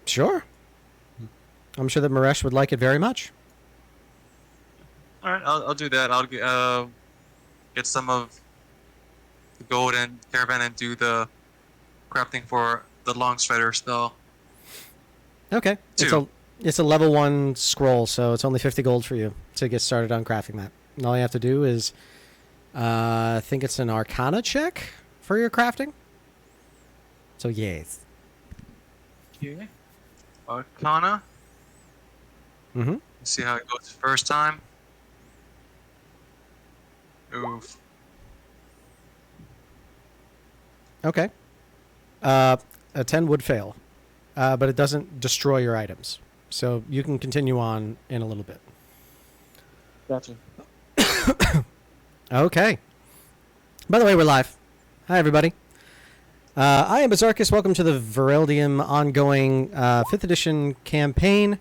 Sure. I'm sure that Maresh would like it very much. All right, I'll do that. I'll get some of the gold and caravan and do the crafting for the long strider spell. Okay. It's a level 1 scroll, so it's only 50 gold for you to get started on crafting that. And all you have to do is, I think it's an Arcana check for your crafting. So, yes. Okay. Arcana. Mm-hmm. Let's see how it goes first time. Oof. Okay. A 10 would fail, but it doesn't destroy your items. So you can continue on in a little bit. Gotcha. Okay. By the way, we're live. Hi, everybody. I am Bazarkus. Welcome to the Vereldium ongoing 5th edition campaign.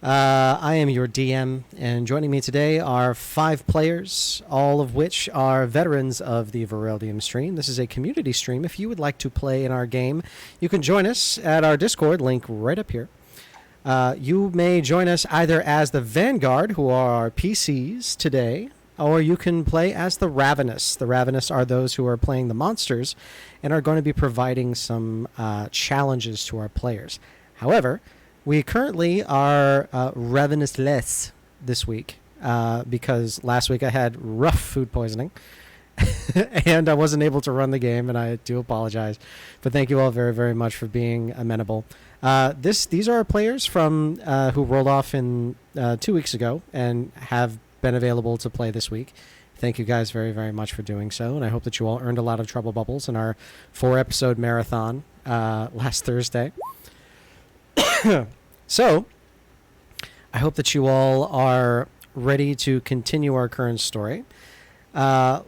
I am your DM, and joining me today are 5 players, all of which are veterans of the Vereldium stream. This is a community stream. If you would like to play in our game, you can join us at our Discord, link right up here. You may join us either as the Vanguard, who are our PCs today, or you can play as the Ravenous. The Ravenous are those who are playing the monsters and are going to be providing some challenges to our players. However, we currently are ravenous-less this week because last week I had rough food poisoning and I wasn't able to run the game, and I do apologize. But thank you all very, very much for being amenable. These are our players from who rolled off in 2 weeks ago and have been available to play this week. Thank you guys very, very much for doing so, and I hope that you all earned a lot of trouble bubbles in our 4-episode marathon last Thursday. So, I hope that you all are ready to continue our current story. Let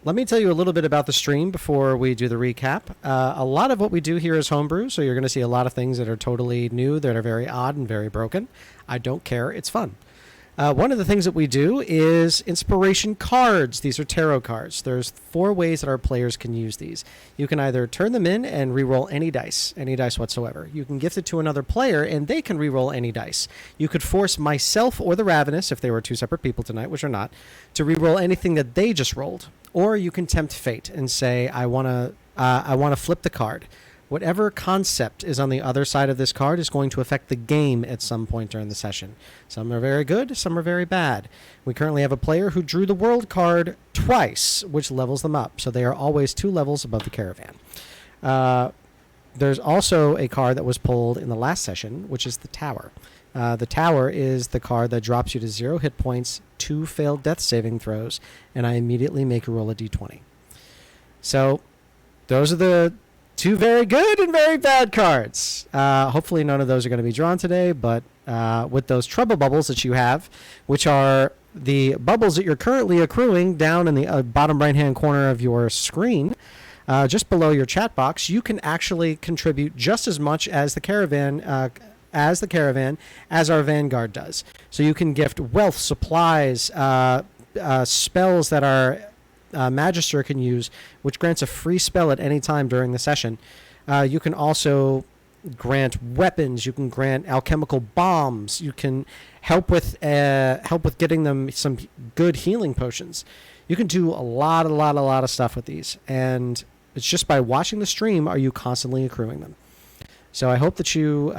me tell you a little bit about the stream before we do the recap. A lot of what we do here is homebrew, so you're going to see a lot of things that are totally new, that are very odd and very broken. I don't care. It's fun. One of the things that we do is inspiration cards. These are tarot cards. There's 4 ways that our players can use these. You can either turn them in and re-roll any dice whatsoever. You can gift it to another player and they can re-roll any dice. You could force myself or the Ravenous, if they were 2 separate people tonight, which are not, to re-roll anything that they just rolled. Or you can tempt fate and say, I want to flip the card. Whatever concept is on the other side of this card is going to affect the game at some point during the session. Some are very good, some are very bad. We currently have a player who drew the world card twice, which levels them up. So they are always 2 levels above the caravan. There's also a card that was pulled in the last session, which is the Tower. The Tower is the card that drops you to 0 hit points, 2 failed death saving throws, and I immediately make you roll a d20. So those are the 2 very good and very bad cards. Hopefully none of those are going to be drawn today, but with those trouble bubbles that you have, which are the bubbles that you're currently accruing down in the bottom right-hand corner of your screen, just below your chat box, you can actually contribute just as much as the caravan as our Vanguard does. So you can gift wealth, supplies, spells that our Magister can use, which grants a free spell at any time during the session. You can also grant weapons. You can grant alchemical bombs. You can help with getting them some good healing potions. You can do a lot of stuff with these, and it's just by watching the stream are you constantly accruing them. So I hope that you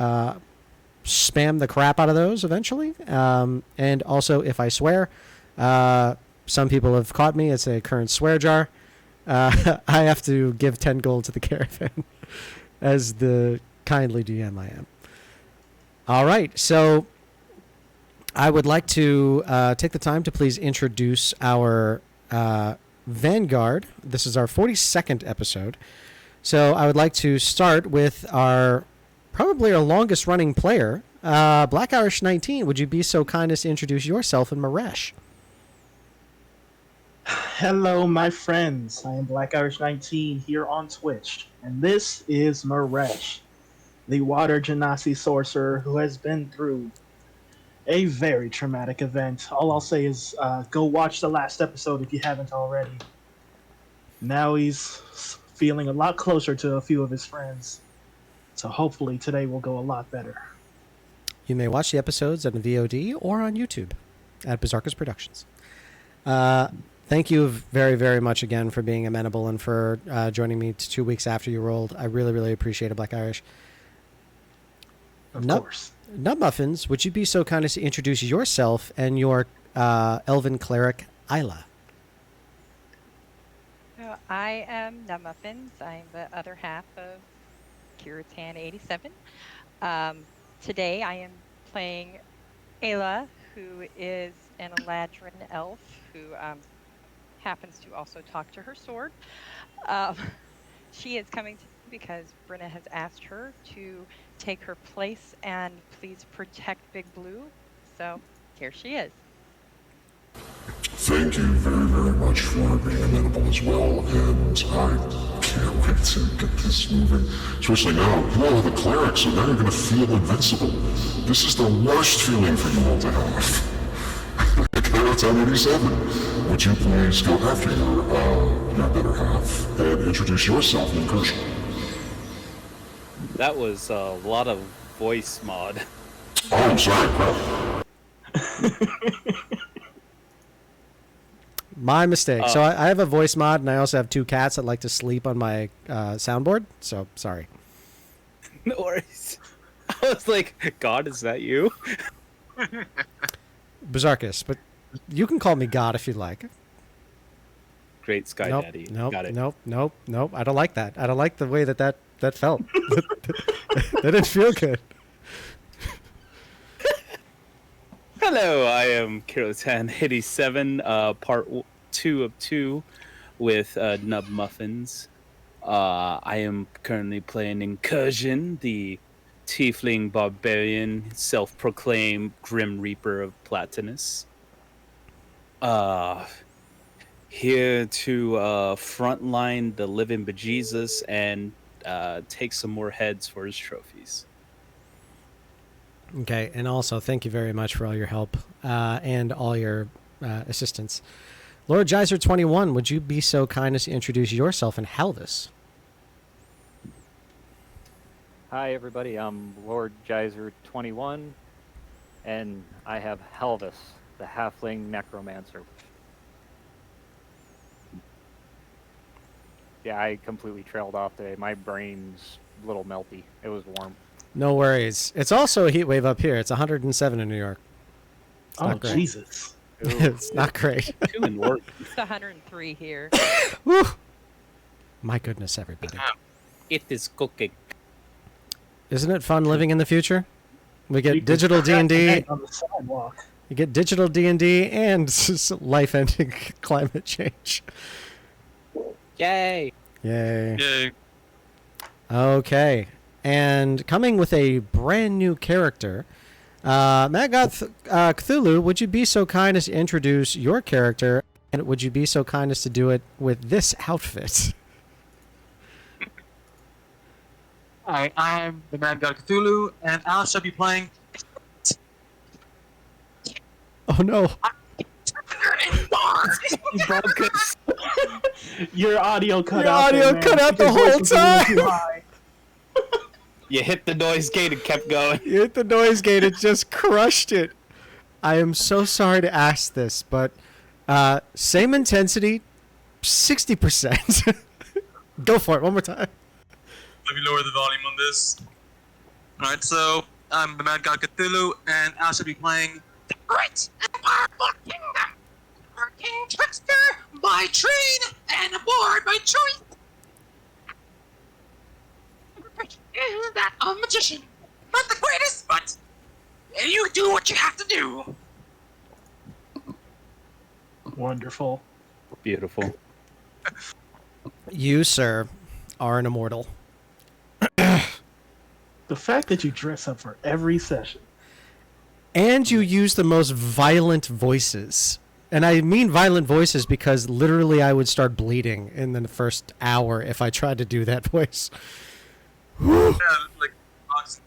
spam the crap out of those eventually. And also, if I swear, some people have caught me. It's a current swear jar. I have to give 10 gold to the caravan as the kindly DM I am. All right. So I would like to take the time to please introduce our Vanguard. This is our 42nd episode. So I would like to start with probably our longest running player, Black Irish 19. Would you be so kind as to introduce yourself and Maresh? Hello, my friends. I am Black Irish 19 here on Twitch, and this is Maresh, the Water Genasi sorcerer who has been through a very traumatic event. All I'll say is go watch the last episode if you haven't already. Now he's feeling a lot closer to a few of his friends. So hopefully today will go a lot better. You may watch the episodes on VOD or on YouTube at Berserkers Productions. Thank you very, very much again for being amenable and for joining me 2 weeks after you rolled. I really, really appreciate it, Black Irish. Of course. Nut Muffins, would you be so kind as to introduce yourself and your elven cleric, Isla? So I am Nut Muffins. I'm the other half of Kiratan 87. Today I am playing Ayla, who is an Eladrin elf who happens to also talk to her sword. She is coming to because Brenna has asked her to take her place and please protect Big Blue. So here she is. Thank you very, very much for being amenable as well, and I can't wait to get this moving. Especially now, you all are the clerics, so now you're going to feel invincible. This is the worst feeling for you all to have. Kiratan 87, would you please go after your better half and introduce yourself in person? That was a lot of voice mod. Oh, I'm sorry, crap. My mistake. So I have a voice mod, and I also have 2 cats that like to sleep on my soundboard. So sorry. No worries. I was like, God, is that you? Berserkus, but you can call me God if you like. Great Sky Nope, Daddy. nope, Got it. nope. I don't like that. I don't like the way that felt. That didn't feel good. Hello, I am Kiratan 87, part 2 of 2 with Nub Muffins. I am currently playing Incursion, the tiefling barbarian, self-proclaimed Grim Reaper of Platinus. Here to frontline the living bejesus and take some more heads for his trophies. Okay, and also thank you very much for all your help and all your assistance. Lord Geyser 21, would you be so kind as to introduce yourself and Halvis? Hi everybody, I'm Lord Geyser 21, and I have Helvis, the halfling necromancer. Yeah, I completely trailed off today. My brain's a little melty. It was warm. No worries. It's also a heat wave up here. It's 107 in New York. It's Oh, not great. Jesus. It's not great. Two in work. It's 103 here. Woo! My goodness, everybody. It is cooking. Isn't it fun living in the future? We You get can digital crack D&D. egg on the sidewalk. You get digital D&D and life-ending climate change. Yay! Yay. Yay. Okay. And coming with a brand new character, Matt Cthulhu, would you be so kind as to introduce your character, and would you be so kind as to do it with this outfit? Hi, I'm the Vanguard Cthulhu, and I shall be playing. Oh no. Your audio cut Your out. audio there, cut man. out the Your whole voice was a little time. too high. You hit the noise gate and kept going. You hit the noise gate. It just crushed it. I am so sorry to ask this, but same intensity, 60%. Go for it one more time. Let me lower the volume on this. Alright, so I'm the Mad God Cthulhu, and I shall be playing the Great and Powerful Kingdom. Our King Trickster by trade and aboard by choice. Is that a magician? Not the greatest, but you do what you have to do. Wonderful. Beautiful. You, sir, are an immortal. The fact that you dress up for every session. And you use the most violent voices. And I mean violent voices because literally I would start bleeding in the first hour if I tried to do that voice. Yeah, like boxing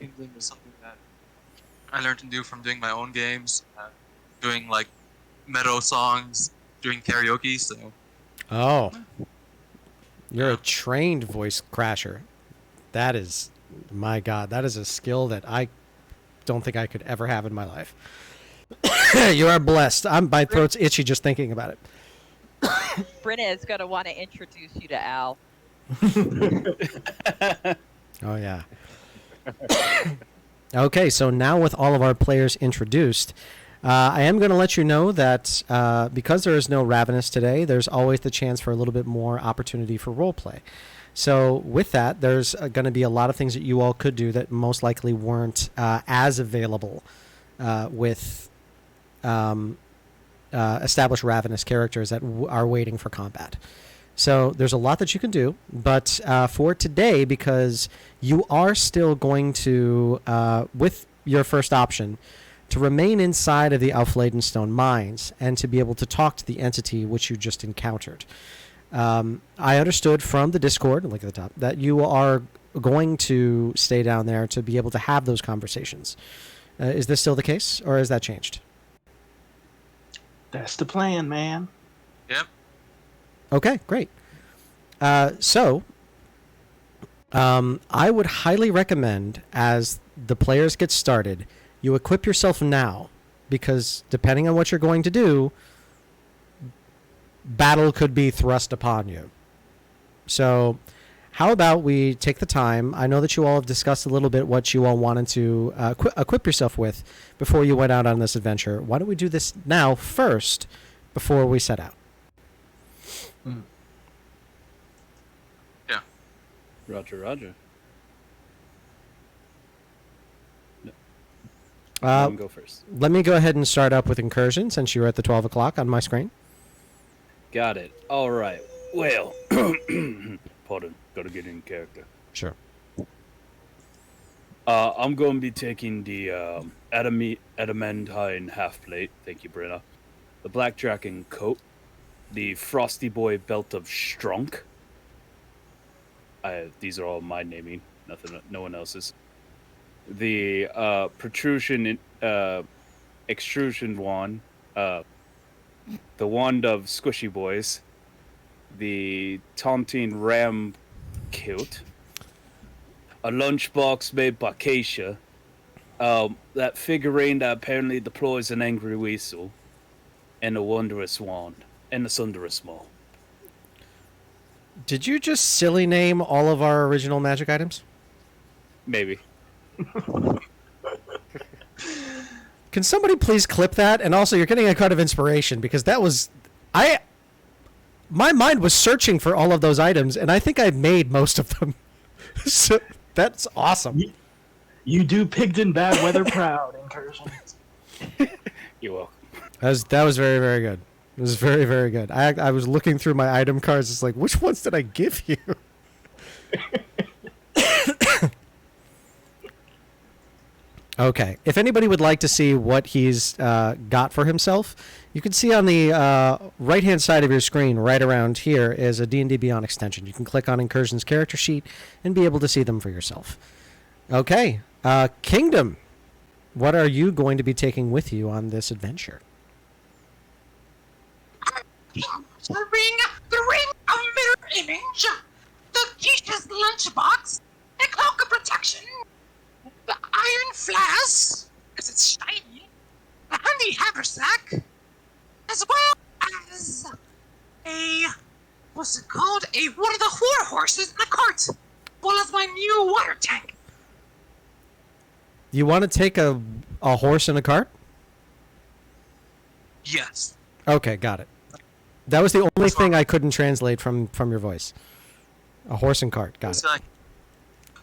England was something that I learned to do from doing my own games, doing like meadow songs, doing karaoke. So Oh. You're a trained voice crasher. That is, my God, that is a skill that I don't think I could ever have in my life. You are blessed. My throat's itchy just thinking about it. Brenna is going to want to introduce you to Al. Oh, yeah. Okay, so now with all of our players introduced, I am going to let you know that because there is no Ravenous today, there's always the chance for a little bit more opportunity for roleplay. So with that, there's going to be a lot of things that you all could do that most likely weren't as available with established Ravenous characters that are waiting for combat. So there's a lot that you can do, but for today, because you are still going to, with your first option, to remain inside of the Aufladenstone mines and to be able to talk to the entity which you just encountered. I understood from the Discord, look at the top, that you are going to stay down there to be able to have those conversations. Is this still the case, or has that changed? That's the plan, man. Yep. Okay, great. So, I would highly recommend, as the players get started, you equip yourself now, because depending on what you're going to do, battle could be thrust upon you. So, how about we take the time? I know that you all have discussed a little bit what you all wanted to equip yourself with before you went out on this adventure. Why don't we do this now first before we set out? Yeah. Roger, Roger. No. You can go first. Let me go ahead and start up with incursion since you're at the 12 o'clock on my screen. Got it. All right. Well, pardon. Gotta get in character. Sure. I'm going to be taking the adamantine half plate. Thank you, Brenna. The black dragon coat. The frosty boy belt of strunk. These are all my naming. No one else's. The protrusion extrusion wand. The wand of squishy boys. The taunting ram kilt. A lunchbox made by Keisha. That figurine that apparently deploys an angry weasel. And a wondrous wand. And a sunderous maul. Did you just silly name all of our original magic items? Maybe. Can somebody please clip that? And also, you're getting a cut of inspiration because that was... My mind was searching for all of those items, and I think I made most of them. So, that's awesome. You do Pigden bad weather proud, incursion. You're welcome. That was very, very good. It was very, very good. I was looking through my item cards. It's like, which ones did I give you? Okay. If anybody would like to see what he's got for himself, you can see on the right-hand side of your screen, right around here, is a D&D Beyond extension. You can click on Incursion's character sheet and be able to see them for yourself. Okay. Kingdom, what are you going to be taking with you on this adventure? The ring of mirror image, the Geisha's lunchbox, a cloak of protection, the iron flask, as it's shiny, the handy haversack, as well as what's it called? One of the whore horses in the cart, as well as my new water tank. You want to take a horse and a cart? Yes. Okay, got it. That was the only thing I couldn't translate from your voice. A horse and cart. Got it.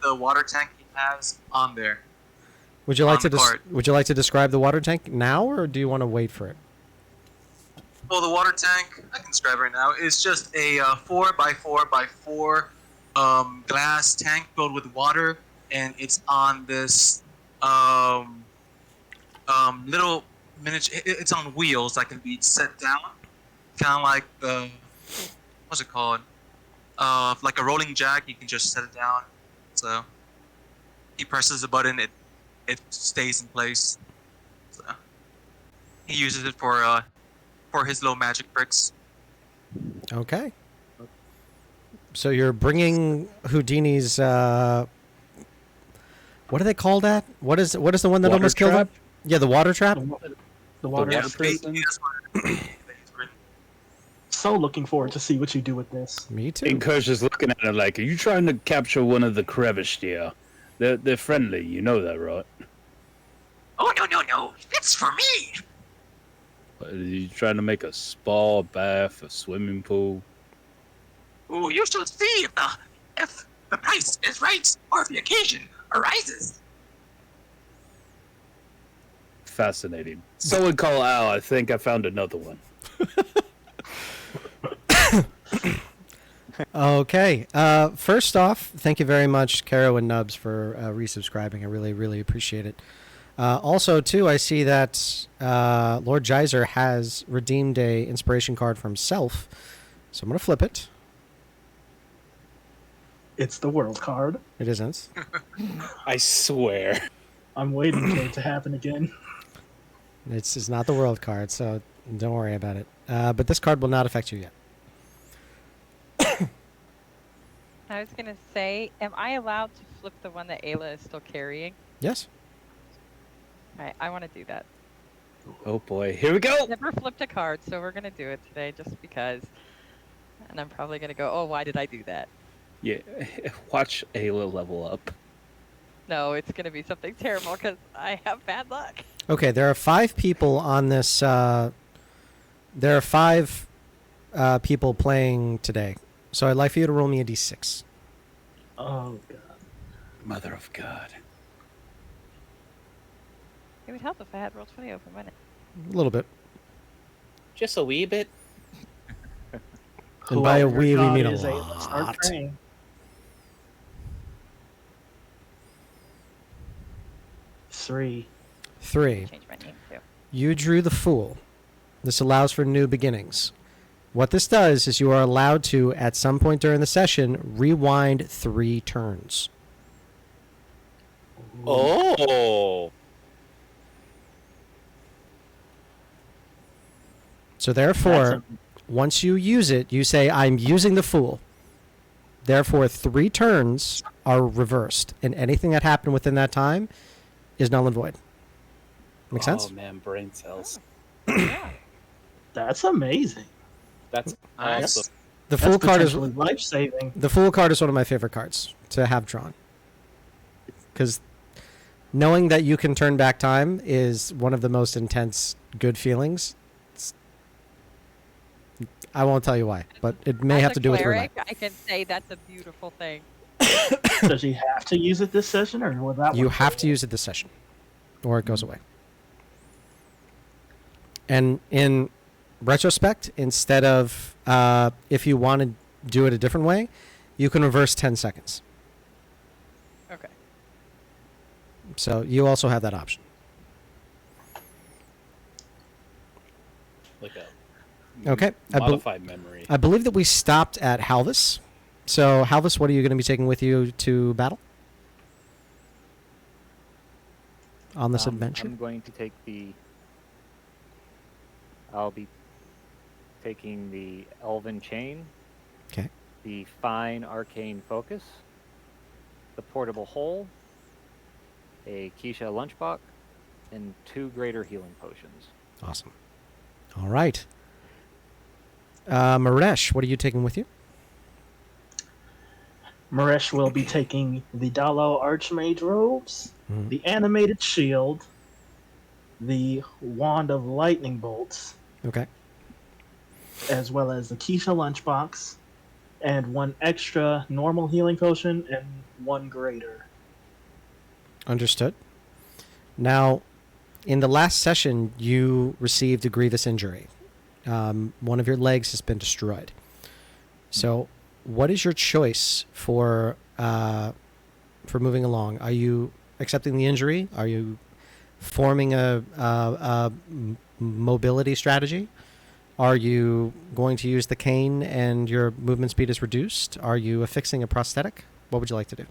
The water tank he has on there. Would you like on the cart. Would you like to describe the water tank now, or do you want to wait for it? Well, the water tank, I can describe right now, is just a 4x4x4 glass tank filled with water, and it's on this little miniature. It's on wheels that can be set down, kind of like the what's it called? Like a rolling jack. You can just set it down. So he presses a button, it stays in place. So he uses it for his little magic tricks. Okay. So you're bringing Houdini's What do they call that? What is the one that Water almost killed him? trap? Yeah, the water trap. The water. water prison? So looking forward to see what you do with this. Me too. And Kirsch is looking at it like, are you trying to capture one of the crevice here? They're friendly, you know that, right? Oh, no. It's for me. Are you trying to make a spa, bath, a swimming pool? Oh, you shall see if the price is right or if the occasion arises. Fascinating. Someone call Al. I think I found another one. Okay. First off, thank you very much, Caro and Nubs, for resubscribing. I really, really appreciate it. Also, too, I see that Lord Geyser has redeemed a inspiration card for himself. So I'm going to flip it. It's the world card. It isn't. I swear. I'm waiting for it to happen again. It's not the world card, so don't worry about it. But this card will not affect you yet. I was going to say, am I allowed to flip the one that Ayla is still carrying? Yes. All right, I want to do that. Oh boy, here we go. Never flipped a card, so we're going to do it today just because. And I'm probably going to go, oh, why did I do that? Yeah, watch Ayla level up. No, it's going to be something terrible because I have bad luck. Okay, there are 5 people on this. There are 5 people playing today. So I'd like for you to roll me a d6. Oh god. Mother of God. It would help if I had roll 20 open, wouldn't it? A little bit. Just a wee bit. And by a Whoever wee, we God mean a is, Ayla, start lot. praying. Three. 3. Change my name too. You drew the Fool. This allows for new beginnings. What this does is you are allowed to, at some point during the session, rewind 3 turns. Oh. So therefore, That's once you use it, you say, I'm using the Fool. Therefore, 3 turns are reversed, and anything that happened within that time is null and void. Make sense? Oh man, brain cells. That's amazing. That's Nice. awesome. The Fool card is life saving. the Fool card is one of my favorite cards to have drawn. Because knowing that you can turn back time is one of the most intense good feelings. I won't tell you why, but it may As have a to do with your cleric, life. I can say that's a beautiful thing. Does he have to use it this session, or will that? You one have go to use it this session, or it goes away. And in retrospect, instead of if you want to do it a different way, you can reverse 10 seconds. Okay. So you also have that option. Like a Okay. modified memory. I believe that we stopped at Halvis. So, Halvis, what are you going to be taking with you to battle on this adventure? I'm going to take I'll be taking the Elven Chain. Okay. The Fine Arcane Focus. The Portable Hole. A Keisha Lunchbox. And 2 Greater Healing Potions. Awesome. All right. Maresh, what are you taking with you? Maresh will be taking the Dalo Archmage robes, Mhm. the animated shield, the Wand of Lightning Bolts, Okay. as well as the Keisha Lunchbox, and 1 extra normal healing potion and 1 greater. Understood. Now, in the last session, you received a grievous injury. One of your legs has been destroyed. So, what is your choice for moving along? Are you accepting the injury? Are you forming a mobility strategy? Are you going to use the cane and your movement speed is reduced? Are you affixing a prosthetic? What would you like to do?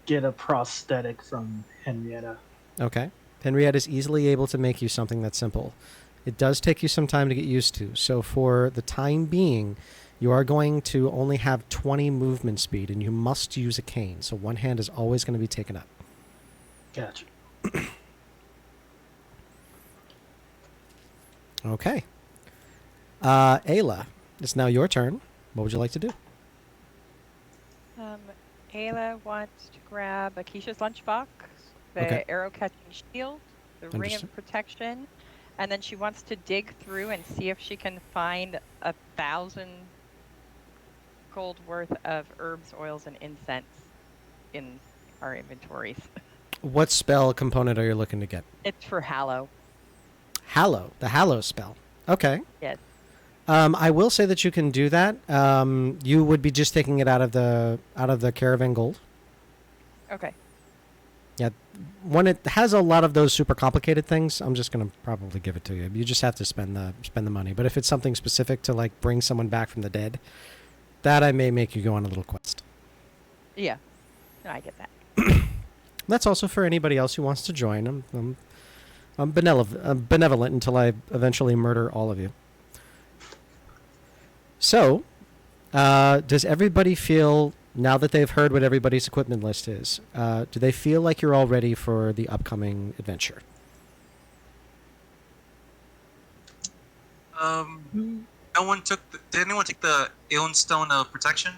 Get a prosthetic from Henrietta. Okay. Henriette is easily able to make you something that's simple. It does take you some time to get used to. So for the time being, You are going to only have 20 movement speed, and you must use a cane. So one hand is always going to be taken up. Gotcha. Okay. Ayla, it's now your turn. What would you like to do? Ayla wants to grab Akeisha's lunchbox, the Okay. arrow catching shield, the ring Understood. of protection, and then she wants to dig through and see if she can find 1,000 gold worth of herbs, oils, and incense in our inventories. What spell component are you looking to get? It's for Hallow. Hallow, the Hallow spell. Okay. Yes. I will say that you can do that. You would be just taking it out of the caravan gold. Okay. Yeah, when it has a lot of those super complicated things, I'm just gonna probably give it to you. You just have to spend the money. But if it's something specific to like bring someone back from the dead, that I may make you go on a little quest. Yeah. No, I get that. That's also for anybody else who wants to join. I'm benevolent until I eventually murder all of you. So, does everybody feel, now that they've heard what everybody's equipment list is, do they feel like you're all ready for the upcoming adventure? No one took. Did anyone take the Aeon Stone of Protection?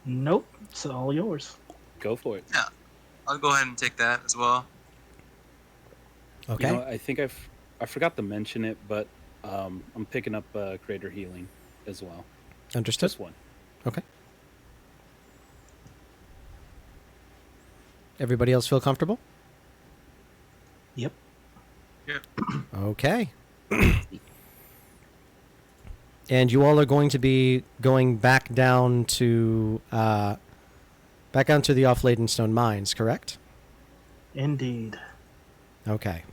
Nope. It's all yours. Go for it. Yeah, I'll go ahead and take that as well. Okay. You know, I think I forgot to mention it, but I'm picking up Greater Healing as well. Understood. Just one. Okay. Everybody else feel comfortable? Yep. Yep. Okay. And you all are going to be going back down to the off Ladenstone mines, correct? Indeed. Okay.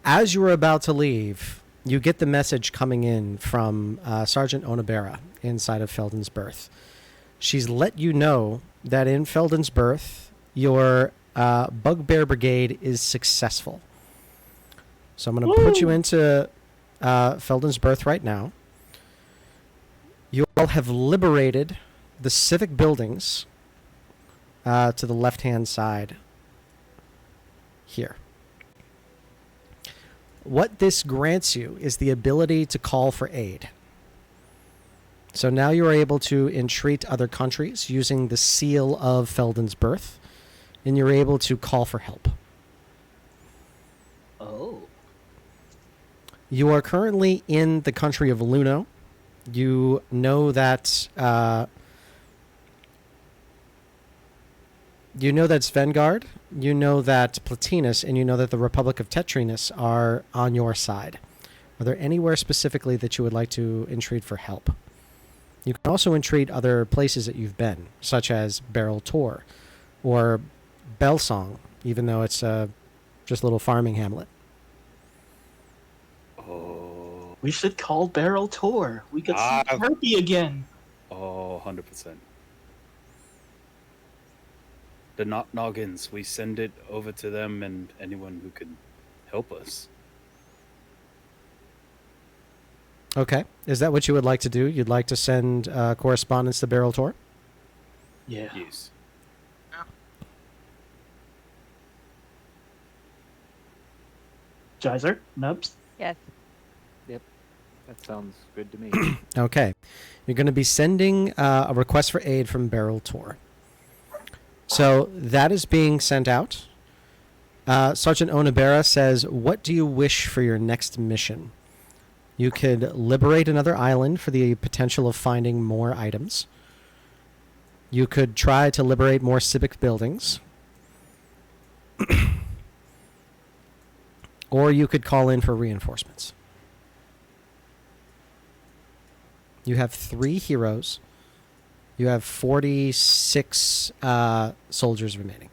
As you were about to leave, you get the message coming in from Sergeant Onabera inside of Felden's Berth. She's let you know that in Felden's Berth, your Bugbear Brigade is successful. So I'm going to put you into Felden's Berth right now. You all have liberated the civic buildings to the left-hand side here. What this grants you is the ability to call for aid. So now you are able to entreat other countries using the seal of Felden's Birth, and you're able to call for help. Oh. You are currently in the country of Luno. You know that Vanguard, you know that Platinus, and you know that the Republic of Tetrinus are on your side. Are there anywhere specifically that you would like to entreat for help? You can also entreat other places that you've been, such as Barrel Tor or Belsong, even though it's just a little farming hamlet. Oh, We should call Barrel Tour. We could see Harpy again. 100%. The Noggins, we send it over to them and anyone who can help us. Okay. Is that what you would like to do? You'd like to send correspondence to Barrel Tor? Yeah. Yes. Jizer? Nubs? Yes. That sounds good to me. Okay. You're going to be sending a request for aid from Barrel Tor. So that is being sent out. Sergeant Onabera says, what do you wish for your next mission? You could liberate another island for the potential of finding more items. You could try to liberate more civic buildings. Or you could call in for reinforcements. You have 3 heroes. You have 46 soldiers remaining.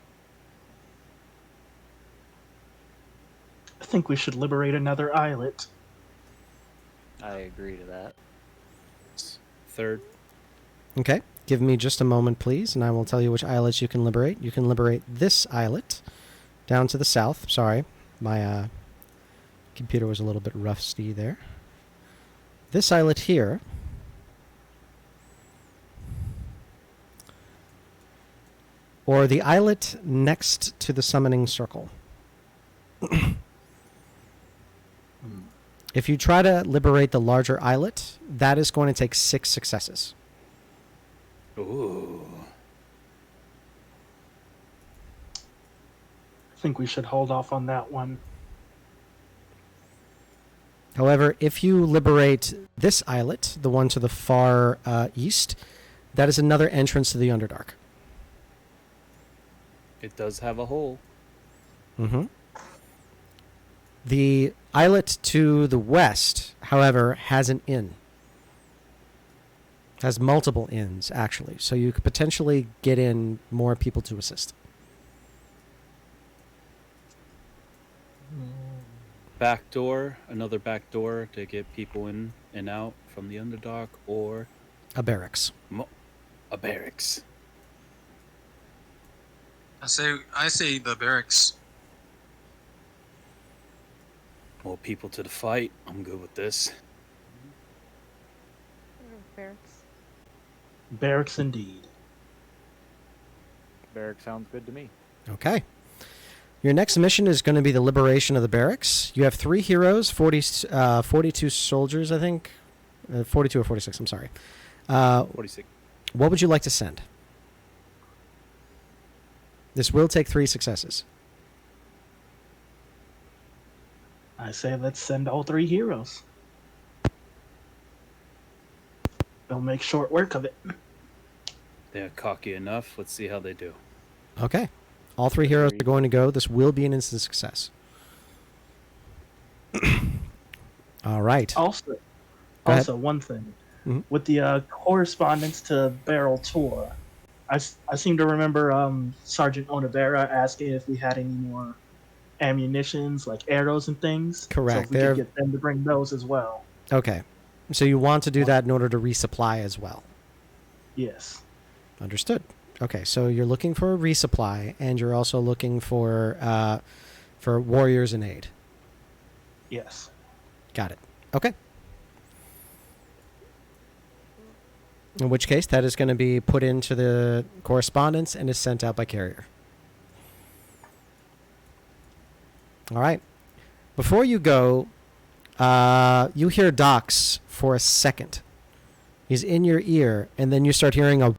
I think we should liberate another islet. I agree to that. Third. Okay. Give me just a moment, please, and I will tell you which islets you can liberate. You can liberate this islet down to the south. Sorry, my computer was a little bit rusty there. This islet here or the islet next to the summoning circle. If you try to liberate the larger islet, that is going to take 6 successes. Ooh. I think we should hold off on that one. However, if you liberate this islet, the one to the far east, that is another entrance to the Underdark. It does have a hole. Mm-hmm. The islet to the west, however, has an inn. Has multiple inns, actually. So you could potentially get in more people to assist. Back door, another back door to get people in and out from the Underdark, or A barracks. a barracks. I say the barracks. More people to the fight. I'm good with this. Barracks. Barracks indeed. Barrack sounds good to me. Okay. Your next mission is going to be the liberation of the barracks. You have 3 heroes, 42 soldiers, I think. 42 or 46, I'm sorry. 46. What would you like to send? This will take 3 successes. I say let's send all 3 heroes. They'll make short work of it. They're cocky enough. Let's see how they do. Okay. All 3 heroes are going to go. This will be an instant success. All right. Also, ahead. one thing. Mhm. With the correspondence to Barrel Tour, I seem to remember Sergeant Onavera asking if we had any more ammunitions, like arrows and things. Correct. So if we could get them to bring those as well. Okay. So you want to do that in order to resupply as well. Yes. Understood. Okay, so you're looking for a resupply, and you're also looking for warriors in aid. Yes. Got it. Okay. In which case, that is going to be put into the correspondence and is sent out by carrier. All right. Before you go, you hear Docs for a second. He's in your ear, and then you start hearing a...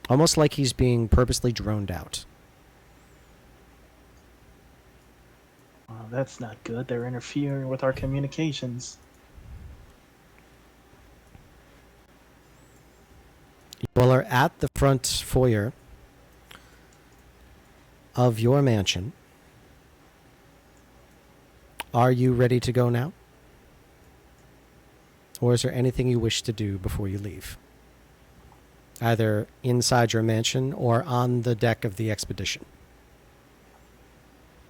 almost like he's being purposely droned out. Oh, that's not good. They're interfering with our communications. You all are at the front foyer of your mansion. Are you ready to go now? Or is there anything you wish to do before you leave? Either inside your mansion or on the deck of the expedition.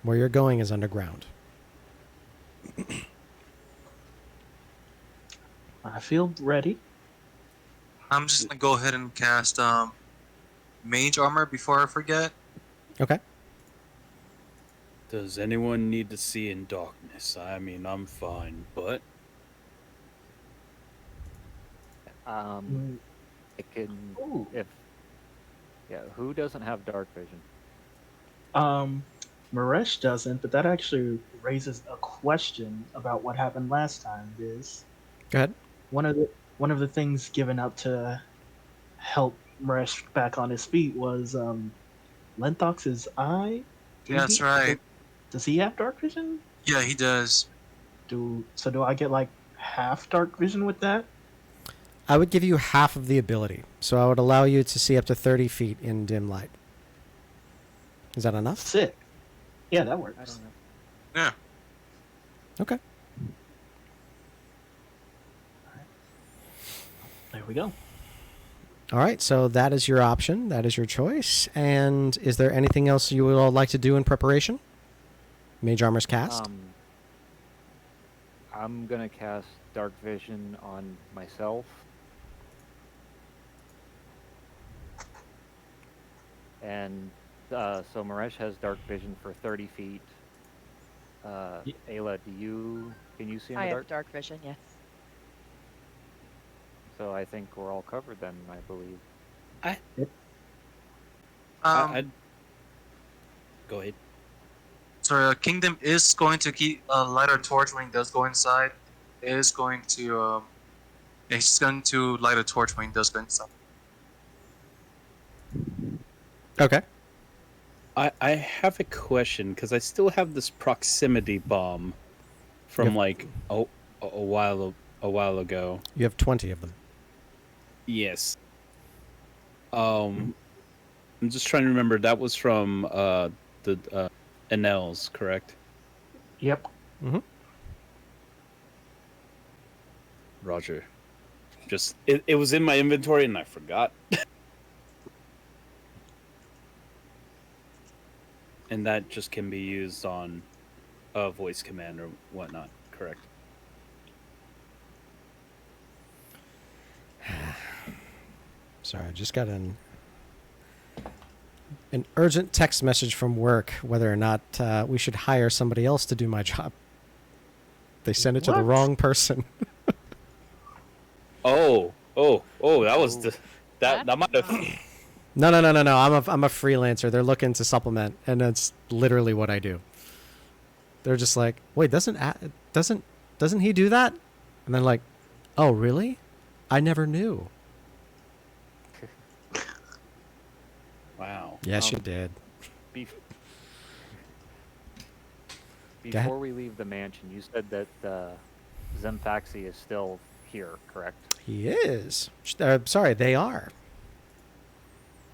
Where you're going is underground. I feel ready. I'm just gonna go ahead and cast mage armor before I forget. Okay. Does anyone need to see in darkness? I mean, I'm fine, but It can Ooh. who doesn't have dark vision? Maresh doesn't, but that actually raises a question about what happened last time. Is Go ahead. one of the things given up to help Maresh back on his feet was Lenthox's eye. Yeah, that's right. Does he have dark vision? Yeah, he does. Do I get like half dark vision with that? I would give you half of the ability. So I would allow you to see up to 30 feet in dim light. Is that enough? Sick. Yeah, that works. I don't know. Yeah. Okay. There we go. All right, so that is your option. That is your choice. And is there anything else you would all like to do in preparation? Mage Armor's cast? I'm gonna cast dark vision on myself. And so Maresh has dark vision for 30 feet. Ayla, can you see in I the have dark? dark vision, yes. So I think we're all covered then, I believe. I Um, I'd go ahead. sorry, Kingdom is going to keep a lighter torch when he does go inside. It is going to he's going to light a torch when he does go inside. Okay. I have a question because I still have this proximity bomb from Yep. like a while ago. You have 20 of them. Yes. I'm just trying to remember. That was from the Enels, correct? Yep. Roger. Just it was in my inventory and I forgot. And that just can be used on a voice command or whatnot, correct? Sorry, I just got an urgent text message from work whether or not we should hire somebody else to do my job. They sent it to the What? wrong person. Oh, that was that might have No. I'm a freelancer. They're looking to supplement, and that's literally what I do. They're just like, wait, doesn't he do that? And then like, oh really? I never knew. wow. Yes, you Um, did. Bef- Go ahead. Before we leave the mansion, you said that Zempaxi is still here, correct? He is. Sorry, they are.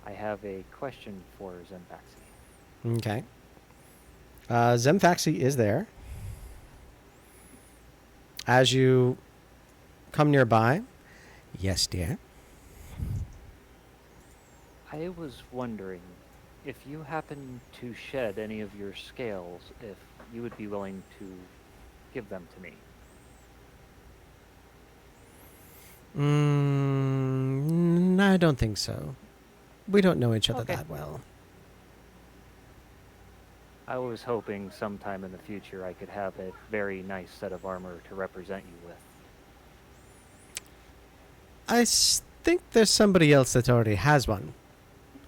I have a question for Zempaxi. Okay. Zemfaxi is there. As you come nearby, yes, dear. I was wondering if you happen to shed any of your scales, if you would be willing to give them to me. I don't think so. We don't know each other Okay. that well. I was hoping sometime in the future I could have a very nice set of armor to represent you with. Think there's somebody else that already has one,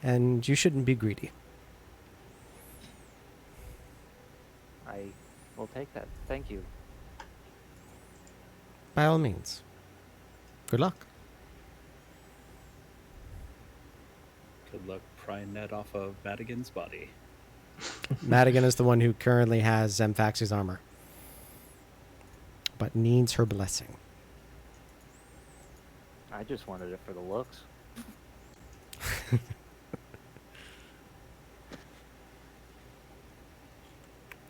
and you shouldn't be greedy. I will take that. Thank you. By all means. Good luck. Good luck prying that off of Madigan's body. Madigan is the one who currently has Zemfaxi's armor, but needs her blessing. I just wanted it for the looks.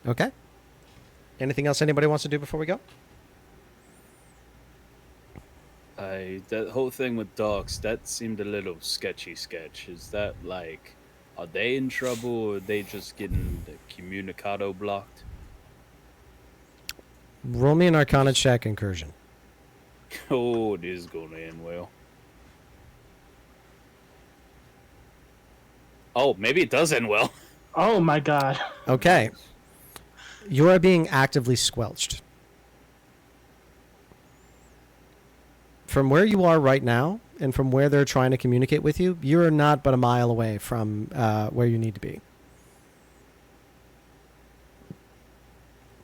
Okay. Anything else anybody wants to do before we go? That whole thing with dogs, that seemed a little sketchy. Is that like, are they in trouble or are they just getting the communicado blocked? Roll me an Arcana check, incursion. Oh, this is gonna end well. Oh, maybe it does end well. Oh my god. Okay. You are being actively squelched. From where you are right now, and from where they're trying to communicate with you, you are not but a mile away from where you need to be.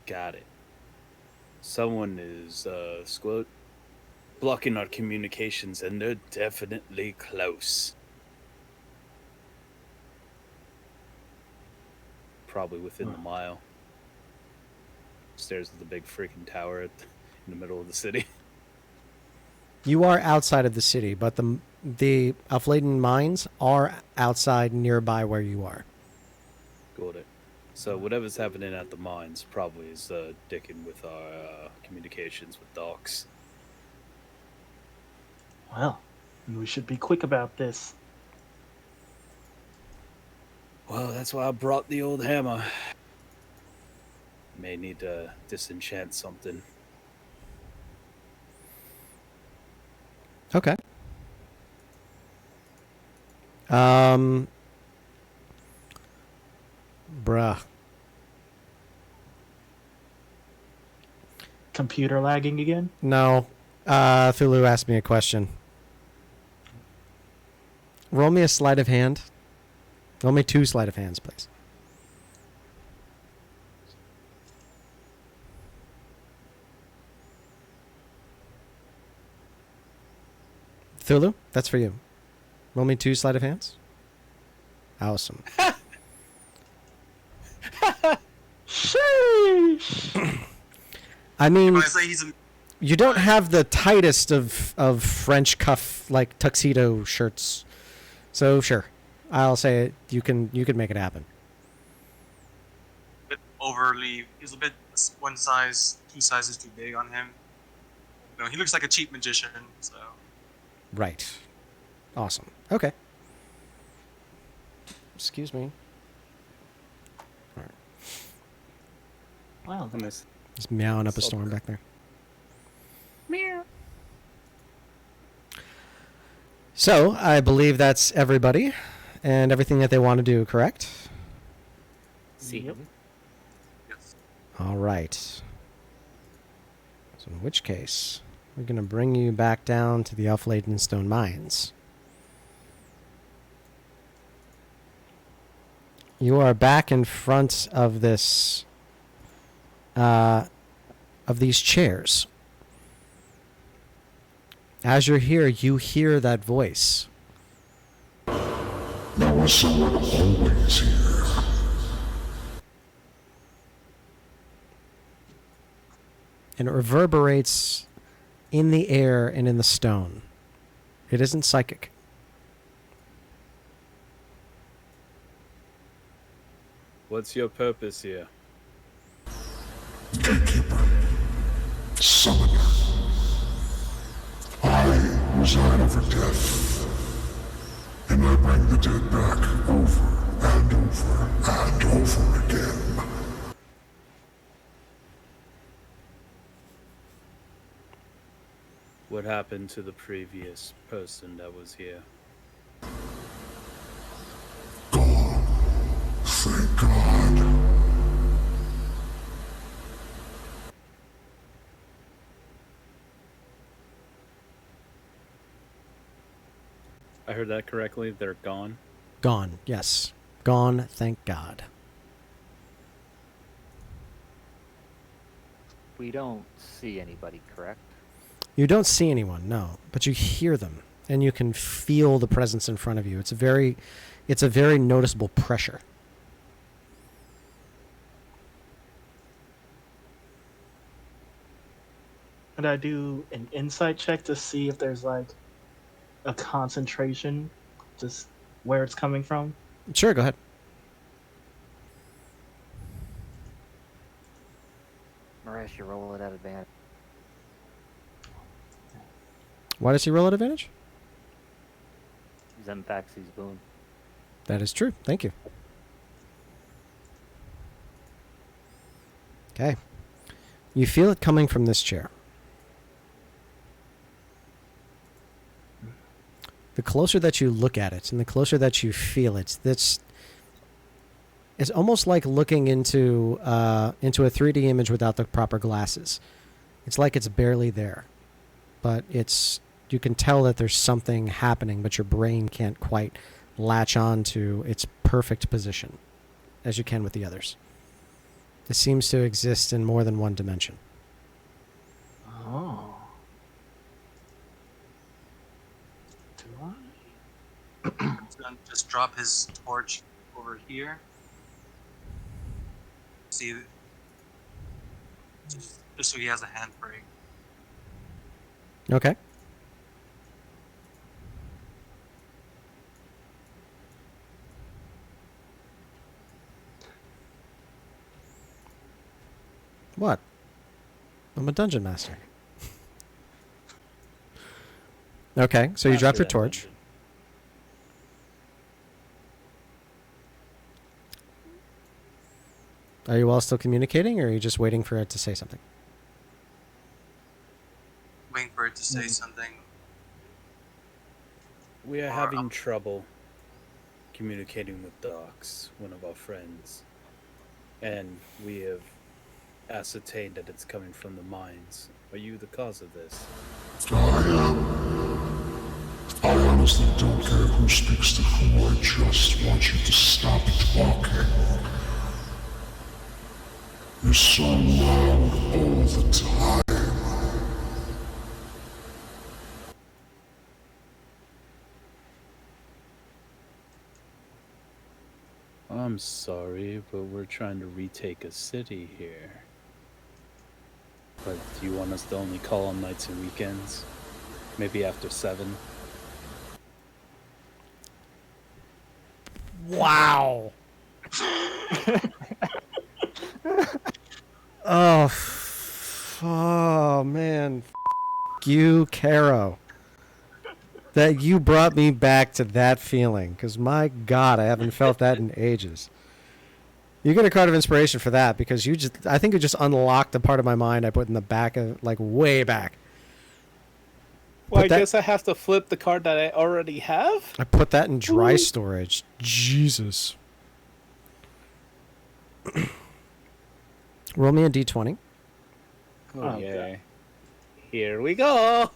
Got it. Someone is blocking our communications, and they're definitely close. Probably within the mile. Stairs of the big freaking tower in the middle of the city. You are outside of the city, but the Afladen mines are outside nearby where you are. Got it. So whatever's happening at the mines probably is dicking with our communications with docks. Well, we should be quick about this. Well, that's why I brought the old hammer. May need to disenchant something. Okay. Bruh. Computer lagging again? No. Thulu asked me a question. Roll me a sleight of hand. Roll me 2 sleight of hands, please. Thulu, that's for you. Roll me 2 sleight of hands. Awesome. Sheesh. I mean, When I say he's a you don't have the tightest of French cuff like tuxedo shirts, so sure, I'll say it. You can make it happen. bit overly, he's a bit one size, 2 sizes too big on him. No, he looks like a cheap magician. So Right. Awesome. Okay. Excuse me. Wow. Nice. Just meowing up a storm back there. Meow. So I believe that's everybody and everything that they want to do. Correct. See him. yes. All right. So in which case, we're going to bring you back down to the Elf-Laden Stone Mines. You are back in front of this, of these chairs. As you're here, you hear that voice. There was someone always here. And it reverberates in the air and in the stone. It isn't psychic. What's your purpose here? Gatekeeper. Summoner. I reside over death. And I bring the dead back over and over and over again. What happened to the previous person that was here? Gone. Thank God. I heard that correctly? They're gone? Gone. Yes. Gone, thank God. We don't see anybody, correct? You don't see anyone, no, but you hear them, and you can feel the presence in front of you. It's a very noticeable pressure. Could I do an insight check to see if there's like a concentration, just where it's coming from? Sure, go ahead. Maresh, you roll it at advantage. Why does he roll at advantage? Zemfaxi's boon. That is true. Thank you. Okay. You feel it coming from this chair. The closer that you look at it and the closer that you feel it, it's almost like looking into a 3D image without the proper glasses. It's like it's barely there, but you can tell that there's something happening, but your brain can't quite latch on to its perfect position as you can with the others. It seems to exist in more than one dimension. Oh. Do I? He's gonna just drop his torch over here. See, just so he has a handbrake. Okay. What? I'm a dungeon master. Okay, so you Master drop your that torch. dungeon. Are you all still communicating, or are you just waiting for it to say something? Waiting for it to say something. We are Or, having trouble communicating with Docs, one of our friends. And we have ascertained that it's coming from the mines. Are you the cause of this? I am. I honestly don't care who speaks to who, I just want you to stop talking. You're so loud all the time. I'm sorry, but we're trying to retake a city here. But do you want us to only call on nights and weekends? Maybe after 7? Wow. Oh, oh man. You, Caro. That you brought me back to that feeling. Because my God, I haven't felt that in ages. You get a card of inspiration for that because I think you just unlocked a part of my mind I put in the back of, like, way back. Well, I that- guess I have to flip the card that I already have? I put that in dry storage. Jesus. Roll me a d20. Oh, yeah. Here we go.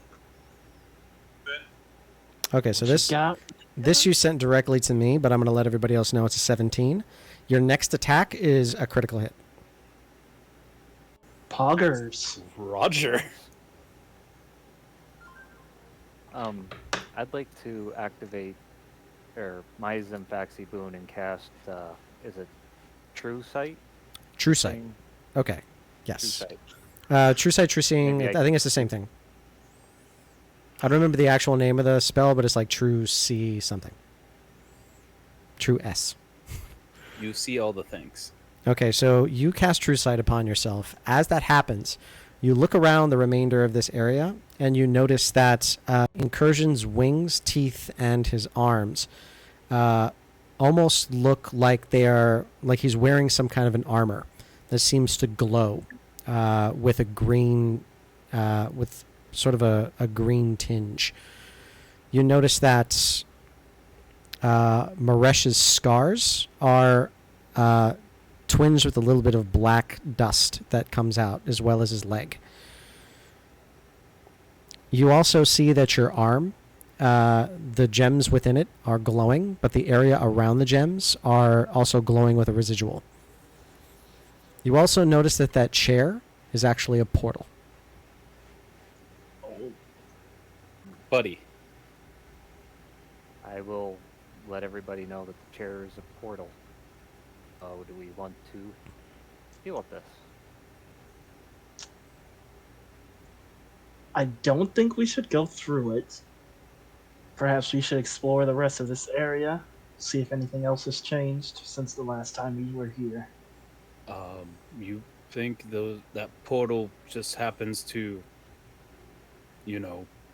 Okay, so What you got? this you sent directly to me, but I'm going to let everybody else know it's a 17. Your next attack is a critical hit. Poggers. Roger. I'd like to activate my Zemphaxi boon and cast, is it True Sight? True Sight. Thing? Okay. True Yes. Sight. True Sight, True Seeing. Maybe I think it's the same thing. I don't remember the actual name of the spell, but it's like True See something. True S. You see all the things. Okay, so you cast True Sight upon yourself. As that happens, you look around the remainder of this area, and you notice that Incursion's wings, teeth, and his arms almost look like they are like he's wearing some kind of an armor that seems to glow with a green, with sort of a green tinge. You notice that Maresh's scars are twinged with a little bit of black dust that comes out, as well as his leg. You also see that your arm, the gems within it are glowing, but the area around the gems are also glowing with a residual. You also notice that that chair is actually a portal. Buddy. I will let everybody know that the chair is a portal. Do we want to deal with this? I don't think we should go through it. Perhaps we should explore the rest of this area, see if anything else has changed since the last time we were here. You think that portal just happens to,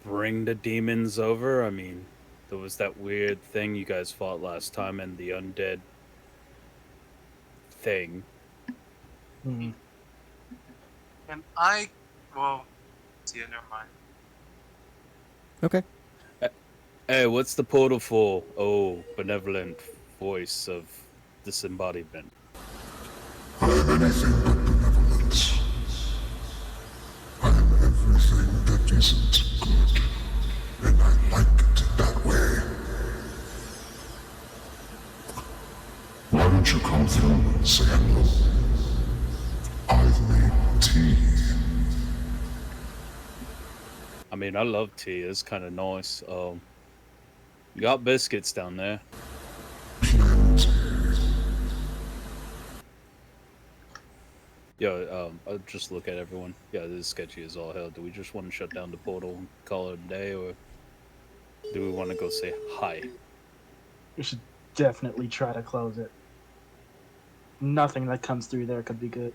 bring the demons over? I mean, there was that weird thing you guys fought last time and the undead thing. Hmm. And yeah, never mind. Okay. Hey, what's the portal for? Oh, benevolent voice of disembodiment. I am anything but benevolence. I am everything that isn't good, and I like it that way. Why don't you come through and say hello? I've made tea. I mean, I love tea. It's kind of nice. You got biscuits down there. Plenty. Yo, I'll just look at everyone. Yeah, this is sketchy as all hell. Do we just want to shut down the portal and call it a day, or do we want to go say hi? We should definitely try to close it. Nothing that comes through there could be good.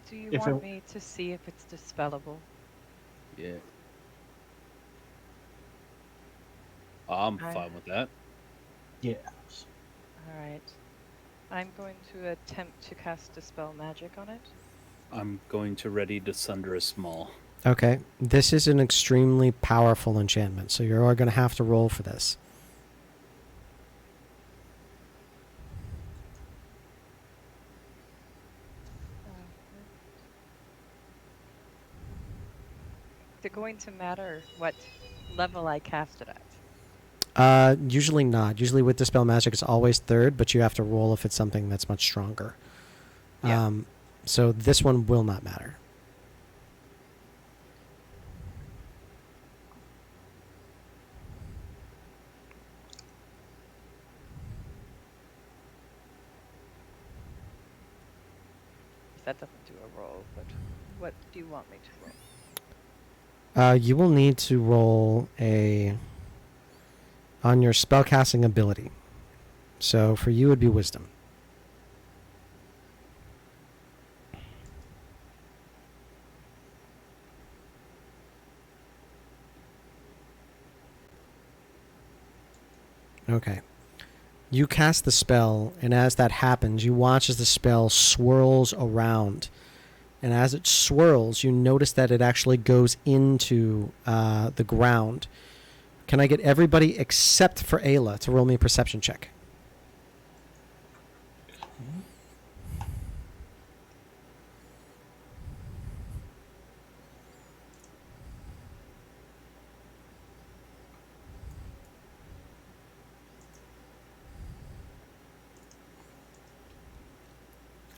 Do you If want me to see if it's dispellable? Yeah. I'm Hi. fine with that. Yeah. All right. I'm going to attempt to cast Dispel Magic on it. I'm going to ready to sunder a small. Okay. This is an extremely powerful enchantment, so you're going to have to roll for this. Is it going to matter what level I cast it at? Usually not. Usually with Dispel Magic, it's always third, but you have to roll if it's something that's much stronger. Yeah. So this one will not matter. That doesn't do a roll, but what do you want me to roll? You will need to roll on your spellcasting ability. So for you, it would be Wisdom. Okay. You cast the spell, and as that happens, you watch as the spell swirls around. And as it swirls, you notice that it actually goes into the ground. Can I get everybody except for Ayla to roll me a perception check?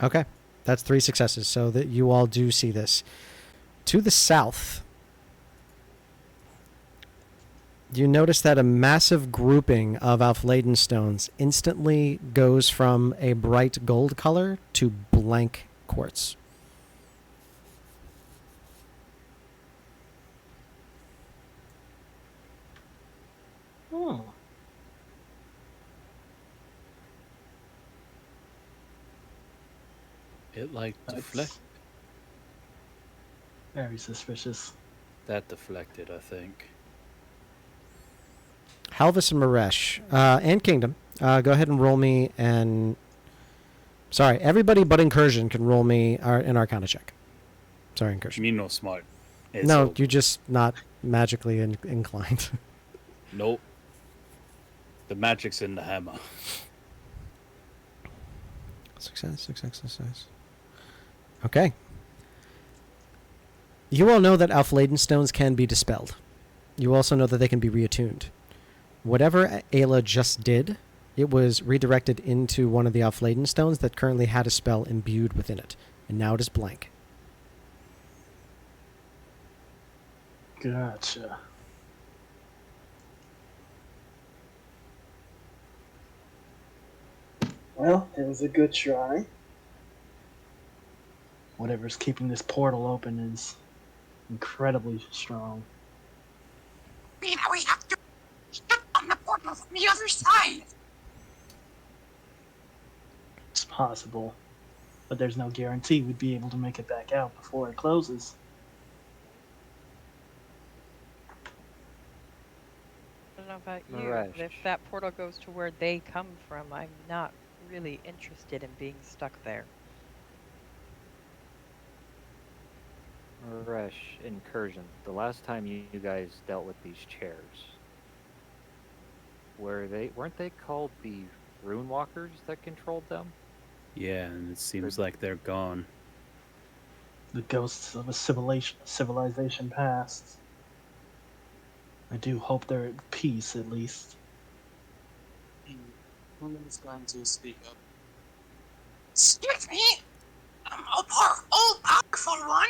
Okay, that's 3 successes, so that you all do see this. To the south, you notice that a massive grouping of Alphladen stones instantly goes from a bright gold color to blank quartz. Hmm. It like That's deflect. very suspicious. That deflected, I think. Halvis and Maresh, and Kingdom, go ahead and roll me and... Sorry, everybody but Incursion can roll me an Arcana check. Sorry, Incursion. Me no smart. It's No, over. you're just not magically inclined. Nope. The magic's in the hammer. Success. Okay. You all know that Alphladen stones can be dispelled. You also know that they can be reattuned. Whatever Ayla just did, it was redirected into one of the Alphladen stones that currently had a spell imbued within it. And now it is blank. Gotcha. Well, it was a good try. Whatever's keeping this portal open is incredibly strong. Now we have to shut on the portal from the other side. It's possible, but there's no guarantee we'd be able to make it back out before it closes. I don't know about you. Mirage. If that portal goes to where they come from, I'm not really interested in being stuck there. Resh, Incursion. The last time you guys dealt with these chairs, weren't they called the Rune Walkers that controlled them? Yeah, and it seems like they're gone. The ghosts of a civilization past. I do hope they're at peace, at least. Woman's going to speak up. Excuse me? All-powerful one?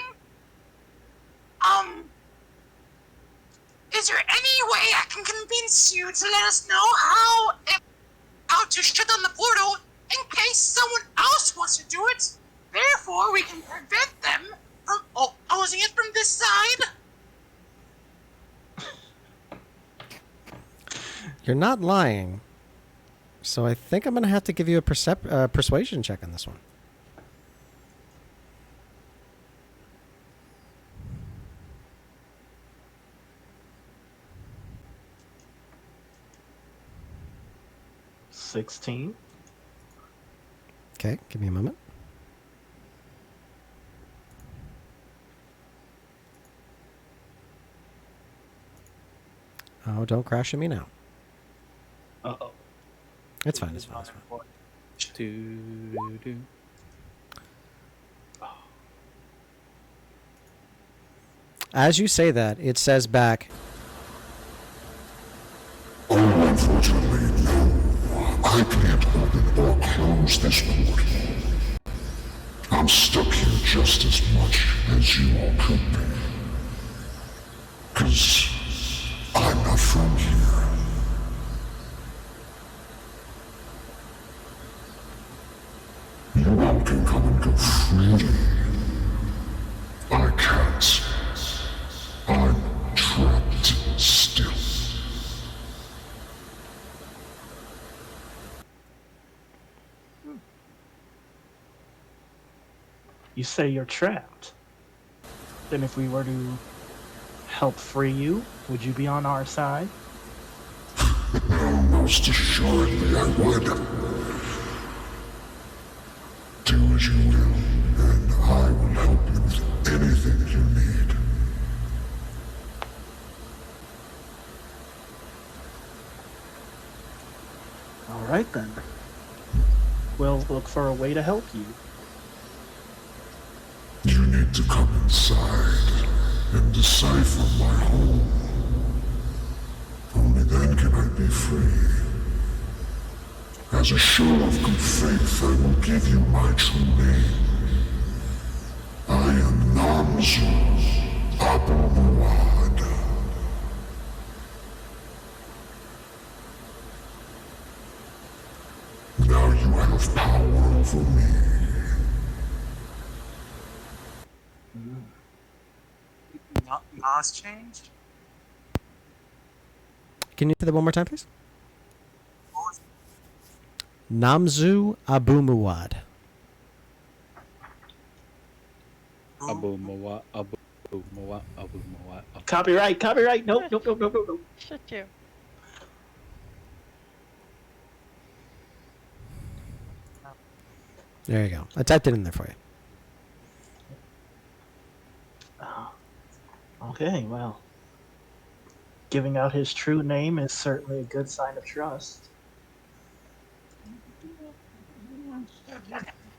Is there any way I can convince you to let us know how to shut down the portal in case someone else wants to do it? Therefore, we can prevent them from opposing it from this side? You're not lying. So I think I'm going to have to give you a persuasion check on this one. $16. Okay, give me a moment. Oh, don't crash at me now. Uh-oh. It's fine, it's fine, it's fine. Do-do-do. As you say that, it says back, I can't open or close this portal. I'm stuck here just as much as you all could be. 'Cause I'm not from here. You all can come and go freely. I can't. I'm trapped still. You say you're trapped. Then if we were to help free you, would you be on our side? Most assuredly I would. Do as you will, and I will help you with anything you need. All right then. We'll look for a way to help you. You need to come inside and decipher my home. Only then can I be free. As a show of good faith, I will give you my true name. I am Namzu Abu-Muad. Now you have power over me. Nas changed? Can you say that one more time, please? Namzu Abu Muad. Abu Mawa, Abu Mawa, Abu Mawa. Copyright. Nope. Shut you. There you go. I typed it in there for you. Okay, well. Giving out his true name is certainly a good sign of trust.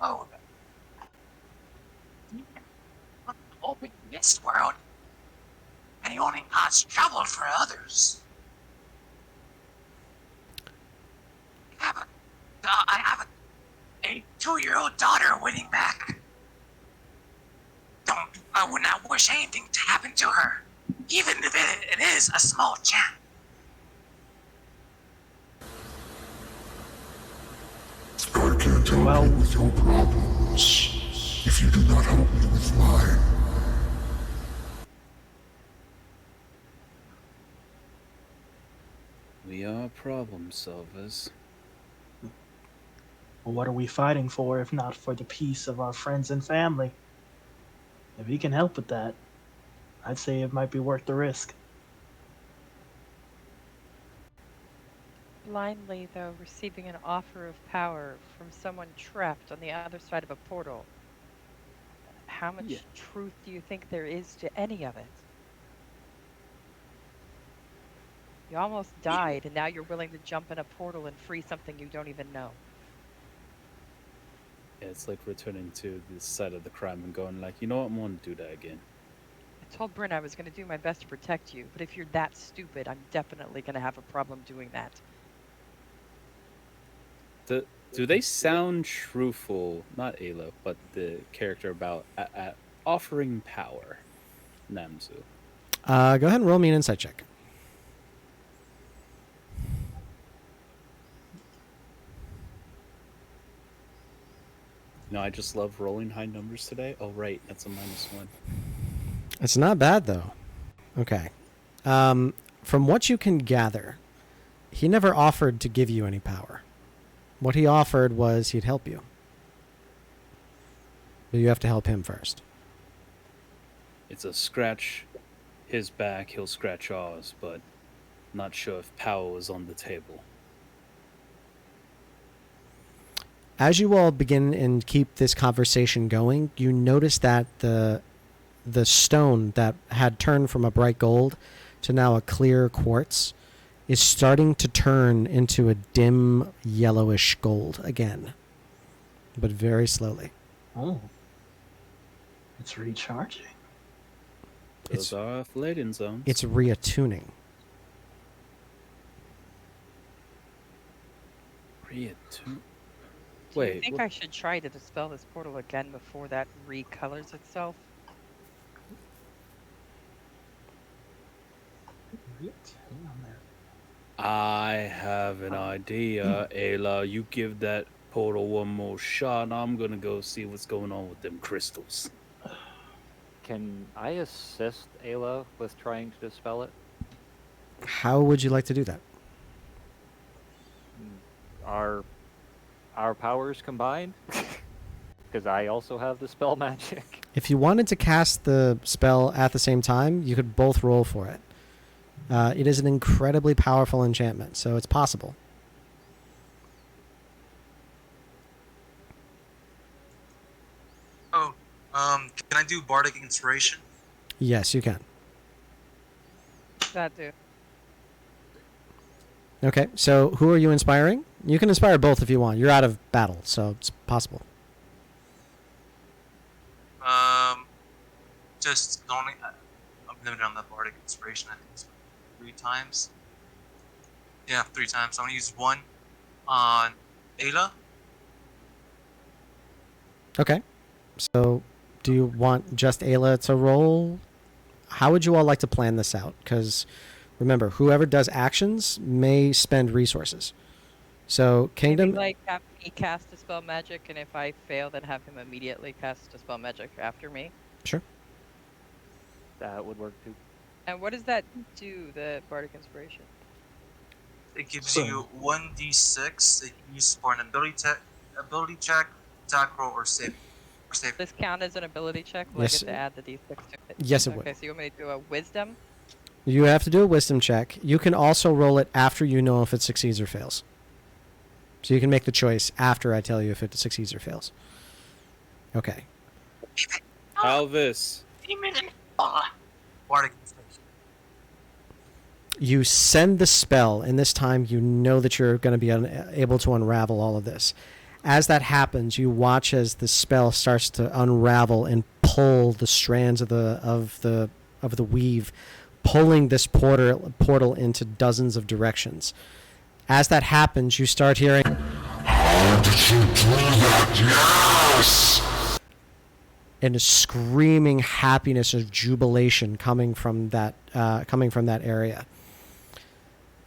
Oh. Open this world. And he only caused trouble for others. I have a 2-year-old daughter waiting back. I would not wish anything to happen to her, even if it is a small chance. I can't help you with your problems if you do not help me with mine. We are problem solvers. Well, what are we fighting for if not for the peace of our friends and family? If he can help with that, I'd say it might be worth the risk. Blindly, though, receiving an offer of power from someone trapped on the other side of a portal. How much truth do you think there is to any of it? You almost died, and now you're willing to jump in a portal and free something you don't even know. Yeah, it's like returning to the side of the crime and going like, you know what, I'm going to do that again. I told Bryn I was going to do my best to protect you, but if you're that stupid, I'm definitely going to have a problem doing that. Do they sound truthful, not Ayla, but the character about offering power, Namzu? Go ahead and roll me an insight check. No, I just love rolling high numbers today. Oh, right, that's a -1. It's not bad, though. Okay. From what you can gather, he never offered to give you any power. What he offered was he'd help you. But you have to help him first. It's a scratch his back, he'll scratch ours, but not sure if power is on the table. As you all begin and keep this conversation going, you notice that the stone that had turned from a bright gold to now a clear quartz is starting to turn into a dim yellowish gold again, but very slowly. Oh. It's recharging. Those are offloading zones. It's reattuning. 3 and 2. Do you Wait, think what- I should try to dispel this portal again before that recolors itself? Right. Hang on there. I have an idea, Ayla. You give that portal one more shot, and I'm gonna go see what's going on with them crystals. Can I assist Ayla with trying to dispel it? How would you like to do that? Our powers combined? Because I also have the spell magic. If you wanted to cast the spell at the same time, you could both roll for it. It is an incredibly powerful enchantment, so it's possible. Oh, can I do Bardic Inspiration? Yes, you can. That do. Okay, so who are you inspiring? You can inspire both if you want. You're out of battle, so it's possible. Just only. I'm limited on that Bardic Inspiration. I think it's 3 times. Yeah, 3 times. So I'm gonna use one on Ayla. Okay, so do you want just Ayla to roll? How would you all like to plan this out? Because remember, whoever does actions may spend resources. So Kingdom, Maybe, like, have me cast Dispel Magic, and if I fail, then have him immediately cast Dispel Magic after me. sure. That would work too. And what does that do, the Bardic Inspiration? It gives So- you 1d6 that you can use for an ability check, attack roll, or save. This count as an ability check? Will Yes. I get to add the d6 to it? Yes, it would. Okay, so you want me to do a Wisdom? You have to do a wisdom check. You can also roll it after you know if it succeeds or fails. So you can make the choice after I tell you if it succeeds or fails. Okay. Alvis. Demon and Bardic Inspiration. You send the spell, and this time you know that you're going to be able to unravel all of this. As that happens, you watch as the spell starts to unravel and pull the strands of the weave, pulling this portal into dozens of directions. As that happens, you start hearing How did you do that? Yes! and a screaming happiness of jubilation coming from that area.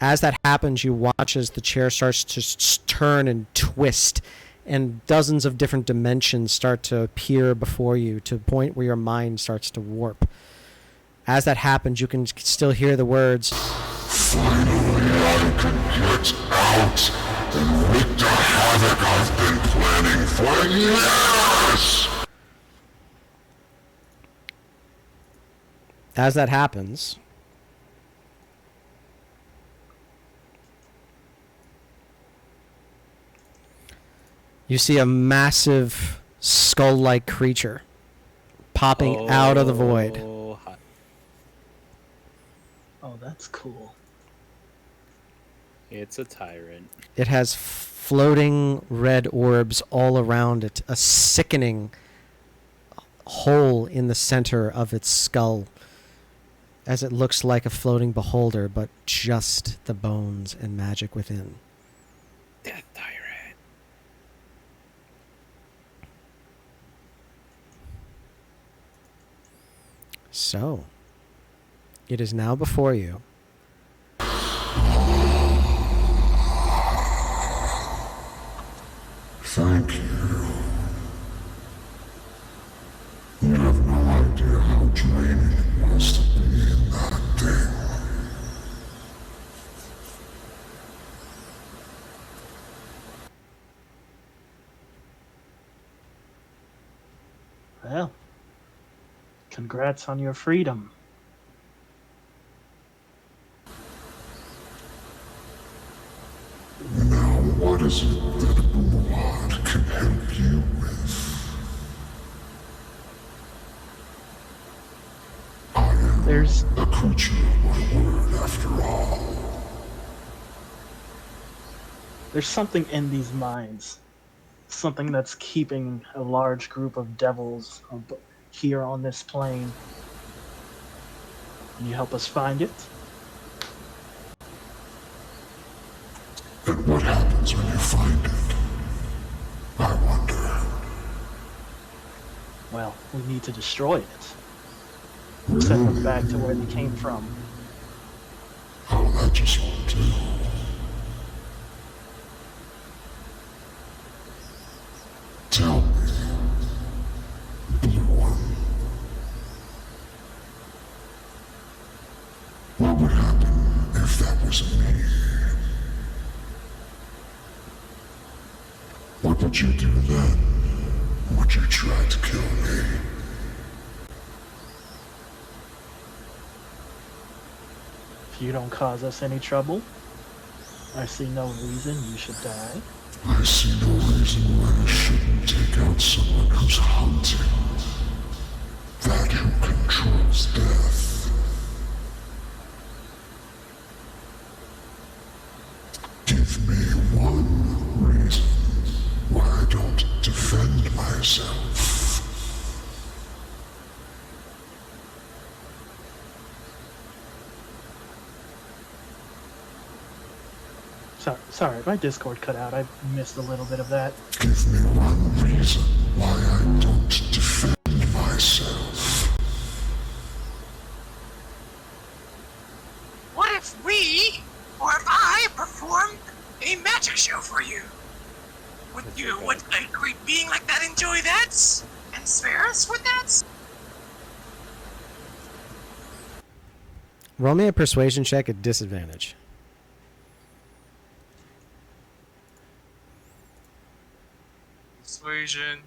As that happens, you watch as the chair starts to turn and twist, and dozens of different dimensions start to appear before you to the point where your mind starts to warp. As that happens, you can still hear the words, Finally, I can get out and wreak the havoc I've been planning for years! as that happens, you see a massive skull-like creature popping out of the void. Oh, hi. Oh, that's cool. It's a tyrant. It has floating red orbs all around it, a sickening hole in the center of its skull, as it looks like a floating beholder, but just the bones and magic within. Death tyrant. So, it is now before you. Thank you. You have no idea how draining it was to be in that thing. Well, congrats on your freedom. Now, what is it that Boomawad can help you with? I am There's a creature of my word, after all. there's something in these mines, something that's keeping a large group of devils here on this plane. Can you help us find it? And what happens happens when you find it? I wonder. Well, we need to destroy it. Send them back to where they came from. Oh, that just won't do. Tell me, Blue One, what would happen if that was me? What would you do then? Would you try to kill me? If you don't cause us any trouble, I see no reason you should die. I see no reason why I shouldn't take out someone who's hunting. That who controls death. Give me one reason why I don't defend myself. Sorry, my Discord cut out. I missed a little bit of that. Give me one reason why I don't defend myself. What if we, or if I, performed a magic show for you? Would a great being like that enjoy that? And spare us with that? Roll me a persuasion check at disadvantage. Persuasion.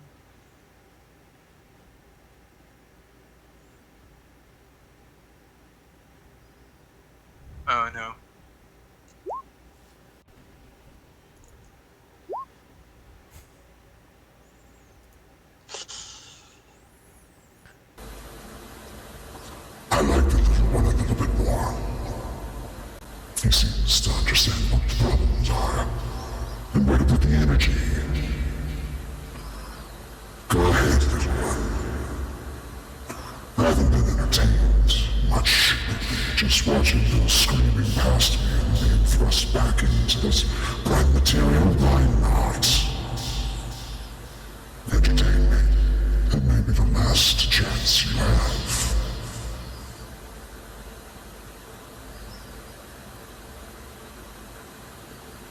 Oh no. I like the little one a little bit more. He seems to understand what the problems are and where to put the energy. Go ahead, little one. I haven't been entertained much lately, just watching those screaming past me and being thrust back into this bright material. Why not? Entertain me. It may be the last chance you have.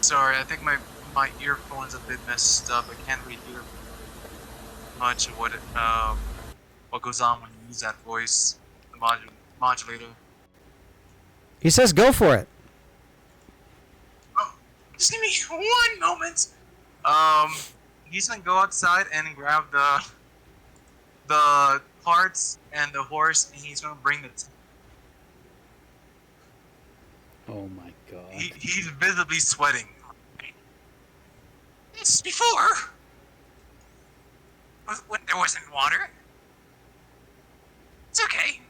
Sorry, I think my earphone's a bit messed up. I can't really hear much of what goes on when you use that voice, the modulator. He says go for it. Oh, just give me one moment. He's gonna go outside and grab the carts and the horse, and he's gonna bring the. Oh my god. He's visibly sweating. This before, when there wasn't water. It's okay.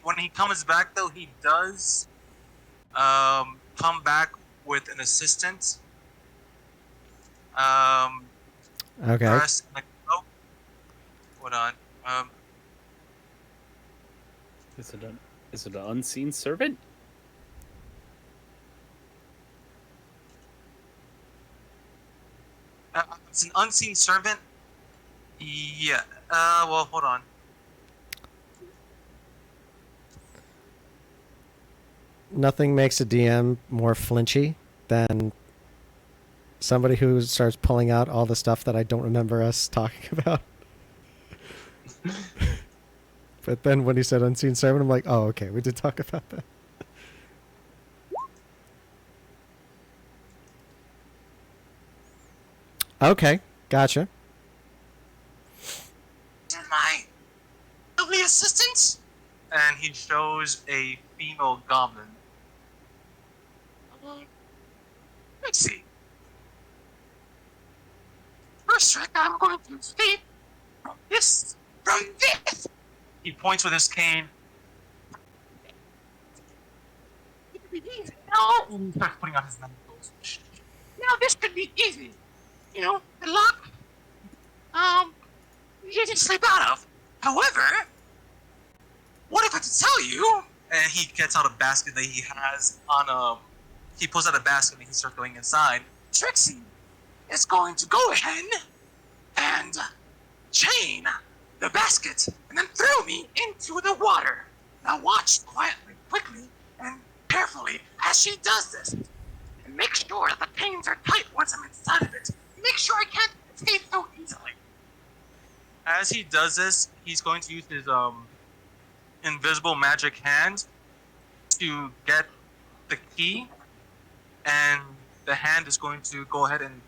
When he comes back though, he does come back with an assistant. Okay. Dressed in a cloak. Hold on. Is it an unseen servant? It's an unseen servant. Yeah. Well, hold on. Nothing makes a DM more flinchy than somebody who starts pulling out all the stuff that I don't remember us talking about. But then when he said unseen servant, I'm like, oh, okay, we did talk about that. Okay, gotcha. And my lovely assistant. And he shows a female goblin. Let's see. First trick, I'm going to escape from this. He points with his cane. Now, And he starts putting on his manacles. now this could be easy. You know, the lock. You can slip out of. However, what if I to tell you, and he gets out a basket that he has on a. He pulls out a basket and he starts going inside. Trixie is going to go ahead and chain the basket and then throw me into the water. Now watch quietly, quickly, and carefully as she does this. And make sure that the chains are tight once I'm inside of it. Make sure I can't escape so easily. As he does this, he's going to use his invisible magic hand to get the key, and the hand is going to go ahead and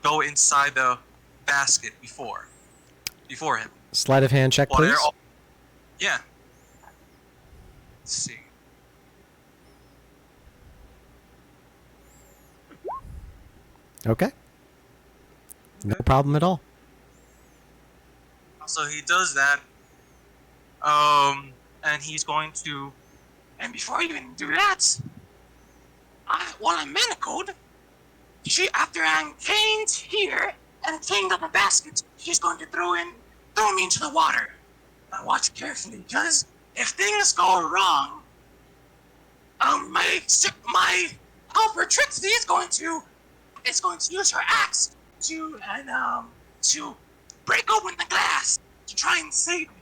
go inside the basket before him. Sleight of hand check, While they're please. all- yeah. Let's see. Okay. No problem at all. So he does that. And he's going to. And before you even do that, while I'm manacled, after I'm chained here and chained on the basket, she's going to throw me into the water. Now watch carefully, because if things go wrong, my helper Trixie is going to use her axe to break open the glass to try and save me.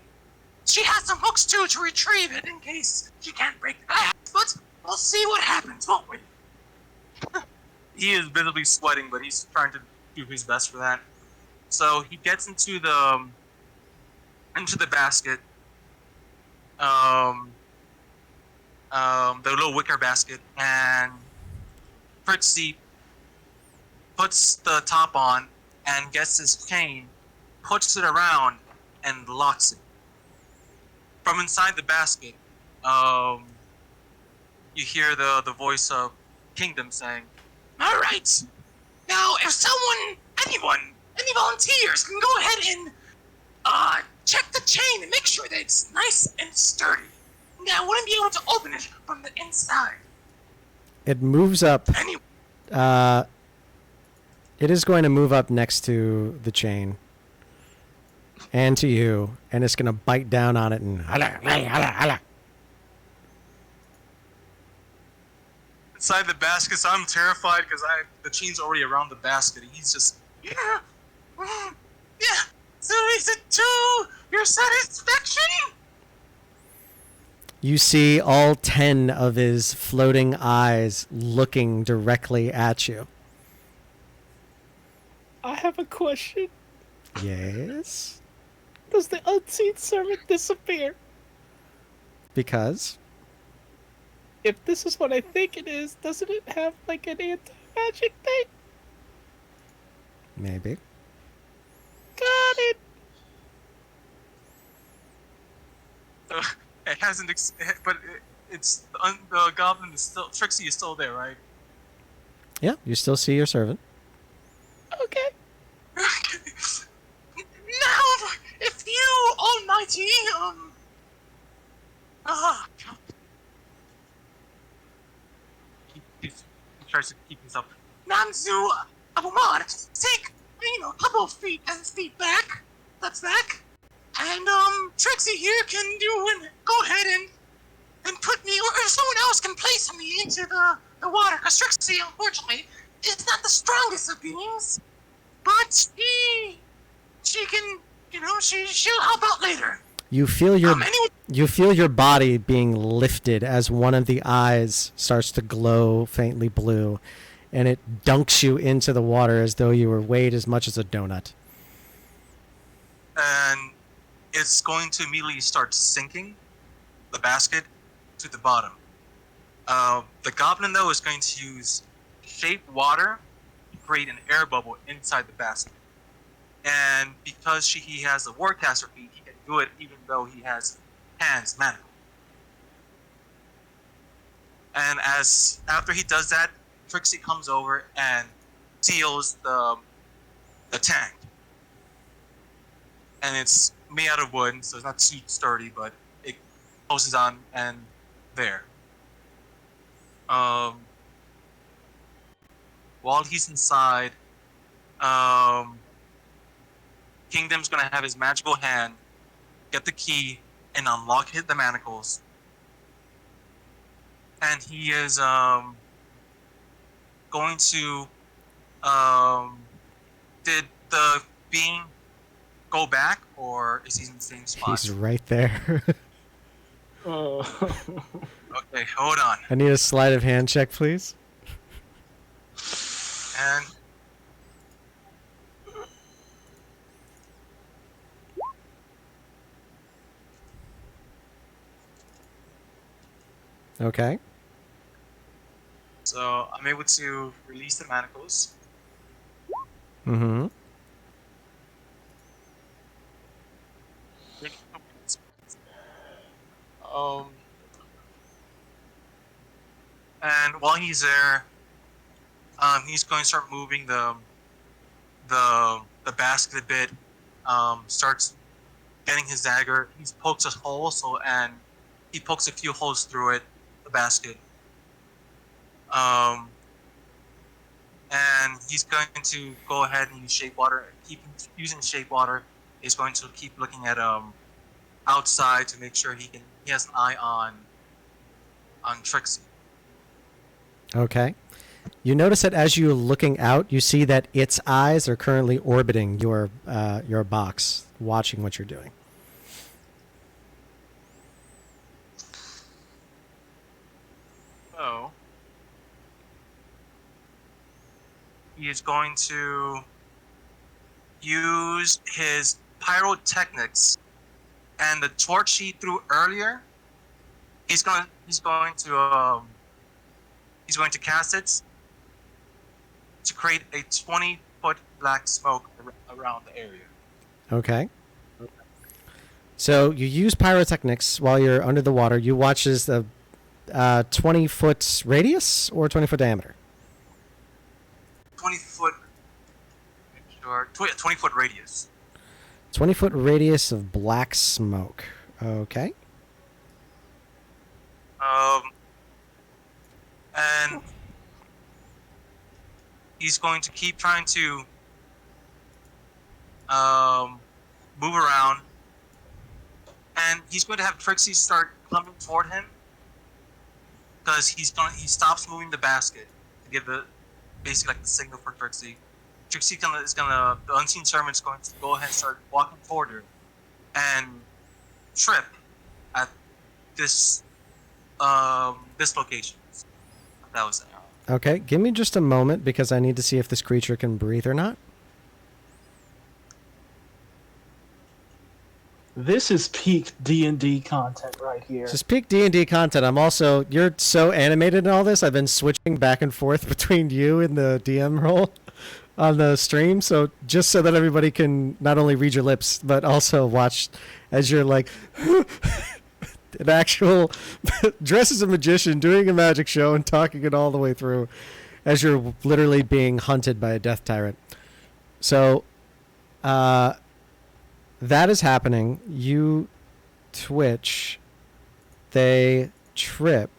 She has some hooks too to retrieve it in case she can't break the glass, but we'll see what happens, won't we? He is visibly sweating, but he's trying to do his best for that. So he gets into the basket, the little wicker basket, and Trixie puts the top on and gets his chain, puts it around, and locks it. From inside the basket, you hear the voice of Kingdom saying, All right. Now, if any volunteers can go ahead and check the chain and make sure that it's nice and sturdy. Now, I wouldn't be able to open it from the inside. It moves up. Anyway, It is going to move up next to the chain. And to you. And it's going to bite down on it and... inside the basket, so I'm terrified because the chain's already around the basket. He's just... yeah. So is it to your satisfaction? You see all 10 of his floating eyes looking directly at you. I have a question. Yes? Does the unseen servant disappear? Because? If this is what I think it is, doesn't it have like an anti-magic thing? Maybe. Got it! It hasn't... but it's... The goblin is still... Trixie is still there, right? Yeah, you still see your servant. Okay. Now, if you, almighty, He tries to keep himself... Namzu Abumar, take, a couple of feet back. That's back. And, Trixie here can go ahead and put me, or someone else can place me into the water. Because Trixie, unfortunately, is not the strongest of beings. But she can, she'll help out later. You feel your Anyway, you feel your body being lifted as one of the eyes starts to glow faintly blue, and it dunks you into the water as though you were weighed as much as a donut. And it's going to immediately start sinking the basket to the bottom. The goblin, though, is going to use shape water to create an air bubble inside the basket. And because he has a warcaster feat, he can do it even though he has hands manacled. And after he does that, Trixie comes over and seals the tank. And it's made out of wood, so it's not too sturdy, but it closes on and there. While he's inside, Kingdom's gonna have his magical hand get the key and unlock the manacles, and he is going to did the being go back, or is he in the same spot? He's right there. Oh. Okay, hold on. I need a sleight of hand check, please. And Okay. so I'm able to release the manacles. Mm-hmm. Um, and while he's there, he's going to start moving the basket a bit. Starts getting his dagger. He pokes a hole, and he pokes a few holes through it, the basket. And he's going to go ahead and use shape water. Keep using shape water. He's going to keep looking at outside to make sure he has an eye on Trixie. Okay. You notice that as you're looking out, you see that its eyes are currently orbiting your box, watching what you're doing. So he is going to use his pyrotechnics and the torch he threw earlier. He's going to cast it to create a 20-foot black smoke around the area. Okay. So you use pyrotechnics while you're under the water. You watch as the 20-foot radius or 20-foot diameter? 20-foot, sure, 20-foot radius. 20-foot radius of black smoke. Okay. And he's going to keep trying to move around, and he's going to have Trixie start coming toward him because he stops moving the basket to give basically like the signal for Trixie. Trixie the unseen servant's going to go ahead and start walking toward her and trip at this location. That was it. Okay. Give me just a moment because I need to see if this creature can breathe or not. This is peak D&D content right here. This is peak D&D content. You're so animated in all this. I've been switching back and forth between you and the DM role on the stream. So just so that everybody can not only read your lips, but also watch as you're like an actual dressed as a magician doing a magic show and talking it all the way through as you're literally being hunted by a death tyrant. So, that is happening. You twitch. They trip.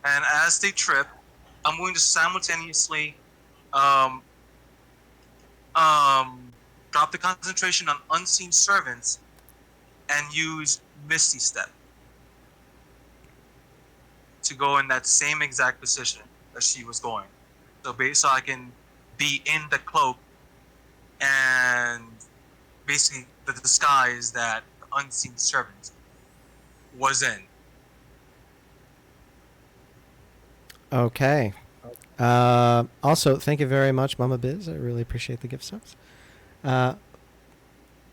And as they trip, I'm going to simultaneously drop the concentration on unseen servants and use Misty Step to go in that same exact position that she was going. So I can be in the cloak and basically the disguise that the unseen servant was in. Okay. Also, thank you very much, Mama Biz. I really appreciate the gift subs.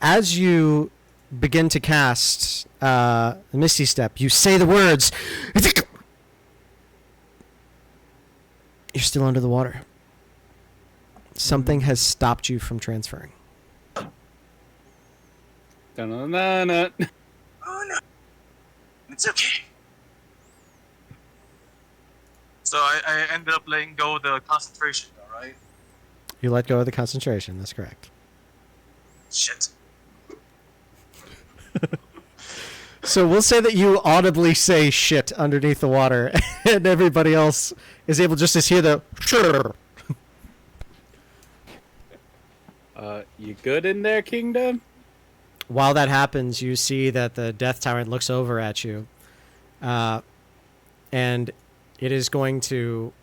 As you begin to cast Misty Step, you say the words. You're still under the water. Something has stopped you from transferring. Da-na-na-na. Oh no, it's okay. So I ended up letting go of the concentration, all right? You let go of the concentration. That's correct. Shit. So we'll say that you audibly say shit underneath the water, and everybody else is able just to hear the sure. You good in there, Kingdom? While that happens, you see that the Death Tyrant looks over at you And it is going to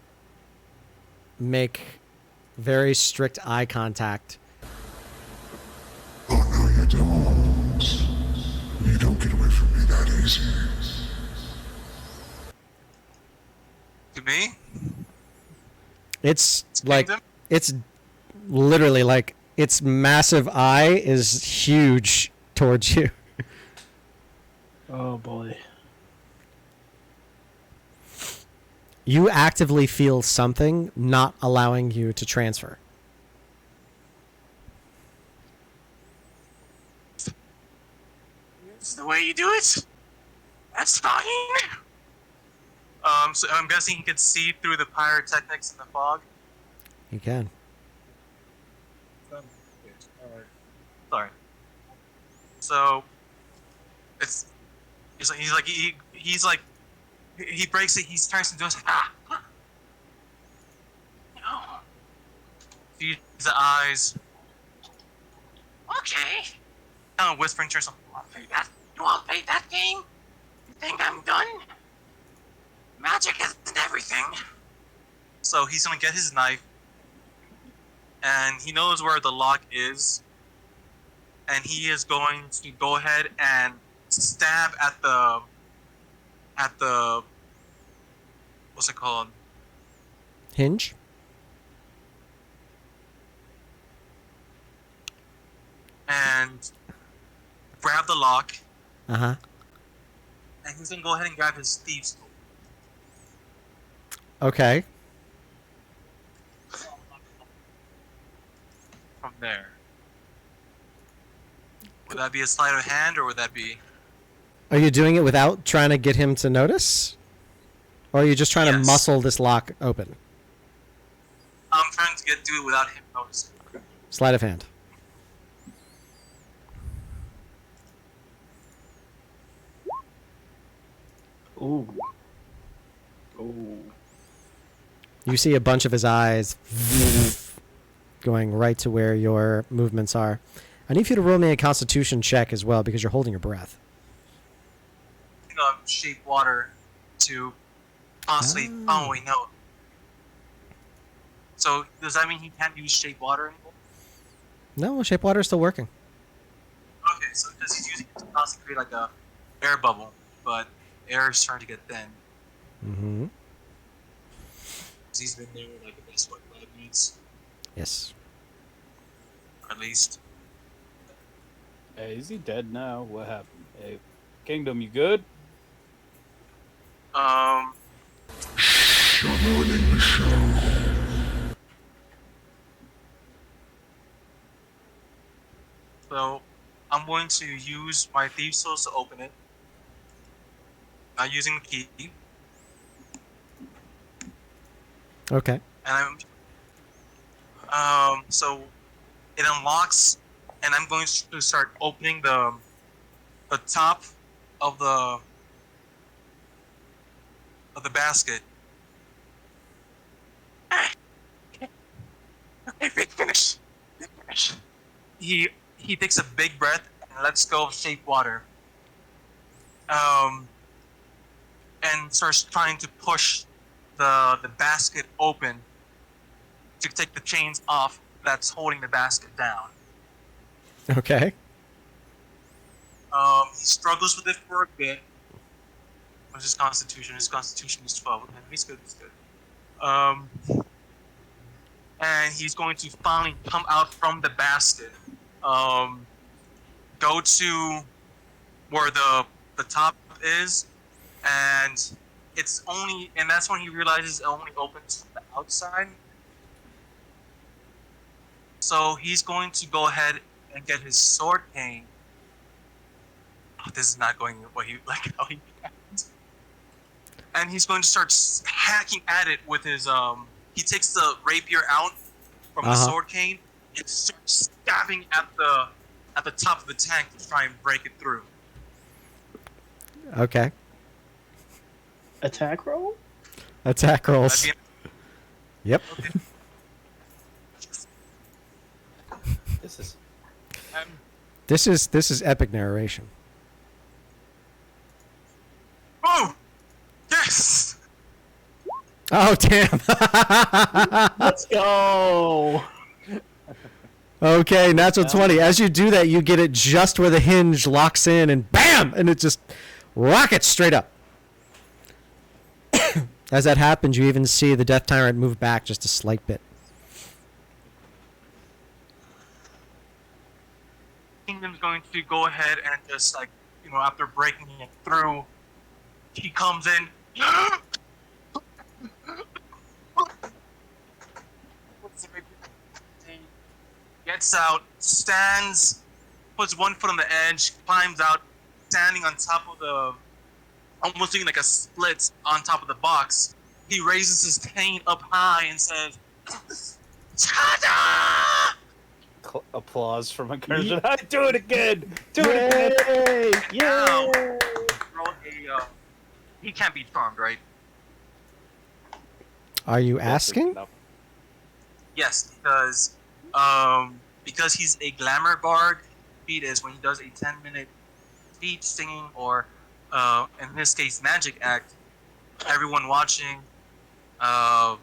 make very strict eye contact. Oh, no, you don't. You don't get away from me that easy. To me? It's like, Kingdom? it's literally like its massive eye is huge towards you. Oh boy. You actively feel something not allowing you to transfer. This is the way you do it? That's fine. So I'm guessing he can see through the pyrotechnics in the fog. You can. Sorry. So it's he's like he breaks it. He turns into us. No. Sees the eyes, Okay. kind of whispering to herself. You want to play that game? You think I'm done? Magic isn't everything. So he's gonna get his knife, and he knows where the lock is, and he is going to go ahead and stab at the what's it called? Hinge? And grab the lock, Uh-huh. and he's gonna go ahead and grab his thieves' tool. Okay. From there. Would that be a sleight of hand, or would that be? Are you doing it without trying to get him to notice? Or are you just trying to Yes. muscle this lock open? I'm trying to do it without him noticing. Sleight of hand. Ooh. Ooh. You see a bunch of his eyes going right to where your movements are. I need you to roll me a constitution check as well because you're holding your breath. Shape water to constantly. Oh wait, no. So does that mean he can't use shape water anymore? No, shape water is still working. Okay, so because he's using it to constantly create like a air bubble, but air is starting to get thin. Mm-hmm. 'Cause he's been there like at least 5 minutes, Yes. or at least. Hey, is he dead now? What happened? Hey, Kingdom, you good? You're ruining the show. So I'm going to use my thieves' tools to open it. Not using the key, Okay. and so it unlocks, and I'm going to start opening the top of the basket. Okay, big finish. Big finish. He takes a big breath and lets go of shape water. And starts trying to push the basket open to take the chains off that's holding the basket down. Okay. He struggles with it for a bit. What's his constitution? His constitution is 12. Okay, he's good. He's good. And he's going to finally come out from the basket. Go to where the top is, and that's when he realizes it only opens from the outside. So he's going to go ahead and get his sword cane. Oh, this is not going what he how he planned. And he's going to start hacking at it with his He takes the rapier out from the sword cane and starts stabbing at the top of the tank to try and break it through. Okay. Attack roll? Attack rolls. That'd Yep. Okay. This is. This is epic narration. Oh! Oh, damn. Let's go. Okay, natural 20. As you do that, you get it just where the hinge locks in, and bam! And it just rockets straight up. As that happens, you even see the Death Tyrant move back just a slight bit. Kingdom's going to go ahead and just like, after breaking it through, he comes in. Gets out, stands, puts one foot on the edge, climbs out, standing on top of the, almost doing like a split on top of the box. He raises his cane up high and says, "Tada!" Applause from Incursion. Do it again! Do it again! Now, roll a, he can't be charmed, right? Are you asking? Yes, because he's a glamour bard. Feat is when he does a 10-minute feat singing, or in this case, magic act. Everyone watching, I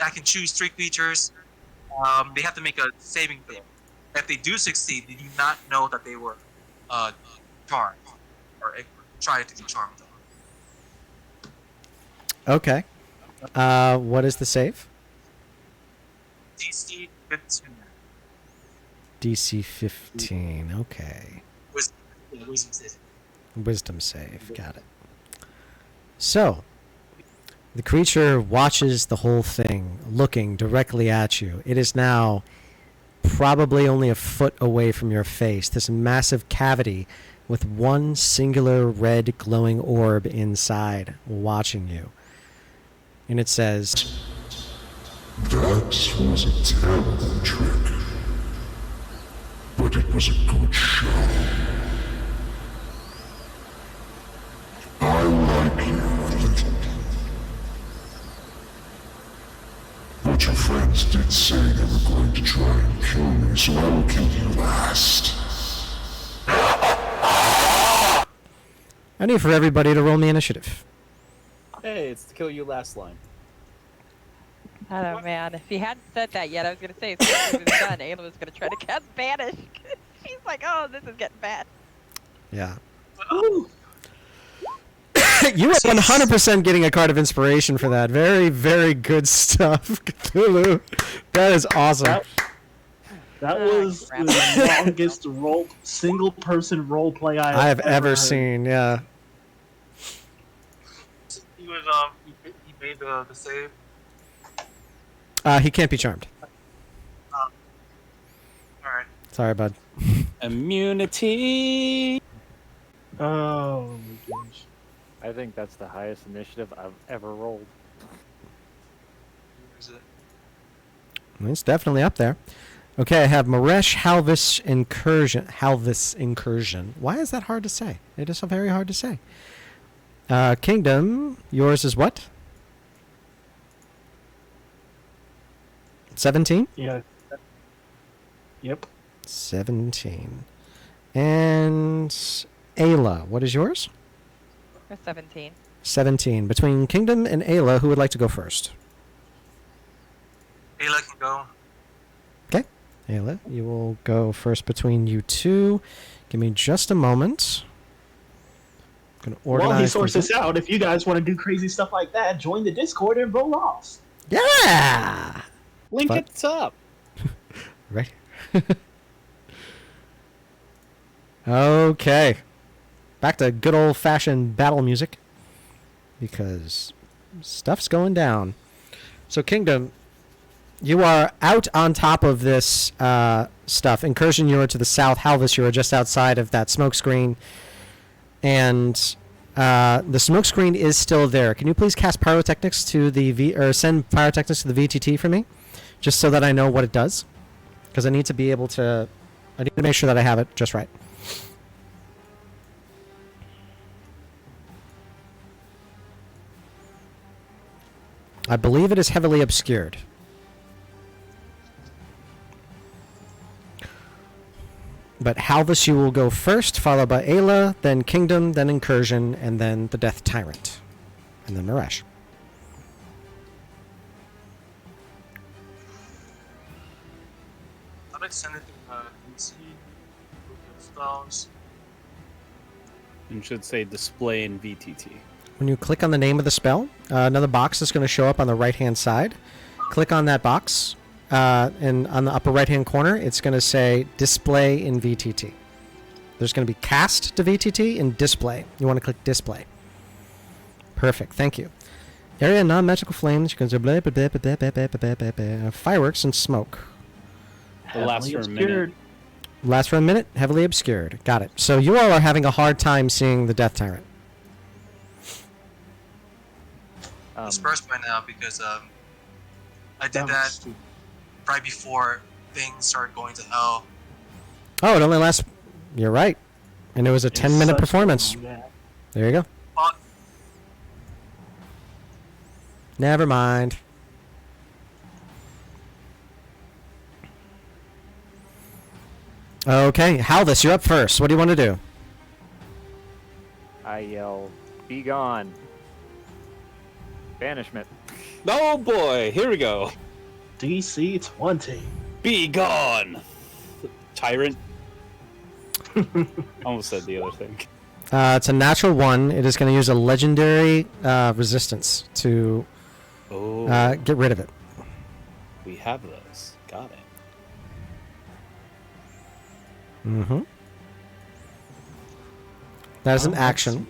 can choose 3 creatures. They have to make a saving throw. If they do succeed, they do not know that they were charmed or tried to be charmed. Okay. What is the save? DC 15. DC 15. Okay. Wisdom save. Wisdom save. Got it. So, the creature watches the whole thing, looking directly at you. It is now probably only a foot away from your face. This massive cavity with one singular red glowing orb inside, watching you. And it says, That was a terrible trick. But it was a good show. I like you, little. But your friends did say they were going to try and kill me, so I will kill you last. I need for everybody to roll me initiative. Hey, it's the kill you last line. Oh man, if he hadn't said that yet, I was gonna say as soon as it was done, Ayla was gonna try to cast Banish. She's like, oh, this is getting bad. Yeah. Ooh. You were 100% getting a card of inspiration for that. Very, very good stuff, Cthulhu. That is awesome. That was crap. the longest single-person role play I have ever heard. seen, yeah. He was he made the save. He can't be charmed. All right. Sorry, bud. Immunity! Oh my gosh. I think that's the highest initiative I've ever rolled. Where is it? It's definitely up there. Okay, I have Maresh Halvis Incursion. Why is that hard to say? It is so very hard to say. Kingdom, yours is what? 17? Yeah. Yep. 17. And Ayla, what is yours? Or 17. 17. Between Kingdom and Ayla, who would like to go first? Ayla can go. Okay. Ayla, you will go first between you two. Give me just a moment. I'm going to organize. While he sorts these- this out, if you guys want to do crazy stuff like that, join the Discord and roll off. Yeah! Link Fun. at the top. Right. Okay. Back to good old-fashioned battle music. Because stuff's going down. So, Kingdom, you are out on top of this stuff. Incursion, you are to the south. Halvis, you are just outside of that smoke screen. And the smoke screen is still there. Can you please cast pyrotechnics to the or send pyrotechnics to the VTT for me? Just so that I know what it does. Because I need to be able to... I need to make sure that I have it just right. I believe it is heavily obscured. But Halvis, you will go first, followed by Ayla, then Kingdom, then Incursion, and then the Death Tyrant. And then Marash. I'd like to send it to DC. Spells. And should say display in VTT. When you click on the name of the spell, another box is going to show up on the right-hand side. Click on that box, and on the upper right-hand corner, it's going to say Display in VTT. There's going to be Cast to VTT and Display. You want to click Display. Perfect. Thank you. Area non-magical flames. You can do fireworks and smoke. It lasts for a minute. Obscured. Lasts for a minute. Heavily obscured. Got it. So you all are having a hard time seeing the Death Tyrant. Dispersed by now because I did was that stupid. right before things started going to hell. Oh, it only lasts... You're right. And it was a It's 10-minute such performance. a- yeah. There you go. But Never mind. Okay, Halvis, you're up first. What do you want to do? I yell, "Be gone!" Banishment. Oh boy, here we go. DC 20. Be gone, tyrant. Almost said the other thing. It's a natural 1. It is going to use a legendary resistance to Oh, get rid of it. we have those. Got it. Mm-hmm. That is an action.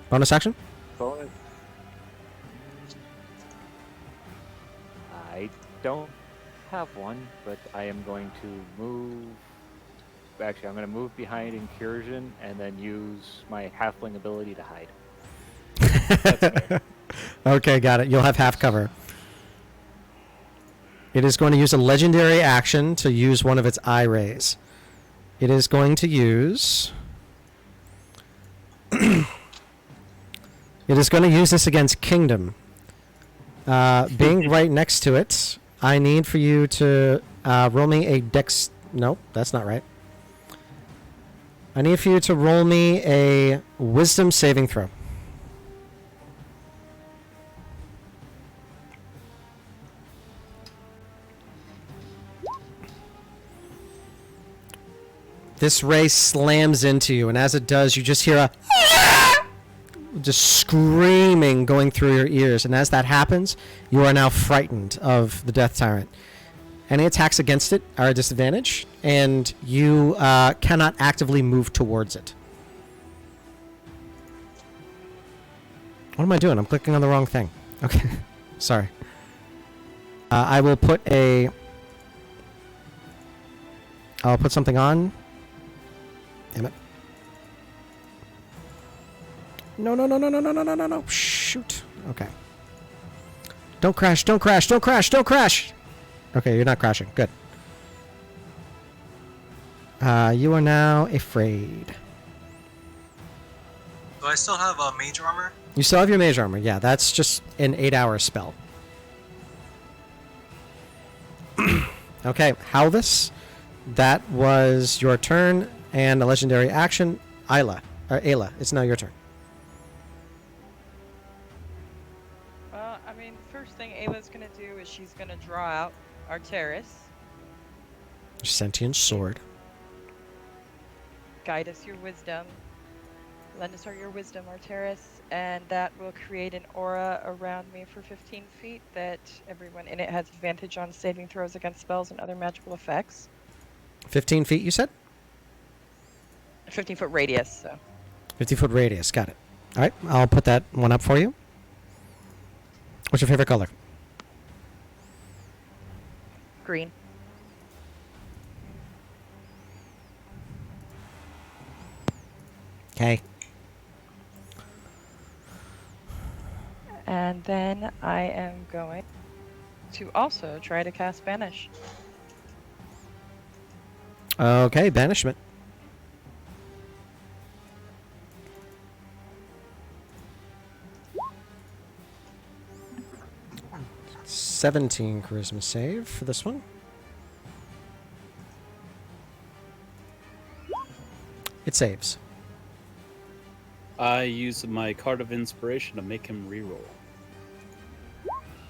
Bonus action? Bonus. I don't have one, but I am going to move. Actually, I'm going to move behind Incursion and then use my halfling ability to hide. Okay, got it. You'll have half cover. It is going to use a legendary action to use one of its eye rays. It is going to use... It is going to use this against Kingdom. Being right next to it, I need for you to roll me a dex... Nope, that's not right. I need for you to roll me a wisdom saving throw. This ray slams into you, and as it does, you just hear a just screaming going through your ears. And as that happens, you are now frightened of the Death Tyrant. Any attacks against it are a disadvantage, and you cannot actively move towards it. What am I doing? I'm clicking on the wrong thing. Okay, sorry. I will put a... I'll put something on. Damn it. No, no, no, no, no, no, no, no, no, no. Shoot. Okay. Don't crash, don't crash, don't crash, don't crash! Okay, you're not crashing. Good. You are now afraid. do I still have mage armor? You still have your mage armor. Yeah, that's just an 8-hour spell. Okay, Halvis. That was your turn, and a legendary action. Ayla, it's now your turn. Well, I mean, the first thing Ayla's gonna do is she's gonna draw out Arteris, Sentient sword. guide us your wisdom, lend us your wisdom, Arteris, and that will create an aura around me for 15 feet that everyone in it has advantage on saving throws against spells and other magical effects. 15 feet, you said? 15-foot radius, so. 50-foot radius. Got it. All right, I'll put that one up for you. What's your favorite color? Green. Okay. And then I am going to also try to cast Banish. Okay, banishment. 17 charisma save for this one. It saves. I use my card of inspiration to make him reroll.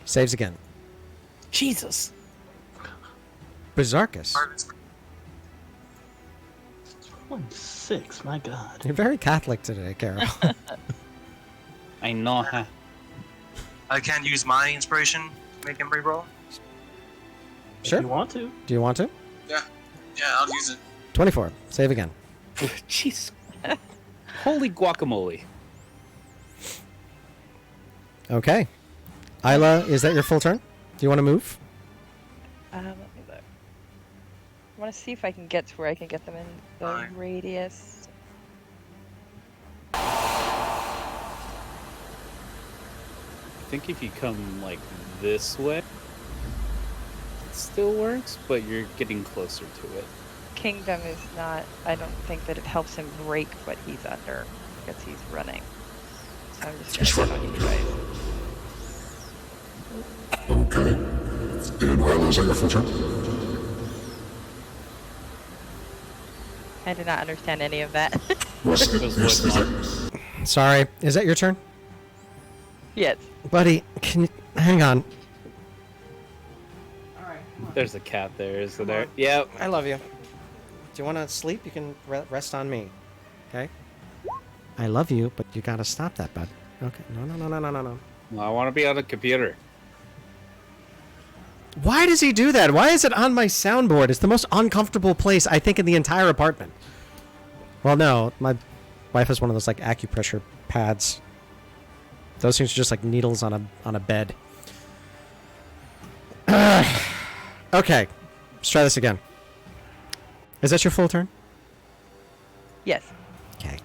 Saves again. Jesus. Berserkus. 26, my god. You're very Catholic today, Carol. I know, huh? I can use my inspiration to make him reroll. Sure. If you want to. Do you want to? Yeah, I'll use it. 24. Save again. Jeez. Holy guacamole. Okay. Isla, is that your full turn? Do you want to move? Let me look. I want to see if I can get to where I can get them in the Fine. radius. I think if you come like this way, it still works, but you're getting closer to it. Kingdom is not. I don't think that it helps him break what he's under because he's running. So I'm just gonna get on you guys. Okay. And Isla, is that your full turn? I did not understand any of that. Is that, Sorry. Is that your turn? Yes. Buddy, can you... Hang on. There's a cat there, isn't there? Yeah. I love you. Do you want to sleep? You can rest on me. Okay? I love you, but you gotta stop that, bud. Okay. No. Well, I want to be on the computer. Why does he do that? Why is it on my soundboard? It's the most uncomfortable place, I think, in the entire apartment. Well, no. My wife has one of those, like, acupressure pads. Those things are just like needles on a bed. Okay. Let's try this again. Is that your full turn? Yes. Okay.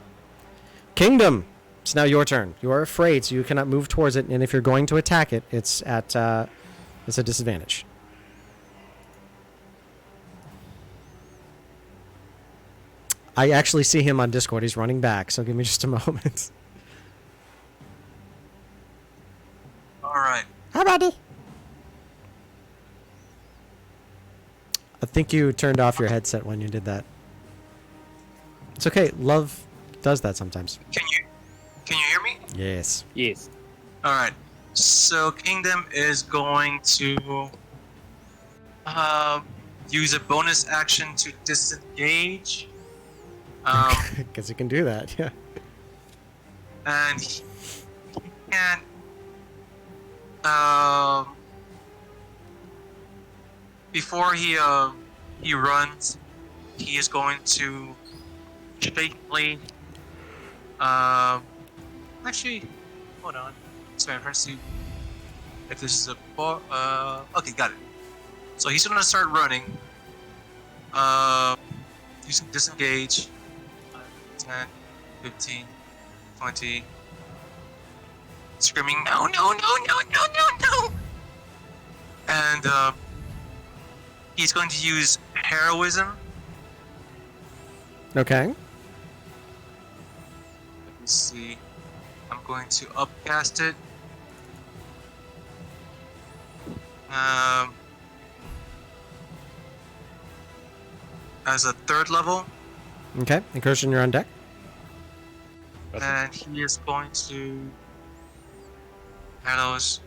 Kingdom. It's now your turn. You are afraid, so you cannot move towards it, and if you're going to attack it, it's at it's a disadvantage. I actually see him on Discord. He's running back, so give me just a moment. Alright. Hi, buddy. I think you turned off your headset when you did that. It's okay. Love does that sometimes. Can you hear me? Yes. Yes. Alright. So Kingdom is going to use a bonus action to disengage. Because you can do that, yeah. And he can before he runs, he is going to shakily actually hold on. Sorry, I'm trying to see if this is a okay, got it. So he's gonna start running. Using disengage. 10, 15, 20. Screaming, no! And he's going to use heroism. Okay. Let me see. I'm going to upcast it. As a 3rd level. Okay. Incursion, you're on deck. And he is going to those.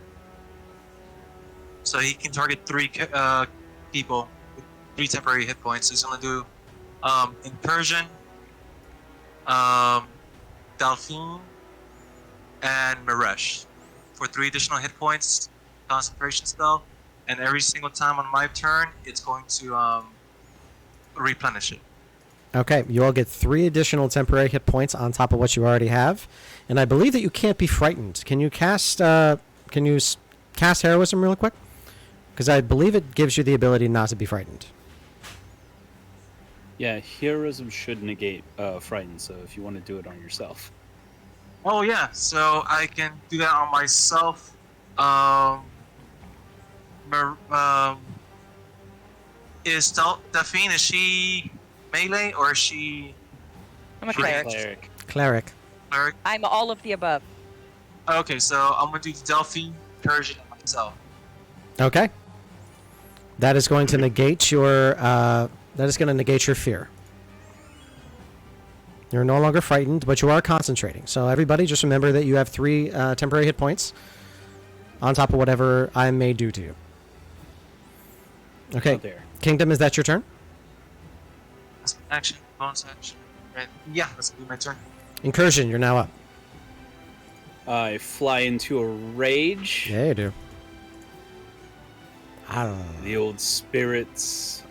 So he can target 3 people with 3 temporary hit points. He's going to do Incursion, Delphine, and Maresh for 3 additional hit points, concentration spell, and every single time on my turn, it's going to replenish it. Okay, you all get 3 additional temporary hit points on top of what you already have, and I believe that you can't be frightened. Can you cast cast heroism real quick? Because I believe it gives you the ability not to be frightened. Yeah, heroism should negate frighten, so if you want to do it on yourself. Oh yeah, so I can do that on myself. Is Delphine, is she melee or is she I'm a cleric. Cleric. cleric? I'm all of the above. Okay, so I'm gonna do Delphine, Persian, and myself. Okay. That is going to negate your. That is going to negate your fear. You're no longer frightened, but you are concentrating. So everybody, just remember that you have 3 temporary hit points on top of whatever I may do to you. Okay. Out there. Kingdom, is that your turn? That's my action, bonus action. Right. Yeah, that's gonna be my turn. Incursion, you're now up. I fly into a rage. Yeah, you do. I don't know. The old spirits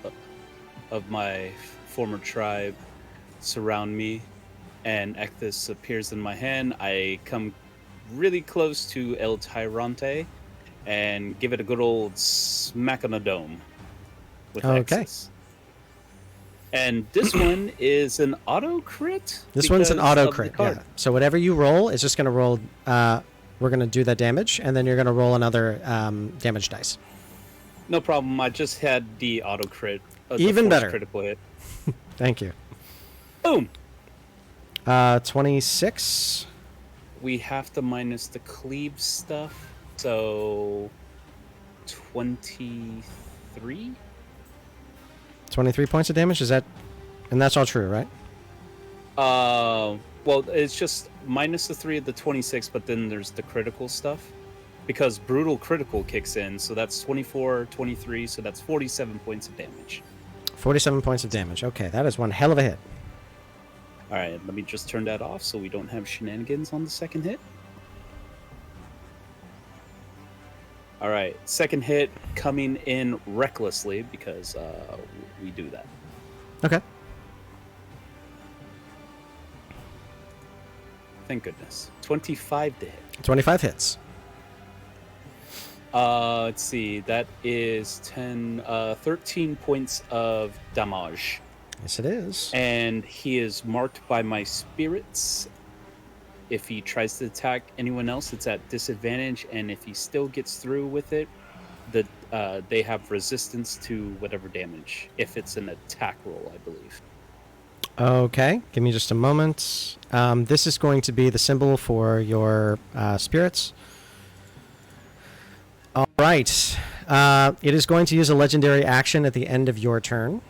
of my former tribe surround me, and Ecthus appears in my hand. I come really close to El Tyrante and give it a good old smack on the dome with Okay. Ecthus. And this one is an auto crit. This one's an because auto of the crit. card. Yeah. So whatever you roll, it's just going to roll. We're going to do that damage, and then you're going to roll another damage dice. No problem. I just had the auto crit. The Even force better. Critical hit. Thank you. Boom. 26. We have to minus the cleave stuff, so 23. 23 points of damage. Is that? And that's all true, right? Well, it's just minus the 3 of the 26, but then there's the critical stuff. Because brutal critical kicks in, so that's 24, 23, so that's 47 points of damage. 47 points of damage. Okay, that is one hell of a hit. Alright, let me just turn that off so we don't have shenanigans on the second hit. Alright, second hit coming in recklessly because we do that. Okay. Thank goodness. 25 to hit. 25 hits. Let's see, that is 13 points of damage. Yes, it is. And he is marked by my spirits. If he tries to attack anyone else, it's at disadvantage, and if he still gets through with it, they have resistance to whatever damage, if it's an attack roll, I believe. Okay, give me just a moment. This is going to be the symbol for your spirits. All right. It is going to use a legendary action at the end of your turn.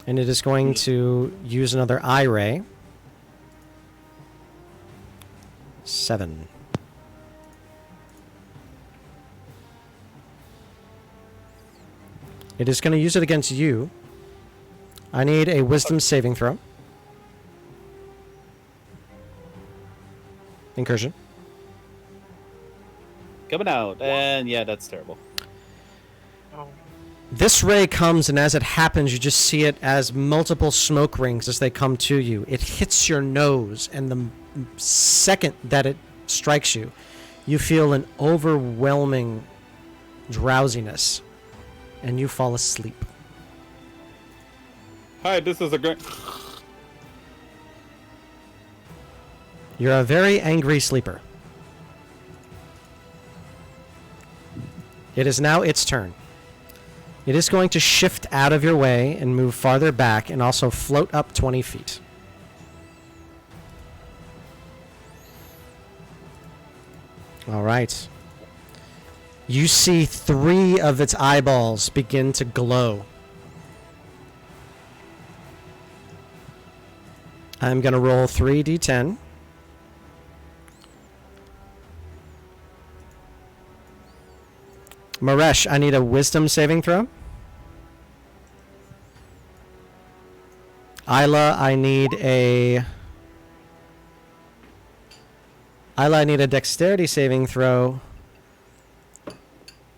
And it is going to use another eye ray. 7. It is going to use it against you. I need a wisdom saving throw. Incursion. Coming out, and yeah, that's terrible. This ray comes, and as it happens, you just see it as multiple smoke rings as they come to you. It hits your nose, and the second that it strikes you, you feel an overwhelming drowsiness, and you fall asleep. Hi, this is a great... You're a very angry sleeper. It is now its turn. It is going to shift out of your way and move farther back and also float up 20 feet. All right. You see 3 of its eyeballs begin to glow. I'm going to roll 3d10. Maresh, I need a wisdom saving throw. Isla, I need a dexterity saving throw.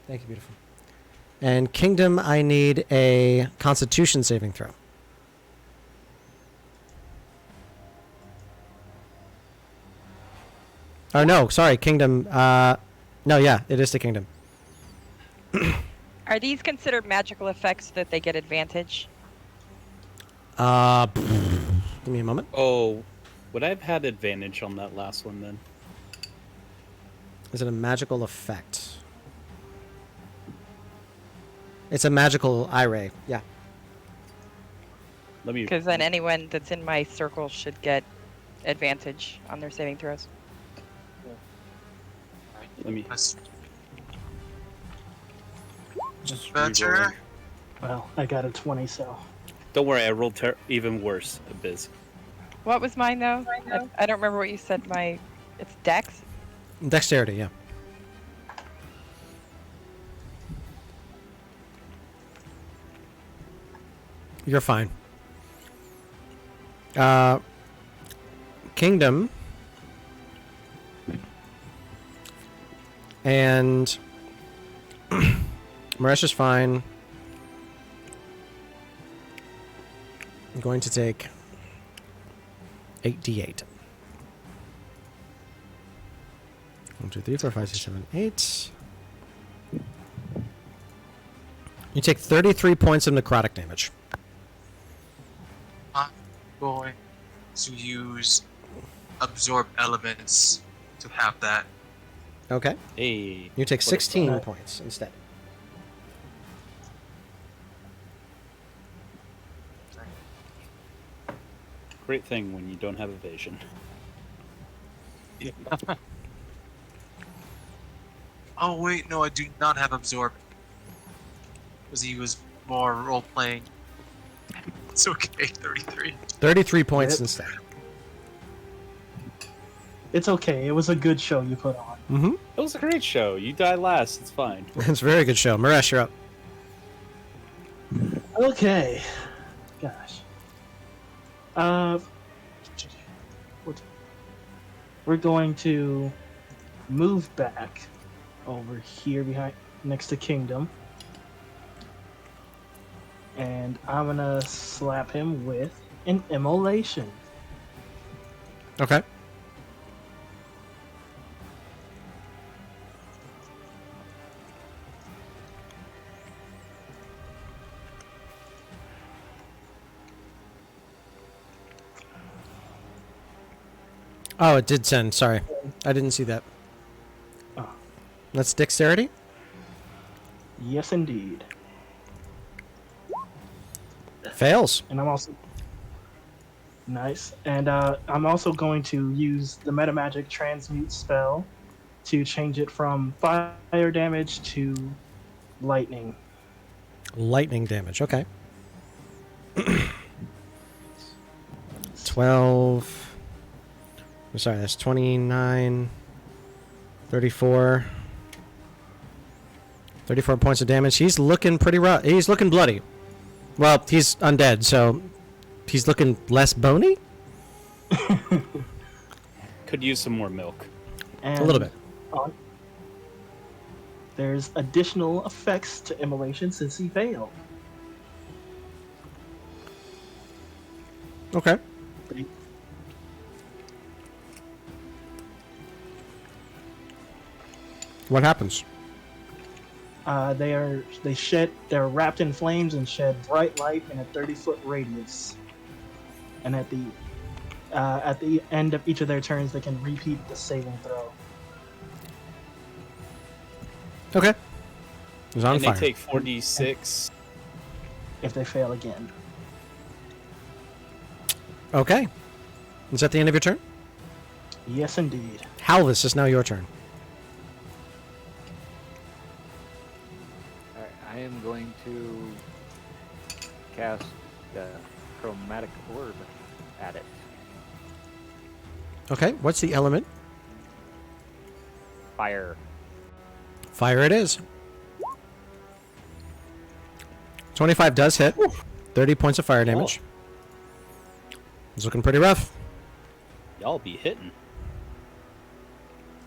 Thank you, beautiful. And Kingdom, I need a constitution saving throw. Oh, no, sorry, Kingdom. No, yeah, it is the Kingdom. Are these considered magical effects that they get advantage? Give me a moment. Oh, would I have had advantage on that last one then? Is it a magical effect? It's a magical eye ray. Yeah. Let me... Because then anyone that's in my circle should get advantage on their saving throws. Let me... Just Better. re-rolling. Well, I got a 20, so. Don't worry, I rolled even worse, Biz. What was mine though? I don't remember what you said. It's Dex. Dexterity, yeah. You're fine. Kingdom and Maresh is fine. I'm going to take 8d8. 1, 2, 3, 4, 5, 6, 7, 8. You take 33 points of necrotic damage. I'm going to use absorb elements to have that. Okay. Hey. You take what a 16 fun. points instead. Great thing when you don't have evasion. Oh wait, no, I do not have absorb. Because he was more role playing. It's okay, 33. 33 points Yep. instead. It's okay. It was a good show you put on. Mm-hmm. It was a great show. You die last. It's fine. It's a very good show. Maresh, you're up. Okay. Gosh. We're going to move back over here behind next to Kingdom. And I'm gonna slap him with an immolation. Okay. Oh, it did send. Sorry. I didn't see that. Oh. That's dexterity? Yes, indeed. Fails. And I'm also nice. And I'm also going to use the metamagic transmute spell to change it from fire damage to lightning. Lightning damage. Okay. 12. I'm sorry, that's 29. 34. 34 points of damage. He's looking pretty rough. He's looking bloody. Well, he's undead, so he's looking less bony? Could use some more milk. And A little bit. There's additional effects to immolation since he failed. Okay. What happens? They're wrapped in flames and shed bright light in a 30-foot radius. And at the end of each of their turns, they can repeat the saving throw. Okay. He's on And fire. they take 4d6. If they fail again. Okay. Is that the end of your turn? Yes, indeed. Halvis, is now your turn. Alright, I am going to cast the chromatic orb at it. Okay. What's the element? Fire. Fire it is. 25 does hit. 30 points of fire damage. It's looking pretty rough. Y'all be hitting.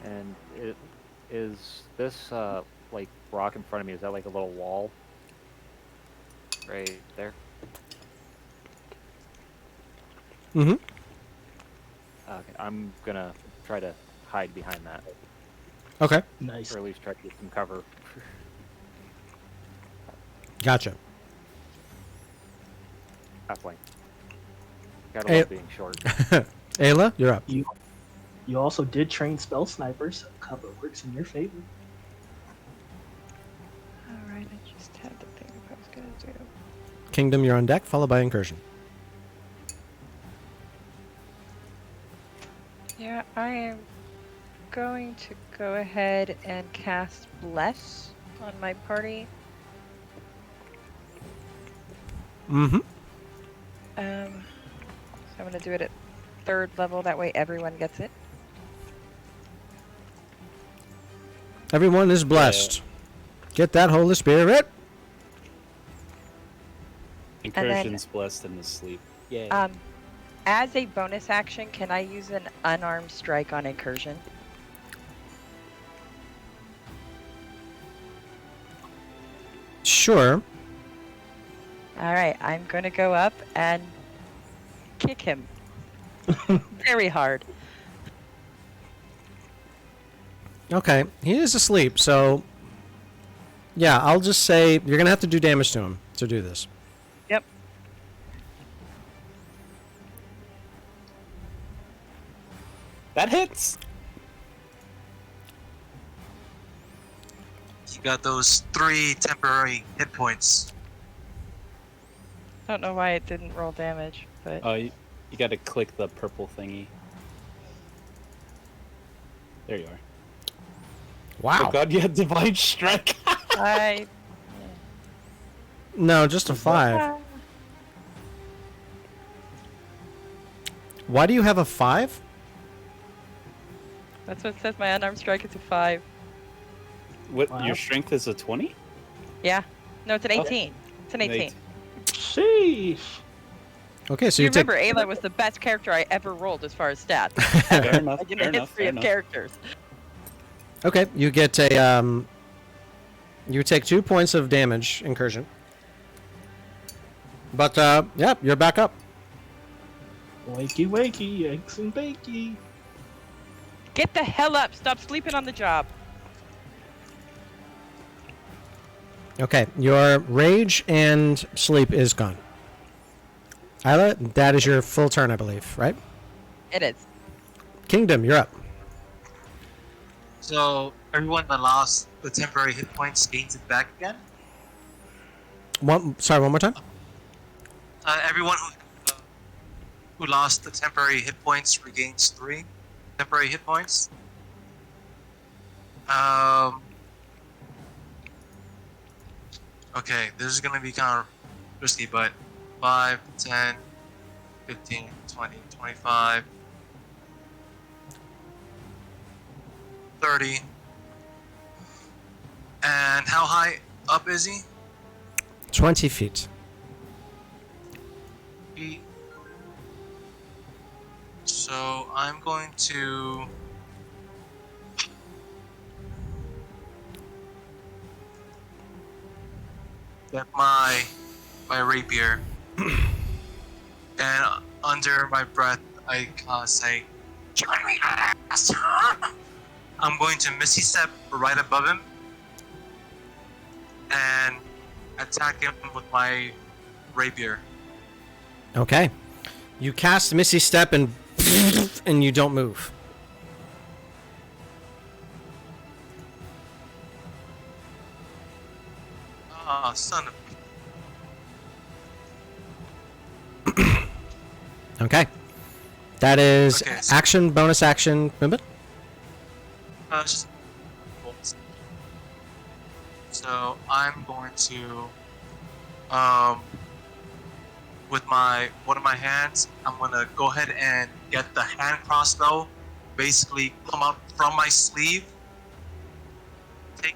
And is this like rock in front of me? Is that like a little wall? Right there. Mm-hmm. Okay, I'm gonna try to hide behind that, Okay. Nice. or at least try to get some cover. Gotcha. Halfling. Gotta Hey. love being short. Ayla, you're up. You also did train spell snipers, so cover works in your favor. Alright, I just had to think if I was gonna do. Kingdom, you're on deck, followed by Incursion. Yeah, I am going to go ahead and cast Bless on my party. Mm-hmm. So I'm gonna do it at 3rd level. That way everyone gets it. Everyone is blessed. Get that Holy Spirit. Incursion's blessed in his sleep. Yay. As a bonus action, can I use an unarmed strike on incursion? Sure. All right, I'm going to go up and kick him very hard. Okay, he is asleep, so yeah, I'll just say you're gonna have to do damage to him to do this. Yep. That hits. You got those 3 temporary hit points. Don't know why it didn't roll damage, but You got to click the purple thingy. There you are. Wow. Oh god, you had divine strike. I. No, just a 5. Why do you have a 5? That's what it says. My unarmed strike is a 5. What? Wow. Your strength is a 20? Yeah. No, it's an 18. It's an An 18. Sheesh. Okay, so You you take. remember, Ayla was the best character I ever rolled as far as stats. Fair enough. Like in Fair the enough. history Fair of enough. characters. Okay, you get a You take 2 points of damage, incursion. But yeah, you're back up. Wakey, wakey, eggs and bakey. Get the hell up! Stop sleeping on the job. Okay, your rage and sleep is gone. Isla, that is your full turn, I believe, right? It is. Kingdom, you're up. So everyone that lost the temporary hit points gains it back again. Sorry, one more time. Everyone who lost the temporary hit points regains 3 temporary hit points. Okay, this is gonna be kind of risky, but 5, 10, 15, 20, 25, 30. And how high up is he? 20 feet. So I'm going to get my rapier, and under my breath I say, "Join me, master." I'm going to Misty Step right above him and attack him with my rapier. Okay. You cast Misty Step and you don't move. Ah, son of. Okay. That is Okay, so- action, bonus action. Remember? It's just bolts. So I'm going to, with one of my hands, I'm gonna go ahead and get the hand crossbow, basically come out from my sleeve. Take.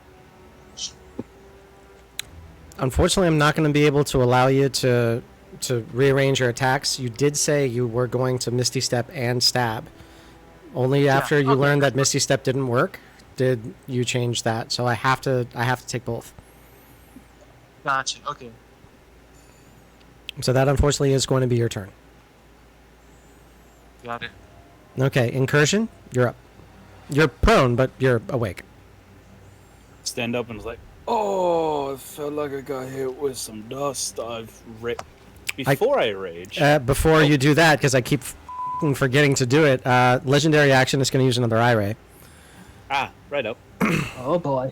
Unfortunately, I'm not going to be able to allow you to rearrange your attacks. You did say you were going to Misty Step and stab. Only after you okay. learned that Misty Step didn't work did you change that. So I have to take both. Gotcha. Okay. So that unfortunately is going to be your turn. Got it. Okay, incursion, you're up. You're prone, but you're awake. Stand up and was like, oh, it felt like I got hit with some dust. Before I rage. Before you do that, because I keep forgetting to do it, legendary action is going to use another eye ray. Right up. Oh boy.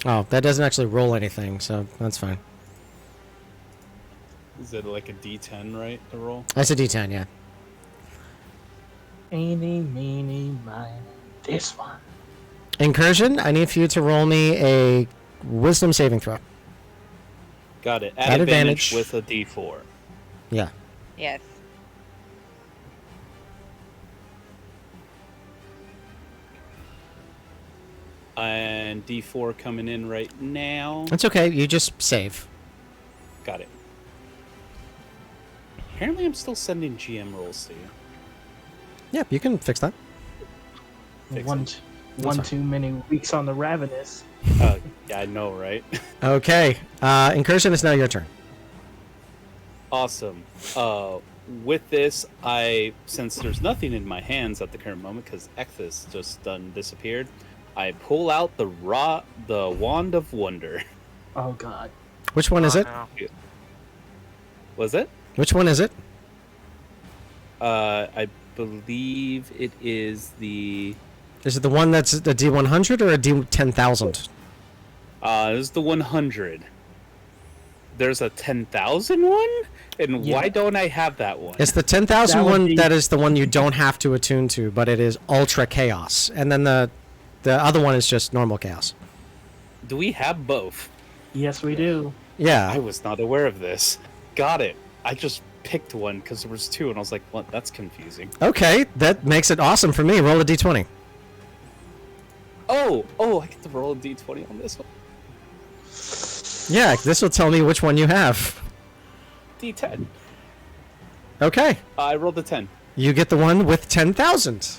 Oh, that doesn't actually roll anything, so that's fine. Is it like a D10, right, to roll? That's a D10, yeah. Eeny, meeny, miny, this one. Incursion, I need for you to roll me a wisdom saving throw. Got it. At Advantage advantage. with a D4. Yeah. Yes. And D4 coming in right now. That's okay. You just save. Got it. Apparently, I'm still sending GM rolls to you. Yep, you can fix that. Fix One fine. too many weeks on the Ravenous. Yeah, I know, right? Okay. Incursion, it's now your turn. Awesome. With this, since there's nothing in my hands at the current moment because Ecthus just disappeared, I pull out the Wand of Wonder. Oh God. Which one is it? no. Was it? Which one is it? I believe it is the. Is it the one that's a D100 or a D10,000? This is the 100. There's a 10,000 one? And Yeah. why don't I have that one? It's the 10,000 That would one be- that is the one you don't have to attune to, but it is Ultra Chaos. And then the other one is just normal Chaos. Do we have both? Yes, we do. Yeah. I was not aware of this. Got it. I just picked one because there was two, and I was like, "What? That's confusing." Okay, that makes it awesome for me. Roll a D20. Oh, I get to roll a d20 on this one. Yeah, this will tell me which one you have. D10. Okay, I rolled a 10. you get the one with 10,000.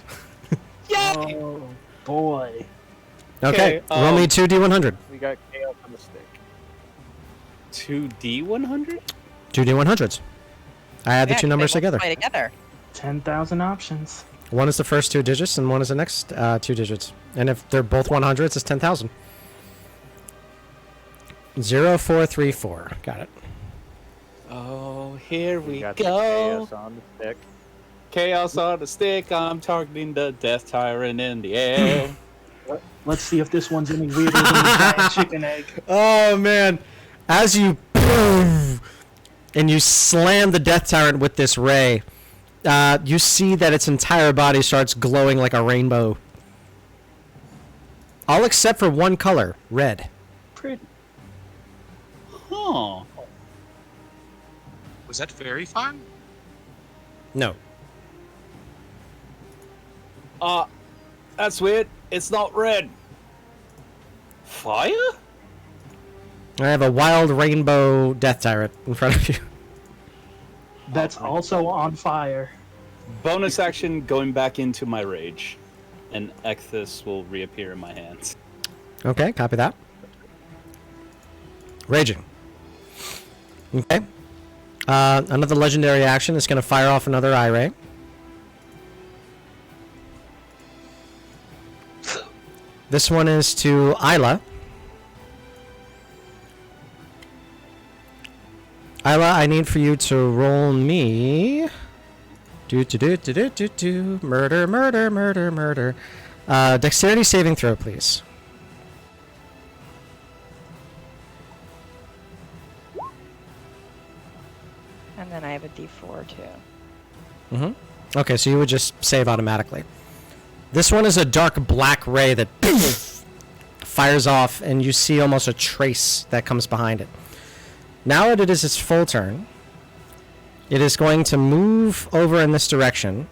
Yay! Oh boy. Okay, Okay, roll me 2D100. We got chaos on the stick. 2D100? 2D100s. I add the Yeah, two 'cause numbers they together. multiply together. 10,000 options. One is the first two digits, and one is the next two digits. And if they're both 100s, it's 10,000. 0434. Got it. Oh, here We we got the go. chaos on the stick. Chaos on the stick. I'm targeting the Death Tyrant in the air. Let's see if this one's any weirder than a giant chicken egg. Oh man! As you boom, and you slam the Death Tyrant with this ray, you see that its entire body starts glowing like a rainbow. All except for one color, red. Pretty. Huh. Was that very fun? No. That's weird. It's not red. Fire? I have a wild rainbow Death Tyrant in front of you. That's also on fire. Bonus action going back into my rage. And Ecthus will reappear in my hands. Okay, copy that. Raging. Okay. Another legendary action is going to fire off another eye ray. This one is to Isla. Isla, I need for you to roll me. Murder, murder, murder, murder. Dexterity saving throw, please. And then I have a D4 too. Mm-hmm. Okay, so you would just save automatically. This one is a dark black ray that fires off, and you see almost a trace that comes behind it. Now that it is its full turn, it is going to move over in this direction.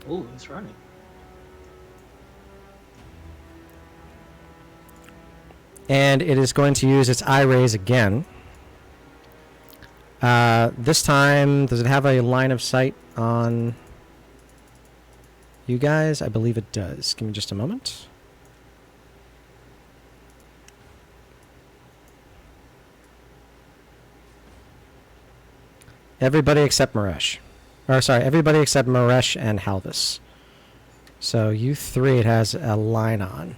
Oh, he's running. And it is going to use its eye rays again. This time, does it have a line of sight on you guys? I believe it does. Give me just a moment. Everybody except Maresh. Or, sorry, everybody except Maresh and Halvis. So, you three it has a line on.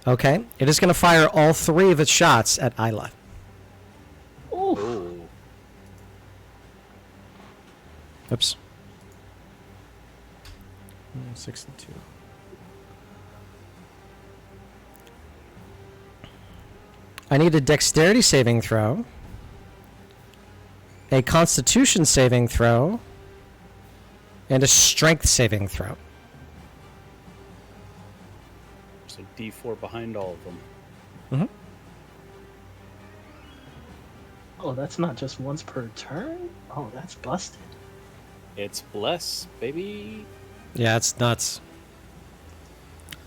Okay, it is going to fire all three of its shots at Isla. Ooh. Oops. 62. I need a dexterity saving throw, a constitution saving throw, and a strength saving throw. So So D4 behind all of them. Mm-hmm. Oh, that's not just once per turn? Oh, that's busted. It's bless, baby. Yeah, it's nuts.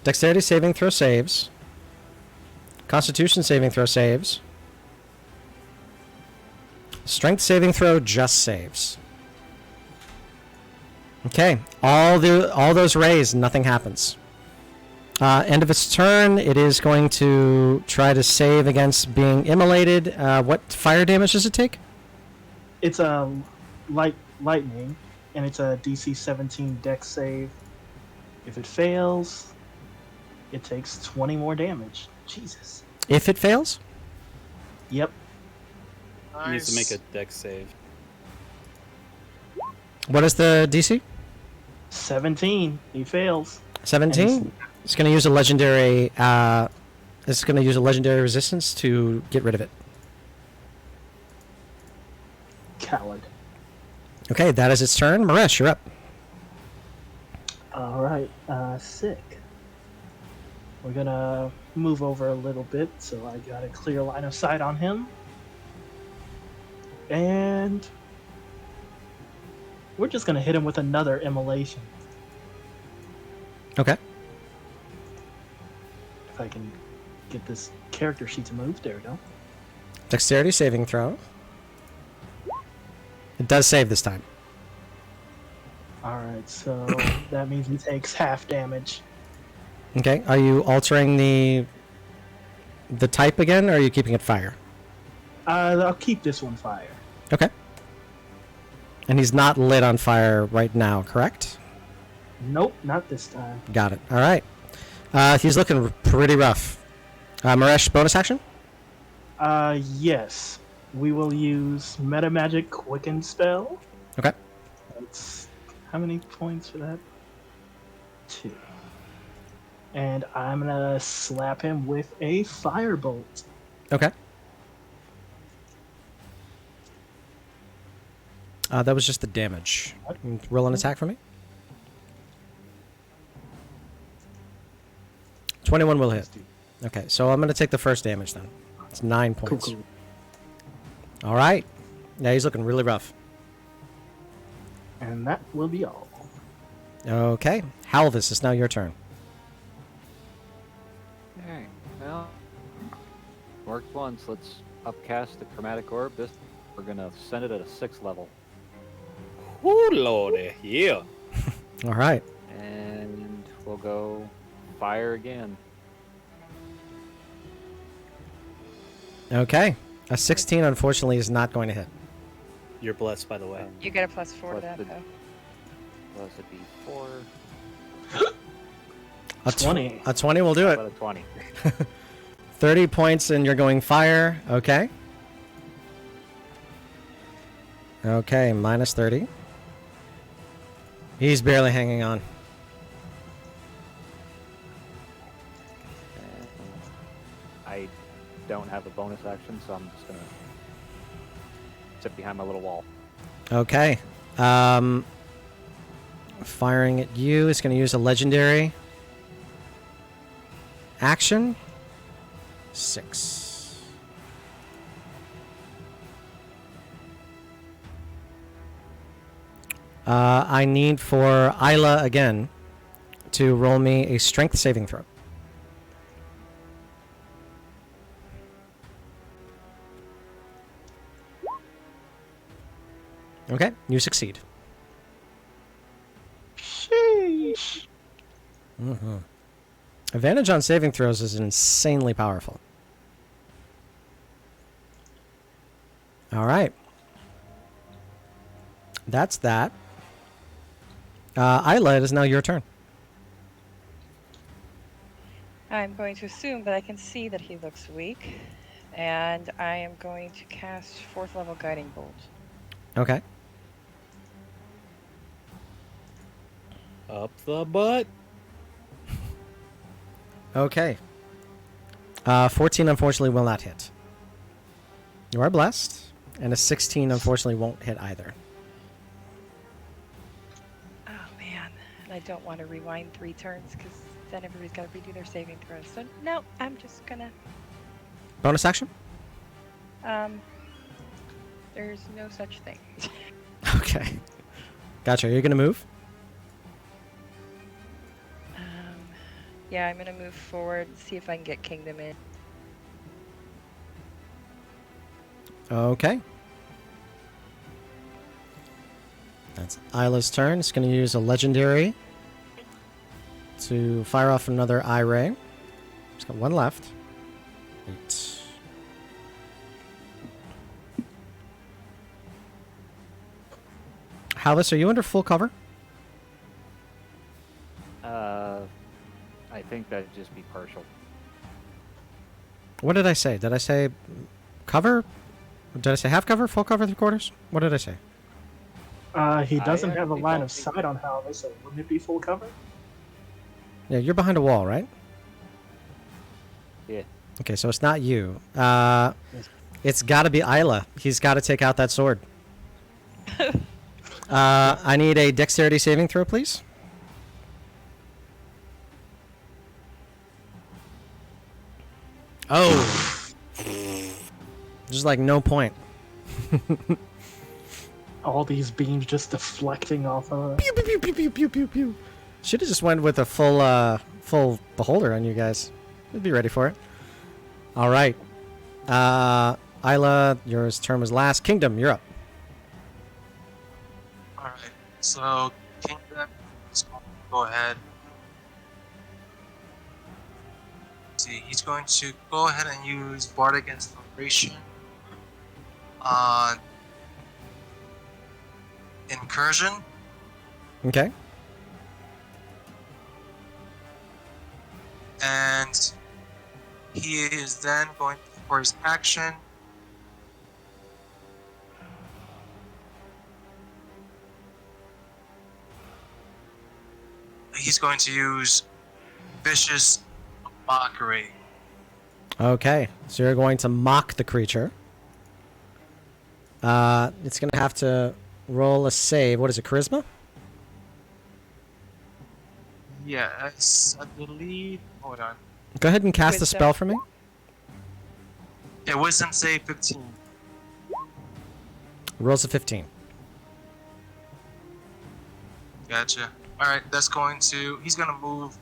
Dexterity saving throw saves. Constitution saving throw saves. Strength saving throw just saves. Okay, all those raise, nothing happens. End of its turn, it is going to try to save against being immolated. What fire damage does it take? It's a lightning, and it's a DC 17 Dex save. If it fails, it takes 20 more damage. Jesus. If it fails? Yep. He needs to make a dex save. What is the DC? 17. He fails. 17? It's going to use a legendary. It's going to use a legendary resistance to get rid of it. Coward. Okay, that is its turn. Maresh, you're up. Alright, sick. We're gonna move over a little bit, so I got a clear line of sight on him. And we're just gonna hit him with another immolation. Okay. If I can get this character sheet to move. There we go. Dexterity saving throw. It does save this time. Alright, so that means he takes half damage. Okay. Are you altering the type again, or are you keeping it fire? I'll keep this one fire. Okay. And he's not lit on fire right now, correct? Nope, not this time. Got it. All right. He's looking pretty rough. Maresh, bonus action? Yes. We will use Meta Magic Quicken Spell. Okay. That's how many points for that? 2. And I'm gonna slap him with a firebolt. Okay. That was just the damage. Roll an attack for me. 21 will hit. Okay, so I'm going to take the first damage then. It's 9 points. Cool. All right. Yeah, he's looking really rough. And that will be all. Okay. Halvis, it's now your turn. Alright, well, worked once. Let's upcast the chromatic orb. This we're gonna send it at a 6th level. Oh lordy, yeah. All right. And we'll go fire again. Okay. A 16, unfortunately, is not going to hit. You're blessed, by the way. You get a +4 to Plus that, the- though. Plus a D4. A 20. A 20 will do How it. about a 20? 30 points, and you're going fire. Okay. Okay, minus 30. He's barely hanging on. And I don't have a bonus action, so I'm just gonna sit behind my little wall. Okay. Firing at you is going to use a legendary action. 6. I need for Isla again to roll me a strength saving throw. Okay, you succeed. Sheesh. Mm-hmm. Advantage on saving throws is insanely powerful. All right. That's that. Isla, it is now your turn. I'm going to assume that I can see that he looks weak, and I am going to cast 4th level Guiding Bolt. Okay. Up the butt. Okay. 14 unfortunately will not hit. You are blessed, and a 16 unfortunately won't hit either. Oh man, and I don't want to rewind 3 turns because then everybody's got to redo their saving throws. So no, I'm just gonna. Bonus action? There's no such thing. Okay. Gotcha. Are you going to move? Yeah, I'm gonna move forward, see if I can get Kingdom in. Okay. That's Isla's turn. It's going to use a legendary to fire off another eye ray. She's got one left. 8. Halvis, are you under full cover? I think that'd just be partial. What did I say? Did I say cover? Did I say half cover, full cover, 3/4? What did I say? He doesn't I have a actually line don't of think- sight on Halvis, so wouldn't it be full cover? Yeah, you're behind a wall, right? Yeah. Okay, so it's not you. It's got to be Isla. He's got to take out that sword. I need a dexterity saving throw, please. Oh. There's like no point. All these beams just deflecting off of it. Pew, pew, pew, pew, pew, pew, pew, pew. Should have just went with a full beholder on you guys. I'd be ready for it. All right. Isla, your turn was last. Kingdom, you're up. Alright, so Kingdom is going to go ahead. See, he's going to go ahead and use Bardic Inspiration on Incursion. Okay. And he is then going for his action. He's going to use Vicious Mockery. Okay, so you're going to mock the creature. It's going to have to roll a save. What is it, Charisma? Yes, I believe. Hold on. Go ahead and cast the Wisdom. spell for me. Yeah, Wisdom save 15. Rolls a 15. Gotcha. Alright, that's going to. He's going to move.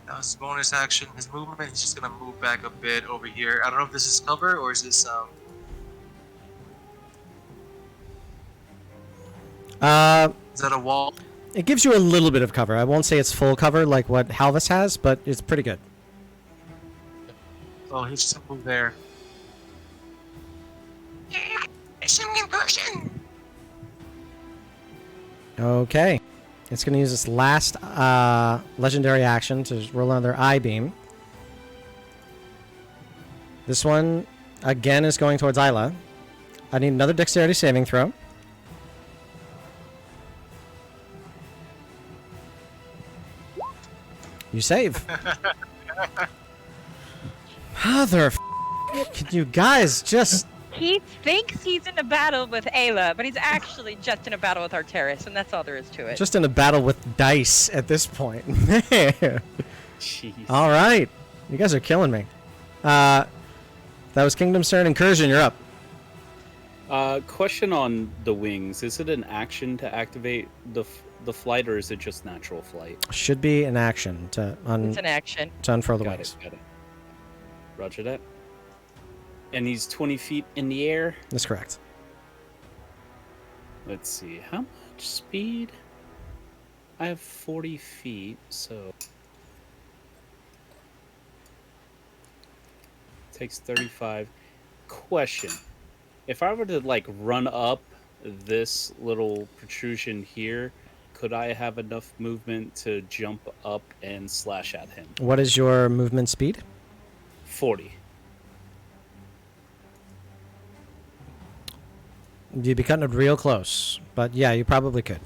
That was his bonus action. His movement, he's just going to move back a bit over here. I don't know if this is cover or is this. Is that a wall? It gives you a little bit of cover. I won't say it's full cover like what Halvis has, but it's pretty good. Oh, he's just going to move there. Incursion! Okay. It's going to use its last legendary action to roll another eye beam. This one, again, is going towards Isla. I need another dexterity saving throw. You save. Mother can you guys just... He thinks he's in a battle with Ayla, but he's actually just in a battle with Arteris, and that's all there is to it. Just in a battle with dice at this point. Man. Jeez. All right. You guys are killing me. That was Kingdom's turn. Incursion, you're up. Question on the wings. Is it an action to activate the flight, or is it just natural flight? Should be an action to, It's an action. to unfurl the Got wings. it. Roger that. And he's 20 feet in the air. That's correct. Let's see. How much speed? I have 40 feet, so... Takes 35. Question. If I were to, like, run up this little protrusion here, could I have enough movement to jump up and slash at him? What is your movement speed? 40. You'd be cutting it real close. But yeah, you probably could.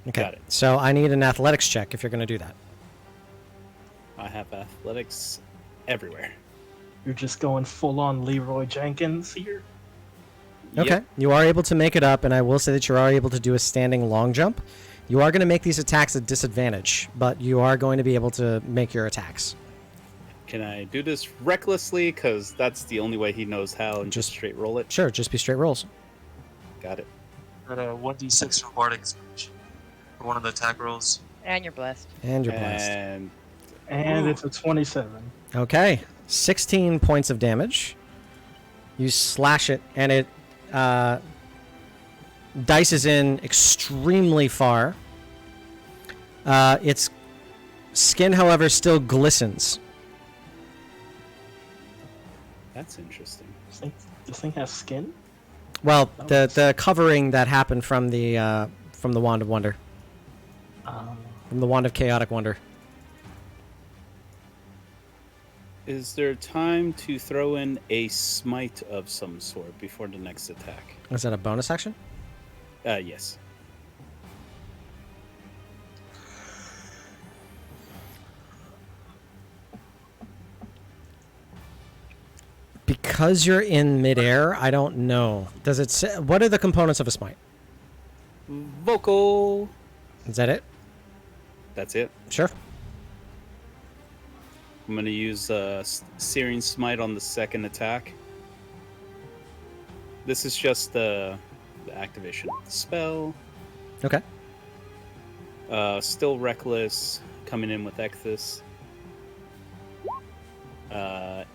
Okay. Got it. So I need an athletics check if you're going to do that. I have athletics everywhere. You're just going full on Leroy Jenkins here. Okay. Yep. You are able to make it up, and I will say that you are able to do a standing long jump. You are going to make these attacks at disadvantage, but you are going to be able to make your attacks. Can I do this recklessly? Because that's the only way he knows how, and just straight roll it. Sure, just be straight rolls. Got it. Got a 1d6 for Bardic Inspiration for one of the attack rolls. And you're blessed. And you're blessed. And it's a 27. Okay, 16 points of damage. You slash it, and it dices in extremely far. Its skin, however, still glistens. That's interesting. This thing has skin? Well, the covering that happened from the Wand of Wonder. From the Wand of Chaotic Wonder. Is there time to throw in a smite of some sort before the next attack? Is that a bonus action? Yes. Because you're in midair, I don't know. Does it say, what are the components of a smite? Vocal. Is that it? That's it. Sure. I'm going to use Searing Smite on the second attack. This is just the activation of the spell. Okay. Still Reckless, coming in with Ecthys.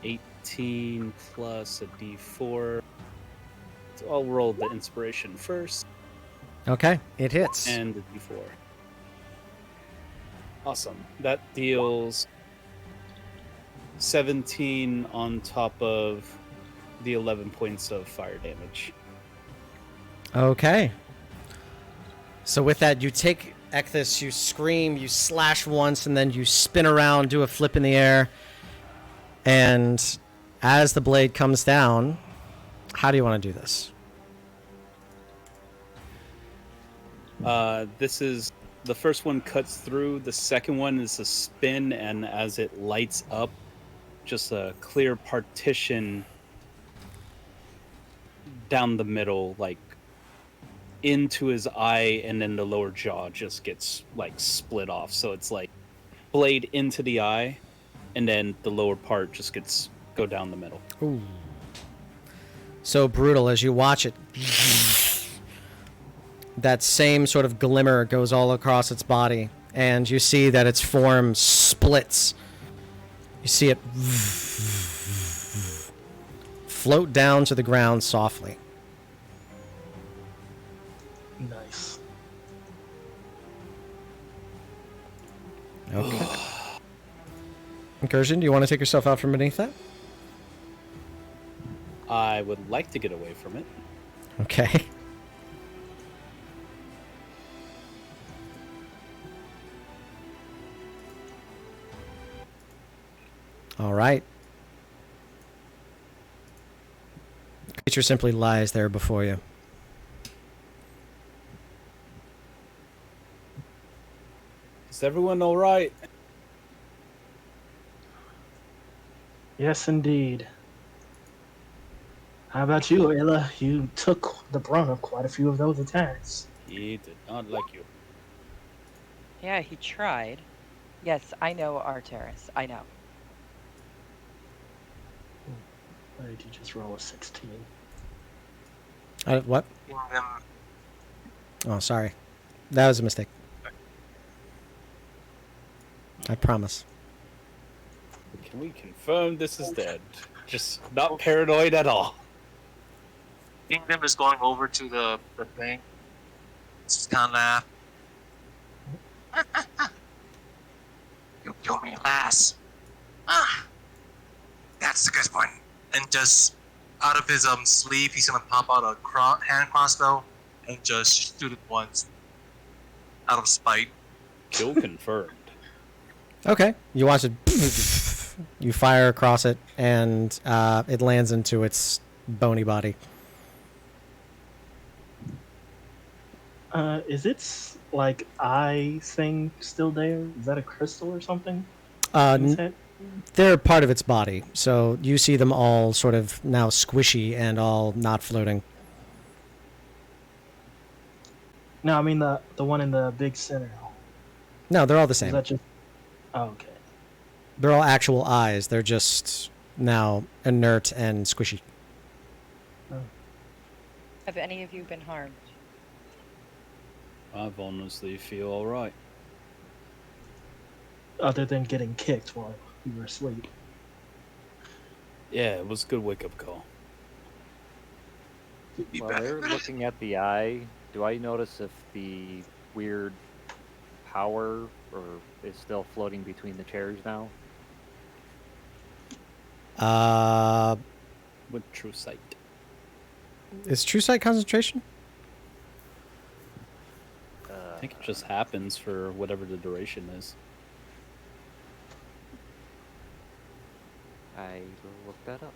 18 plus a d4. So I'll roll the inspiration first. Okay, it hits. And the d4. Awesome. That deals 17 on top of the 11 points of fire damage. Okay. So with that, you take Ecthys, you scream, you slash once, and then you spin around, do a flip in the air. And as the blade comes down, how do you want to do this? This is the first one cuts through. The second one is a spin, and as it lights up, just a clear partition down the middle, like into his eye, and then the lower jaw just gets like split off. So it's like blade into the eye, and then the lower part just gets go down the middle. Ooh. So brutal as you watch it. That same sort of glimmer goes all across its body, and you see that its form splits. You see it float down to the ground softly. Nice. Okay. Incursion, do you want to take yourself out from beneath that? I would like to get away from it. Okay. All right. The creature simply lies there before you. Is everyone all right? Yes, indeed. How about you, Ayla? You took the brunt of quite a few of those attacks. He did not like you. Yeah, he tried. Yes, I know Arteris. I know. Why did you just roll a 16? What? Oh, sorry. That was a mistake. I promise. Can we confirm this is dead? Just not paranoid at all. Kingdom is going over to the thing. Just kind of laugh. You kill me, lass. Ah, that's a good one. And just out of his sleeve, he's gonna pop out a hand crossbow and just shoot it once. Out of spite. Kill confirmed. Okay. You watch it. You fire across it, and it lands into its bony body. Is its like eye thing still there? Is that a crystal or something? They're part of its body, so you see them all sort of now squishy and all not floating. No, I mean the one in the big center. No, they're all the Is same. that just? Oh, okay. They're all actual eyes. They're just now inert and squishy. Have any of you been harmed? I honestly feel all right. Other than getting kicked while you were asleep. Yeah, it was a good wake-up call. Be While back. they're looking at the eye, do I notice if the weird power or is still floating between the chairs now? With true sight. Is true sight concentration? I think it just happens for whatever the duration is. I will look that up.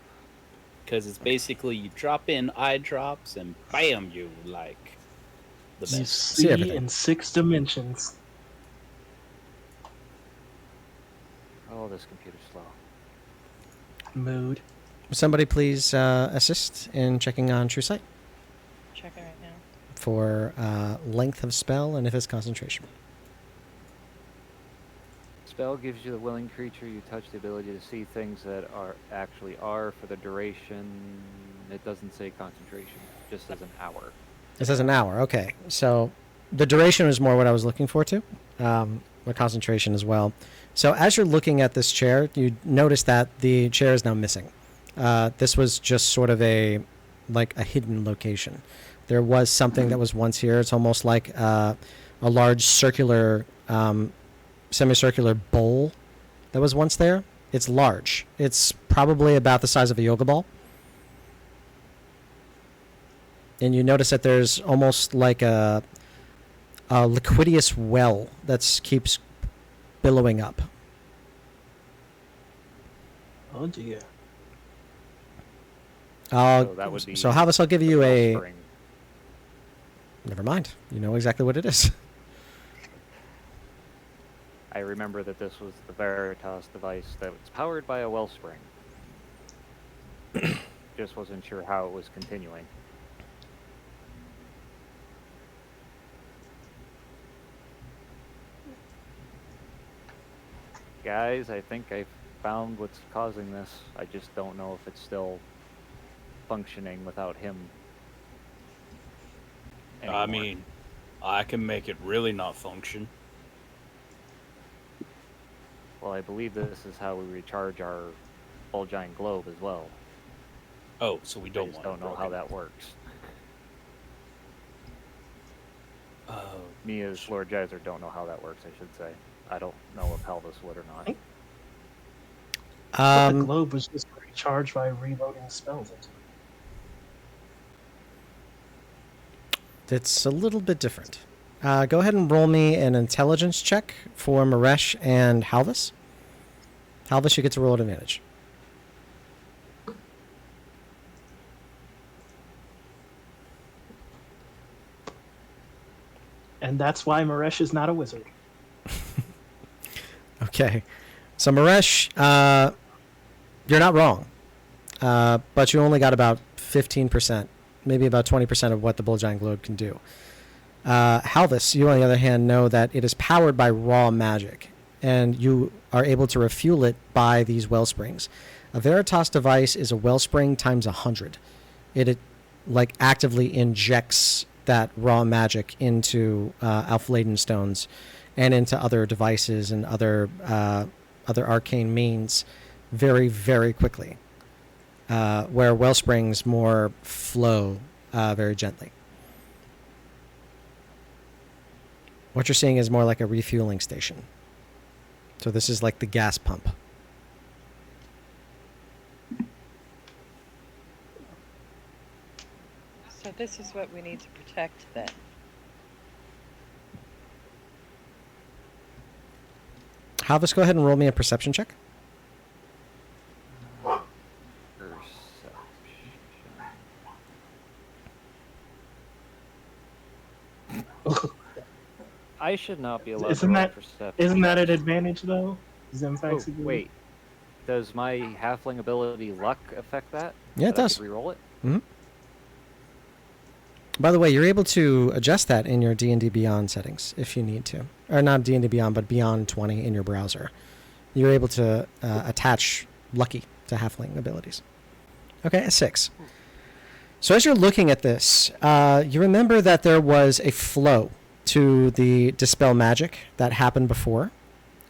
Because it's basically you drop in eye drops and bam, you like the You best. See see everything. in 6 dimensions. Oh, this computer's slow. Mood. Somebody please assist in checking on true sight Checking right now. for length of spell and if it's concentration. Spell gives you the willing creature you touch the ability to see things that actually are for the duration. It doesn't say concentration, just as an hour. It says an hour. Okay, so the duration is more what I was looking for too. The concentration as well. So as you're looking at this chair, you notice that the chair is now missing. This was just sort of a hidden location. There was something that was once here. It's almost like a large circular, semicircular bowl that was once there. It's large. It's probably about the size of a yoga ball. And you notice that there's almost like a liquidious well that keeps billowing up. Oh dear. So that would be So Halvis, I'll give you the a... wellspring. Never mind. You know exactly what it is. I remember that this was the Veritas device that was powered by a wellspring. Just wasn't sure how it was continuing. Guys, I think I found what's causing this. I just don't know if it's still functioning without him. I anymore. mean, I can make it really not function. Well, I believe this is how we recharge our giant globe as well. Oh, so we I don't just want don't it know how broken. that works. Oh, Me as Lord Geyser don't know how that works, I should say. I don't know if Halvis would or not. The globe was just recharged by reloading spells into it. It's a little bit different. Go ahead and roll me an intelligence check for Maresh and Halvis. Halvis, you get to roll at advantage. And that's why Maresh is not a wizard. Okay. So Maresh, you're not wrong. But you only got about 15%, maybe about 20% of what the Bull Giant Globe can do. Halvis, you on the other hand know that it is powered by raw magic, and you are able to refuel it by these wellsprings. A Veritas device is a wellspring times 100. It like actively injects that raw magic into Alphaladin stones and into other devices and other arcane means very, very quickly, where wellsprings more flow very gently. What you're seeing is more like a refueling station. So this is like the gas pump. So this is what we need to protect then. Halvis, go ahead and roll me a perception check. I should not be allowed Isn't to roll that- perception. Isn't that an advantage though? Oh, Zemfax ability? wait. Does my halfling ability luck affect that? Yeah, it That I does. could reroll it? Mm-hmm. By the way, you're able to adjust that in your D&D Beyond settings if you need to. Or not D&D Beyond, but Beyond 20 in your browser. You're able to attach Lucky to halfling abilities. Okay, a 6. So as you're looking at this, you remember that there was a flow to the dispel magic that happened before.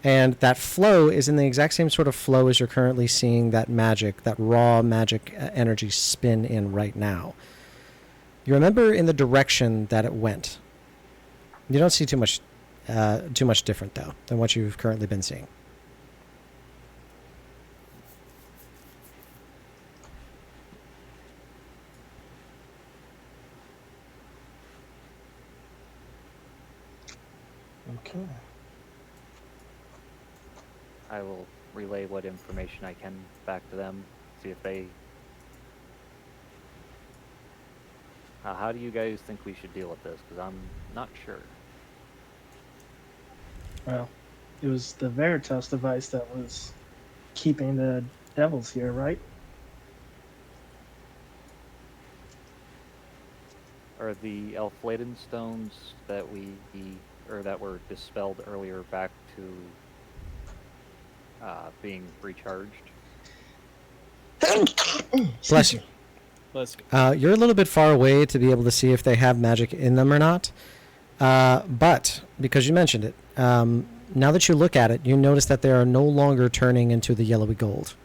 And that flow is in the exact same sort of flow as you're currently seeing that magic, that raw magic energy spin in right now. You remember in the direction that it went. You don't see too much different, though, than what you've currently been seeing. Okay. I will relay what information I can back to them, see if they... how do you guys think we should deal with this? Because I'm not sure. Well, it was the Veritas device that was keeping the devils here, right? Are the Elfladen stones that that were dispelled earlier back to being recharged? Bless you. Let's You're a little bit far away to be able to see if they have magic in them or not. But, because you mentioned it, now that you look at it, you notice that they are no longer turning into the yellowy gold.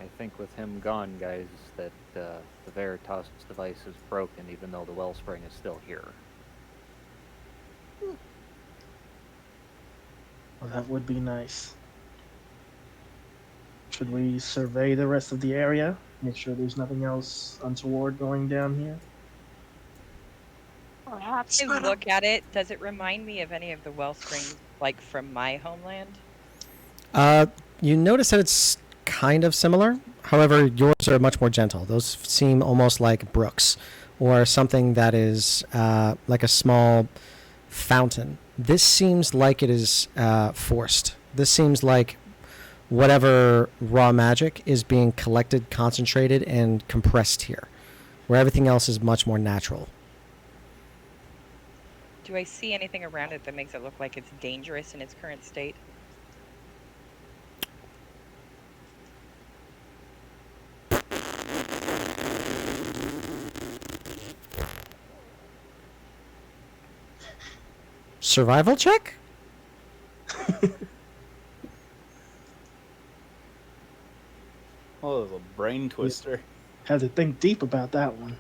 I think with him gone, guys, that the Veritas device is broken, even though the wellspring is still here. Well, that would be nice. Should we survey the rest of the area? Make sure there's nothing else untoward going down here? Perhaps. I look at it. Does it remind me of any of the well springs, like from my homeland? You notice that it's kind of similar. However, yours are much more gentle. Those seem almost like brooks or something that is like a small fountain. This seems like it is forced. This seems like whatever raw magic is being collected, concentrated, and compressed here, where everything else is much more natural. Do I see anything around it that makes it look like it's dangerous in its current state? Survival check? Oh, it was a brain twister. Had to think deep about that one.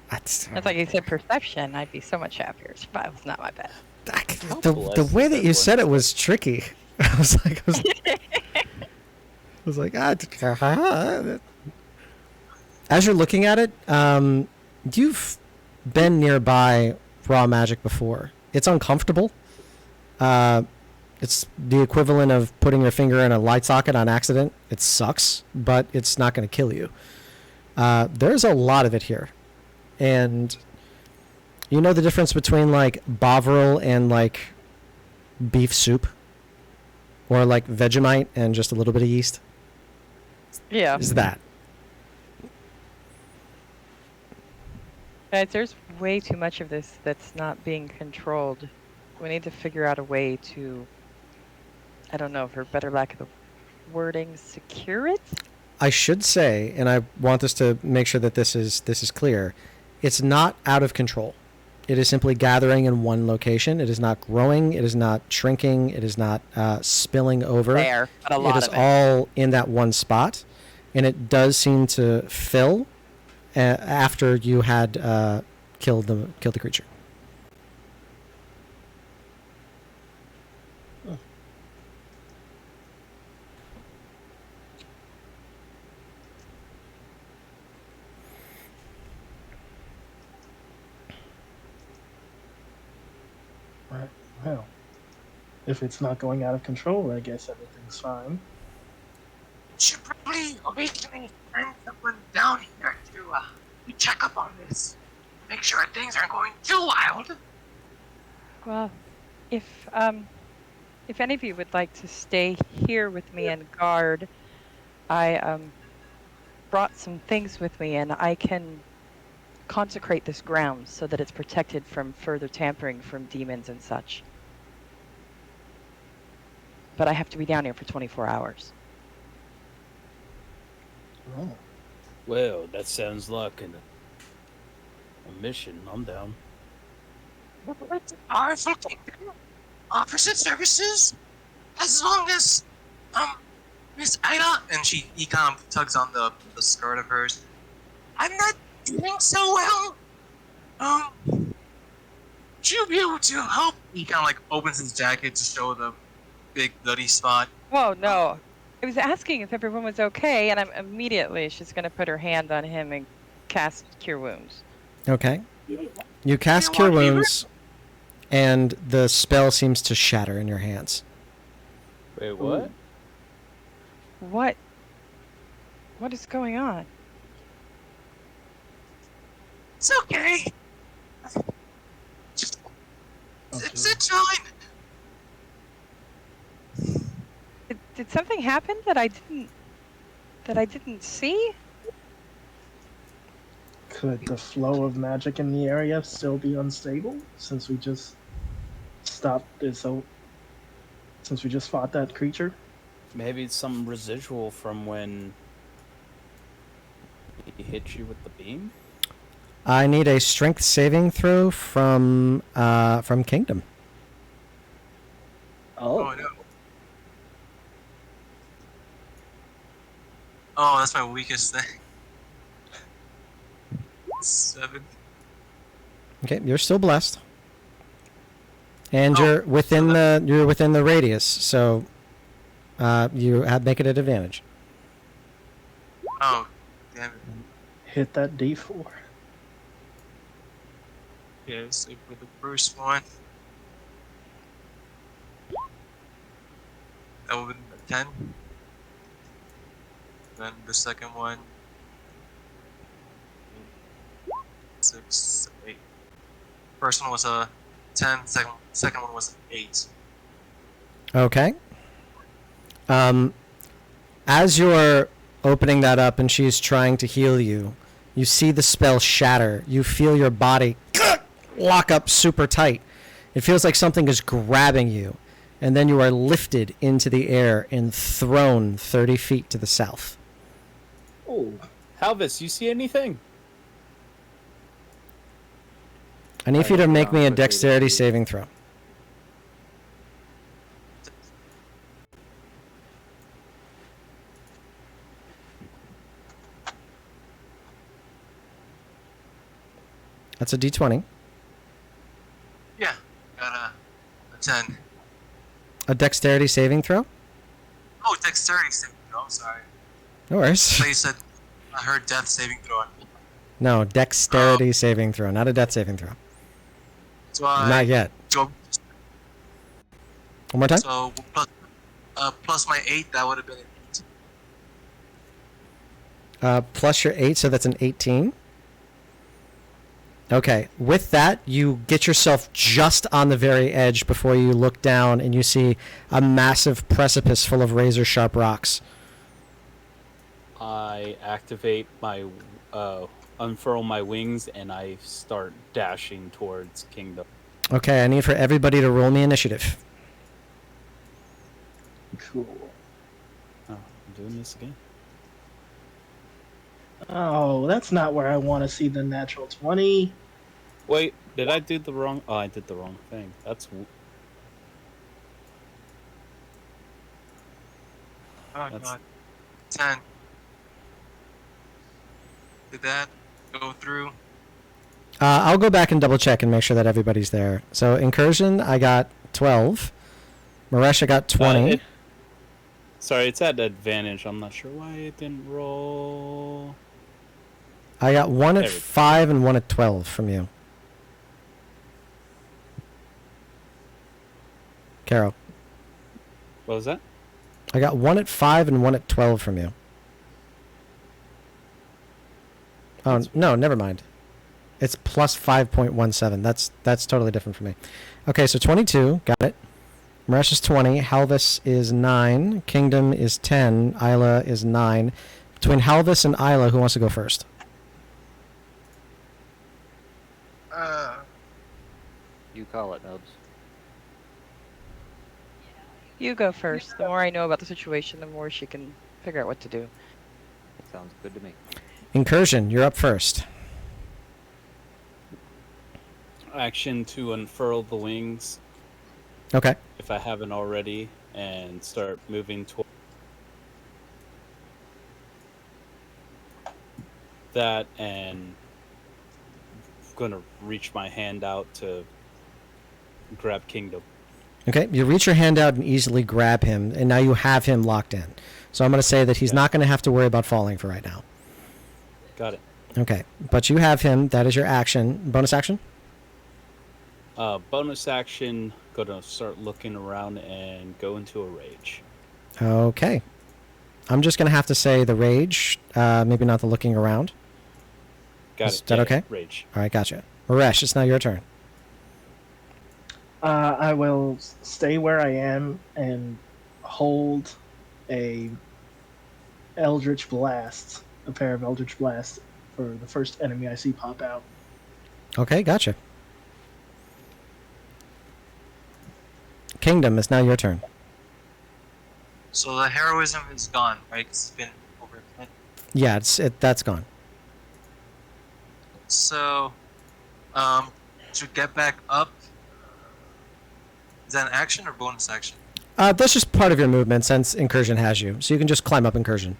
That's Like you said, perception. I'd be so much happier. Survival's not my best. the way that you said it was tricky. I was like, as you're looking at it, you've been nearby raw magic before. It's uncomfortable. It's the equivalent of putting your finger in a light socket on accident. It sucks, but it's not going to kill you. There's a lot of it here. And you know the difference between like Bovril and like beef soup? Or like Vegemite and just a little bit of yeast? Yeah. Is that. Guys, there's way too much of this that's not being controlled. We need to figure out a way to, I don't know, for better lack of the wording, secure it? I should say, and I want this to make sure that this is clear, it's not out of control. It is simply gathering in one location. It is not growing. It is not shrinking. It is not spilling over. There, but a lot it is of it. all in that one spot, and it does seem to fill after you had killed the creature. Right. Well, if it's not going out of control, I guess everything's fine. Should probably occasionally send someone down here to check up on this. Make sure things aren't going too wild. Well, if if any of you would like to stay here with me and guard, I brought some things with me, and I can consecrate this ground so that it's protected from further tampering from demons and such. But I have to be down here for 24 hours. Oh. Well, that sounds like a mission. I'm down. Powerful kingdom offers its services as long as Miss Ida, And he kind of tugs on the skirt of hers. I'm not doing so well. Would you be able to help? He kind of like opens his jacket to show the big bloody spot. Whoa, no. I was asking if everyone was okay, and she's going to put her hand on him and cast Cure Wounds. Okay. You cast Cure Wounds, and the spell seems to shatter in your hands. Wait, what? What is going on? It's okay. It's fine. Did something happen that I didn't see? Could the flow of magic in the area still be unstable since we just stopped this? Since we just fought that creature? Maybe it's some residual from when he hit you with the beam? I need a strength saving throw from Kingdom. Oh no. Oh, that's my weakest thing. 7. Okay, you're still blessed, and Oh, you're within the radius, so you make it an advantage. Oh, damn it. Hit that D4. Yeah, so for the first one, that would have been a 10. Then the second one, 6, 8. First one was a 10. Second one was an 8. Okay. As you're opening that up and she's trying to heal you, you see the spell shatter. You feel your body lock up super tight. It feels like something is grabbing you, and then you are lifted into the air and thrown 30 feet to the south. Oh, Halvis, you see anything? I need you to make me a quickly to dexterity see. saving throw. That's a d20. Yeah, got a 10. A dexterity saving throw? Oh, dexterity saving throw. I'm sorry. No worries. So you said I heard death saving throw. No, dexterity saving throw, not a death saving throw. So I Not yet. go. One more time? So plus my 8, that would have been an 8. Plus your 8, so that's an 18. Okay, with that, you get yourself just on the very edge before you look down and you see a massive precipice full of razor-sharp rocks. I activate my, unfurl my wings, and I start dashing towards Kingdom. Okay, I need for everybody to roll me initiative. Cool. Oh, I'm doing this again. Oh, that's not where I want to see the natural 20. Wait, did I do the wrong? Oh, I did the wrong thing. Oh, That's- God. 10. Did that go through? I'll go back and double check and make sure that everybody's there. So incursion, I got 12. Maresh, I got 20. Sorry, it's at advantage. I'm not sure why it didn't roll. I got one at There we go. 5 and one at 12 from you. Carol. What was that? I got one at 5 and one at 12 from you. Oh, no, never mind. It's plus 5.17. That's totally different from me. Okay, so 22. Got it. Maresh is 20. Halvis is 9. Kingdom is 10. Isla is 9. Between Halvis and Isla, who wants to go first? You call it, Nubs. You go first. The more I know about the situation, the more she can figure out what to do. Sounds good to me. Incursion, you're up first. Action to unfurl the wings Okay. if I haven't already, and start moving toward that, and gonna reach my hand out to grab Kingdom. Okay, you reach your hand out and easily grab him, and now you have him locked in. So I'm going to say that he's not going to have to worry about falling for right now. Got it. Okay, but you have him. That is your action. Bonus action? Bonus action, gonna start looking around and go into a rage. Okay. I'm just going to have to say the rage, maybe not the looking around. Got Is it. that Yeah, okay? Rage. All right, gotcha. Maresh, it's now your turn. I will stay where I am and hold a Eldritch Blast, a pair of Eldritch Blasts for the first enemy I see pop out. Okay, gotcha. Kingdom, it's now your turn. So the heroism is gone, right? 'Cause it's been over. Yeah, that's gone. So, to get back up, is that an action or bonus action? That's just part of your movement since Incursion has you. So you can just climb up Incursion.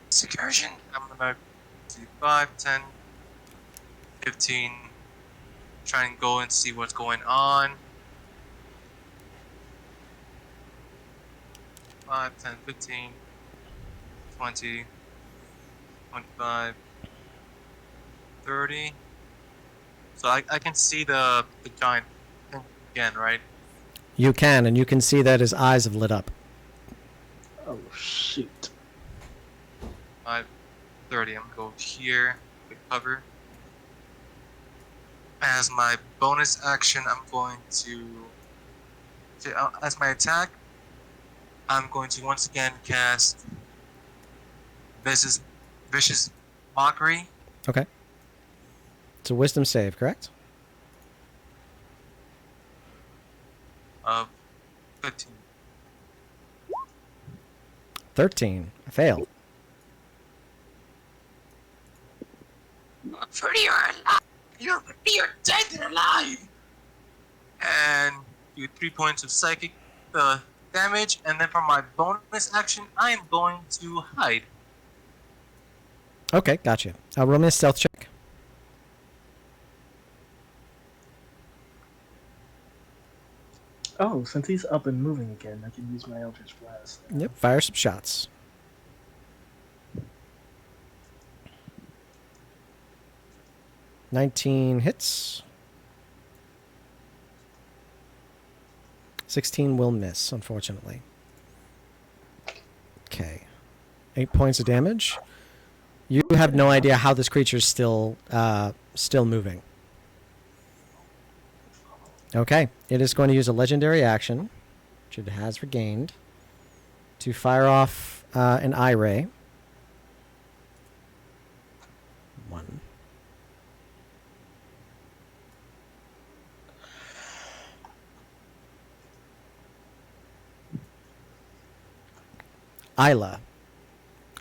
Excursion. I'm gonna do 5, 10, 15. Try and go and see what's going on. 5, 10, 15, 20, 25, 30. So I can see the giant thing again, right? You can, and you can see that his eyes have lit up. Oh, shoot. 5, 30. I'm gonna go here, with cover. As my bonus action, I'm going to as my attack, I'm going to once again cast Vicious Mockery. Okay. It's a wisdom save, correct? Of 15. 13. I failed. Prettier alive. You're prettier dead than alive. And do 3 points of psychic damage, and then for my bonus action, I am going to hide. Okay, gotcha. Roll me a stealth check. Oh, since he's up and moving again, I can use my Eldritch Blast. Yep, fire some shots. $19 hits. 16 will miss, unfortunately. Okay. 8 points of damage. You have no idea how this creature's still moving. Okay. It is going to use a legendary action, which it has regained, to fire off an eye ray. 1. Isla,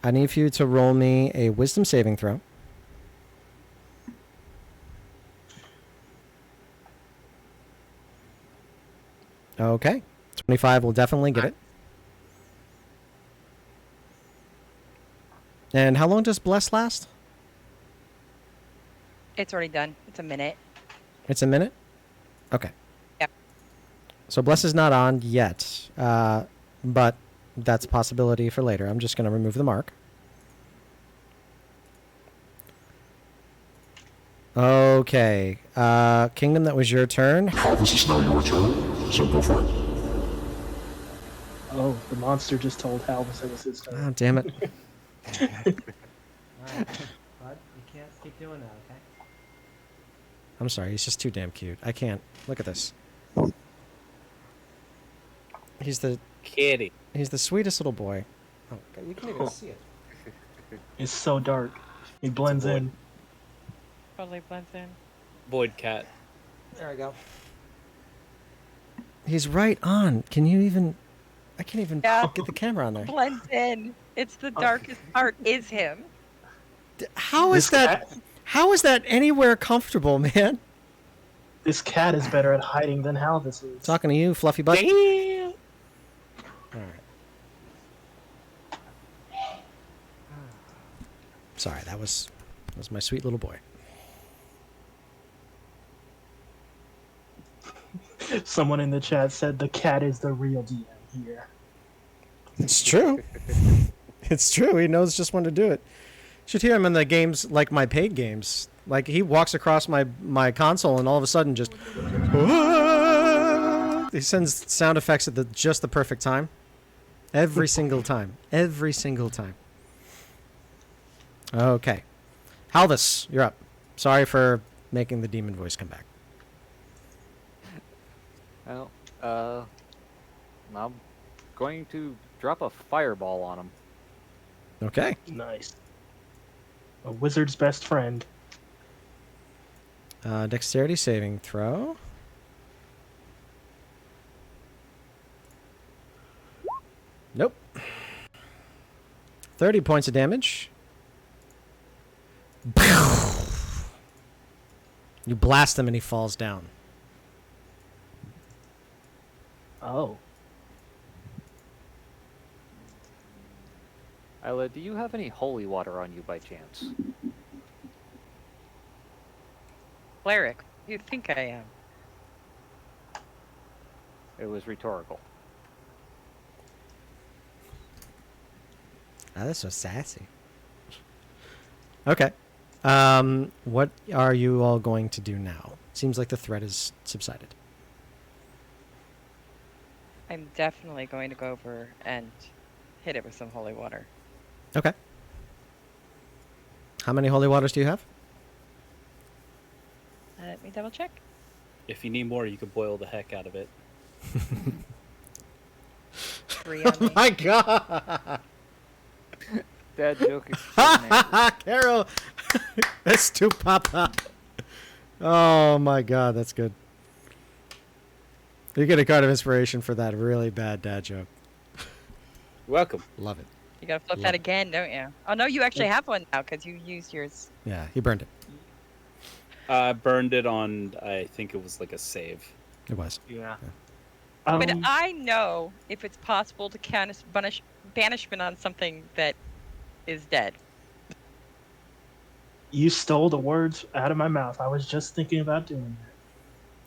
I need for you to roll me a wisdom saving throw. Okay. 25 will definitely get it. And how long does Bless last? It's already done. It's a minute. It's a minute? Okay. Yep. So Bless is not on yet, but that's a possibility for later. I'm just going to remove the mark. Okay. Kingdom, that was your turn. This is now your turn, so go for it. Oh, the monster just told Halvis it was his turn. Oh, damn it. Alright, bud, you can't keep doing that, I'm sorry. He's just too damn cute. I can't. Look at this. He's the Kitty. sweetest little boy. Oh, God, you can't even see it. It's so dark. It blends boy. in. Totally blends in. Void cat. There we go. He's right on. Can you even... I can't even Yeah. get the camera on there. Blends in. It's the darkest part is him. How is This that... cat- How is that anywhere comfortable, man? This cat is better at hiding than how this is. Talking to you, fluffy butt. Damn. All right. Sorry, that was my sweet little boy. Someone in the chat said the cat is the real DM here. It's true. It's true. He knows just when to do it. Should hear him in the games, like my paid games. Like he walks across my console and all of a sudden just he sends sound effects at just the perfect time. Every single time. Every single time. Okay. Halvis, you're up. Sorry for making the demon voice come back. Well, I'm going to drop a fireball on him. Okay. Nice. A wizard's best friend. Dexterity saving throw. Nope. 30 points of damage. You blast him and he falls down. Oh. Isla, do you have any holy water on you by chance? Cleric. You think I am? It was rhetorical. Oh, that's so sassy. Okay. What are you all going to do now? Seems like the threat has subsided. I'm definitely going to go over and hit it with some holy water. Okay. How many holy waters do you have? Let me double check. If you need more, you can boil the heck out of it. 3 on me. My God! Dad joke extraordinaire. Carol! That's too papa. Oh my God, that's good. You get a card of inspiration for that really bad dad joke. Welcome. Love it. You gotta flip Love that it. again, don't you? Oh no, you actually have one now because you used yours. Yeah, he burned it. I burned it on, I think it was like a save. It was. Yeah. But I know if it's possible to cast banishment on something that is dead. You stole the words out of my mouth. I was just thinking about doing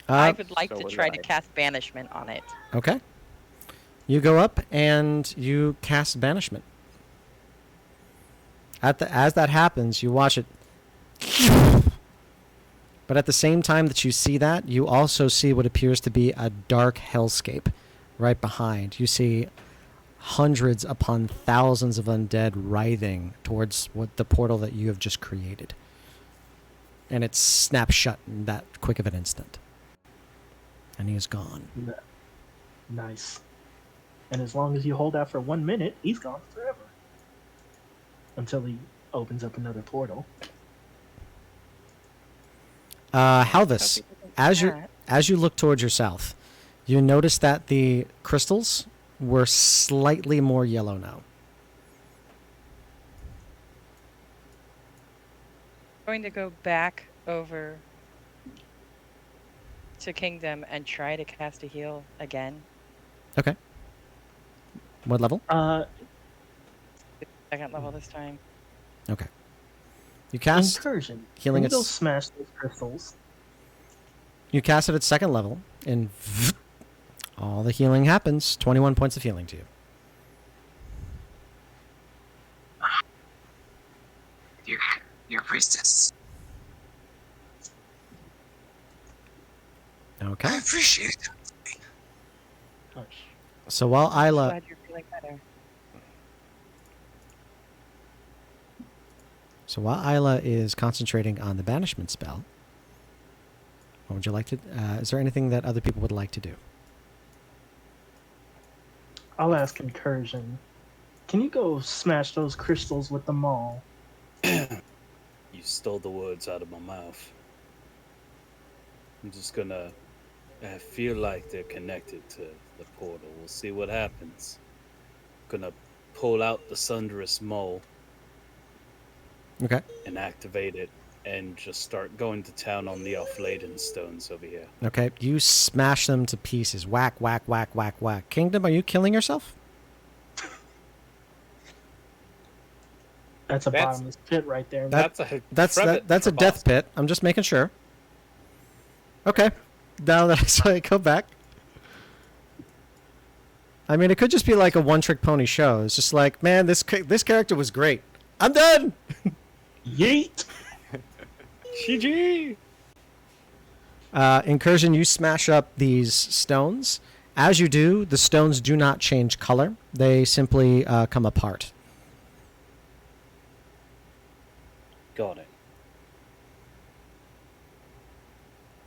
that. I would like so to was try I. to cast banishment on it. Okay. You go up and you cast banishment. As that happens, you watch it. But at the same time that you see that, you also see what appears to be a dark hellscape right behind. You see hundreds upon thousands of undead writhing towards the portal that you have just created. And it snaps shut in that quick of an instant. And he is gone. Nice. And as long as you hold out for 1 minute, he's gone forever. Until he opens up another portal. Halvis, as you look towards your south, you notice that the crystals were slightly more yellow now. Going to go back over to Kingdom and try to cast a heal again. Okay. What level? Second level this time. Okay. You cast Incursion. healing Can you go its- smash those crystals. You cast it at second level, and all the healing happens. 21 points of healing to you. Your priestess. I Okay. appreciate it. Nice. So while Isla, Glad you're feeling better. is concentrating on the banishment spell, What would you like to? Is there anything that other people would like to do? I'll ask Incursion. Can you go smash those crystals with the maul? You stole the words out of my mouth. I'm just gonna. I feel like they're connected to the portal. We'll see what happens. Gonna pull out the Sunderous Mole Okay. and activate it and just start going to town on the off-laden stones over here. Okay. You smash them to pieces. Whack, whack, whack, whack, whack. Kingdom, are you killing yourself? That's a That's- bottomless pit right there. That's That's a death pit. I'm just making sure. Okay. Now that I saw it go back. I mean, it could just be like a one-trick pony show. It's just like, man, this character was great. I'm done. Yeet! GG. Incursion, you smash up these stones. As you do, the stones do not change color. They simply come apart. Got it.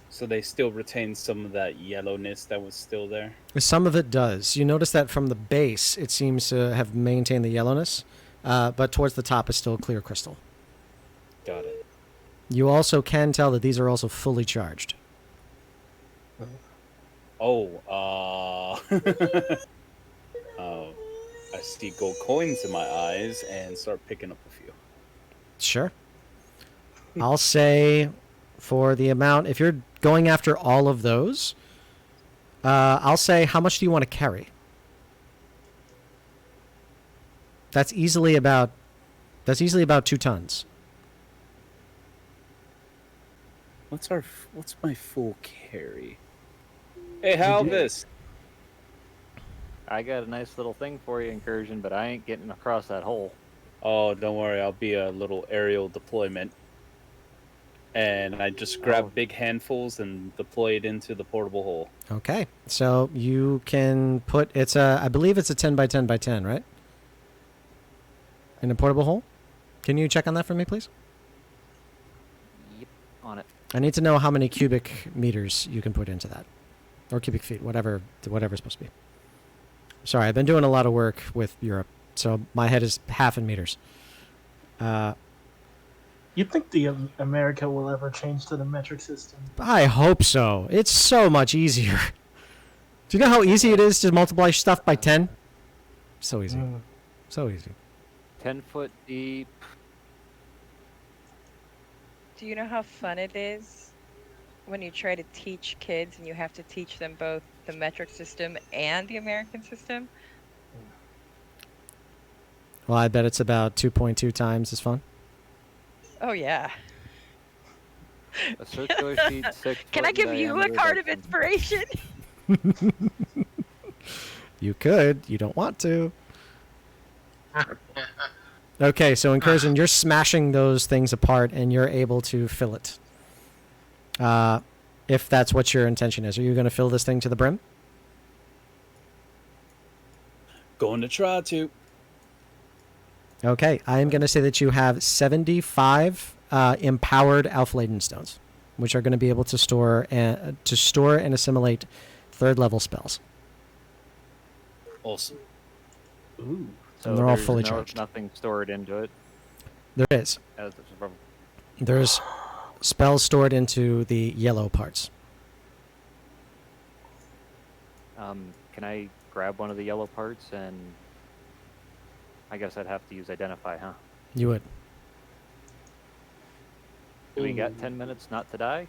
So they still retain some of that yellowness that was still there? Some of it does. You notice that from the base, it seems to have maintained the yellowness, but towards the top is still clear crystal. Got it. You also can tell that these are also fully charged. Oh, oh, I see gold coins in my eyes and start picking up a few. Sure. I'll say for the amount, if you're going after all of those, I'll say how much do you want to carry? That's easily about 2 tons. What's my full carry? Hey, Halvis! I got a nice little thing for you, Incursion, but I ain't getting across that hole. Oh, don't worry, I'll be a little aerial deployment. And I just grab big handfuls and deploy it into the portable hole. Okay. So you can put I believe it's a 10 by 10 by 10, right? In a portable hole? Can you check on that for me, please? Yep, on it. I need to know how many cubic meters you can put into that. Or cubic feet, whatever it's supposed to be. Sorry, I've been doing a lot of work with Europe, so my head is half in meters. You think the America will ever change to the metric system? I hope so. It's so much easier. Do you know how easy it is to multiply stuff by 10? So easy. So easy. 10 foot deep. Do you know how fun it is when you try to teach kids and you have to teach them both the metric system and the American system? Well, I bet it's about 2.2 times as fun. Oh, yeah. A circular sheet 6 Can I give you a card of inspiration? You could. You don't want to. Okay, so Incursion, you're smashing those things apart and you're able to fill it. If that's what your intention is. Are you going to fill this thing to the brim? Going to try to. Okay, I am going to say that you have 75 empowered Alphladen stones, which are going to be able to store and assimilate 3rd level spells. Awesome. Ooh. So And they're all there's fully charged. Nothing stored into it. There is. There's spells stored into the yellow parts. Can I grab one of the yellow parts and I guess I'd have to use Identify, huh? You would. Do we got 10 minutes not to die?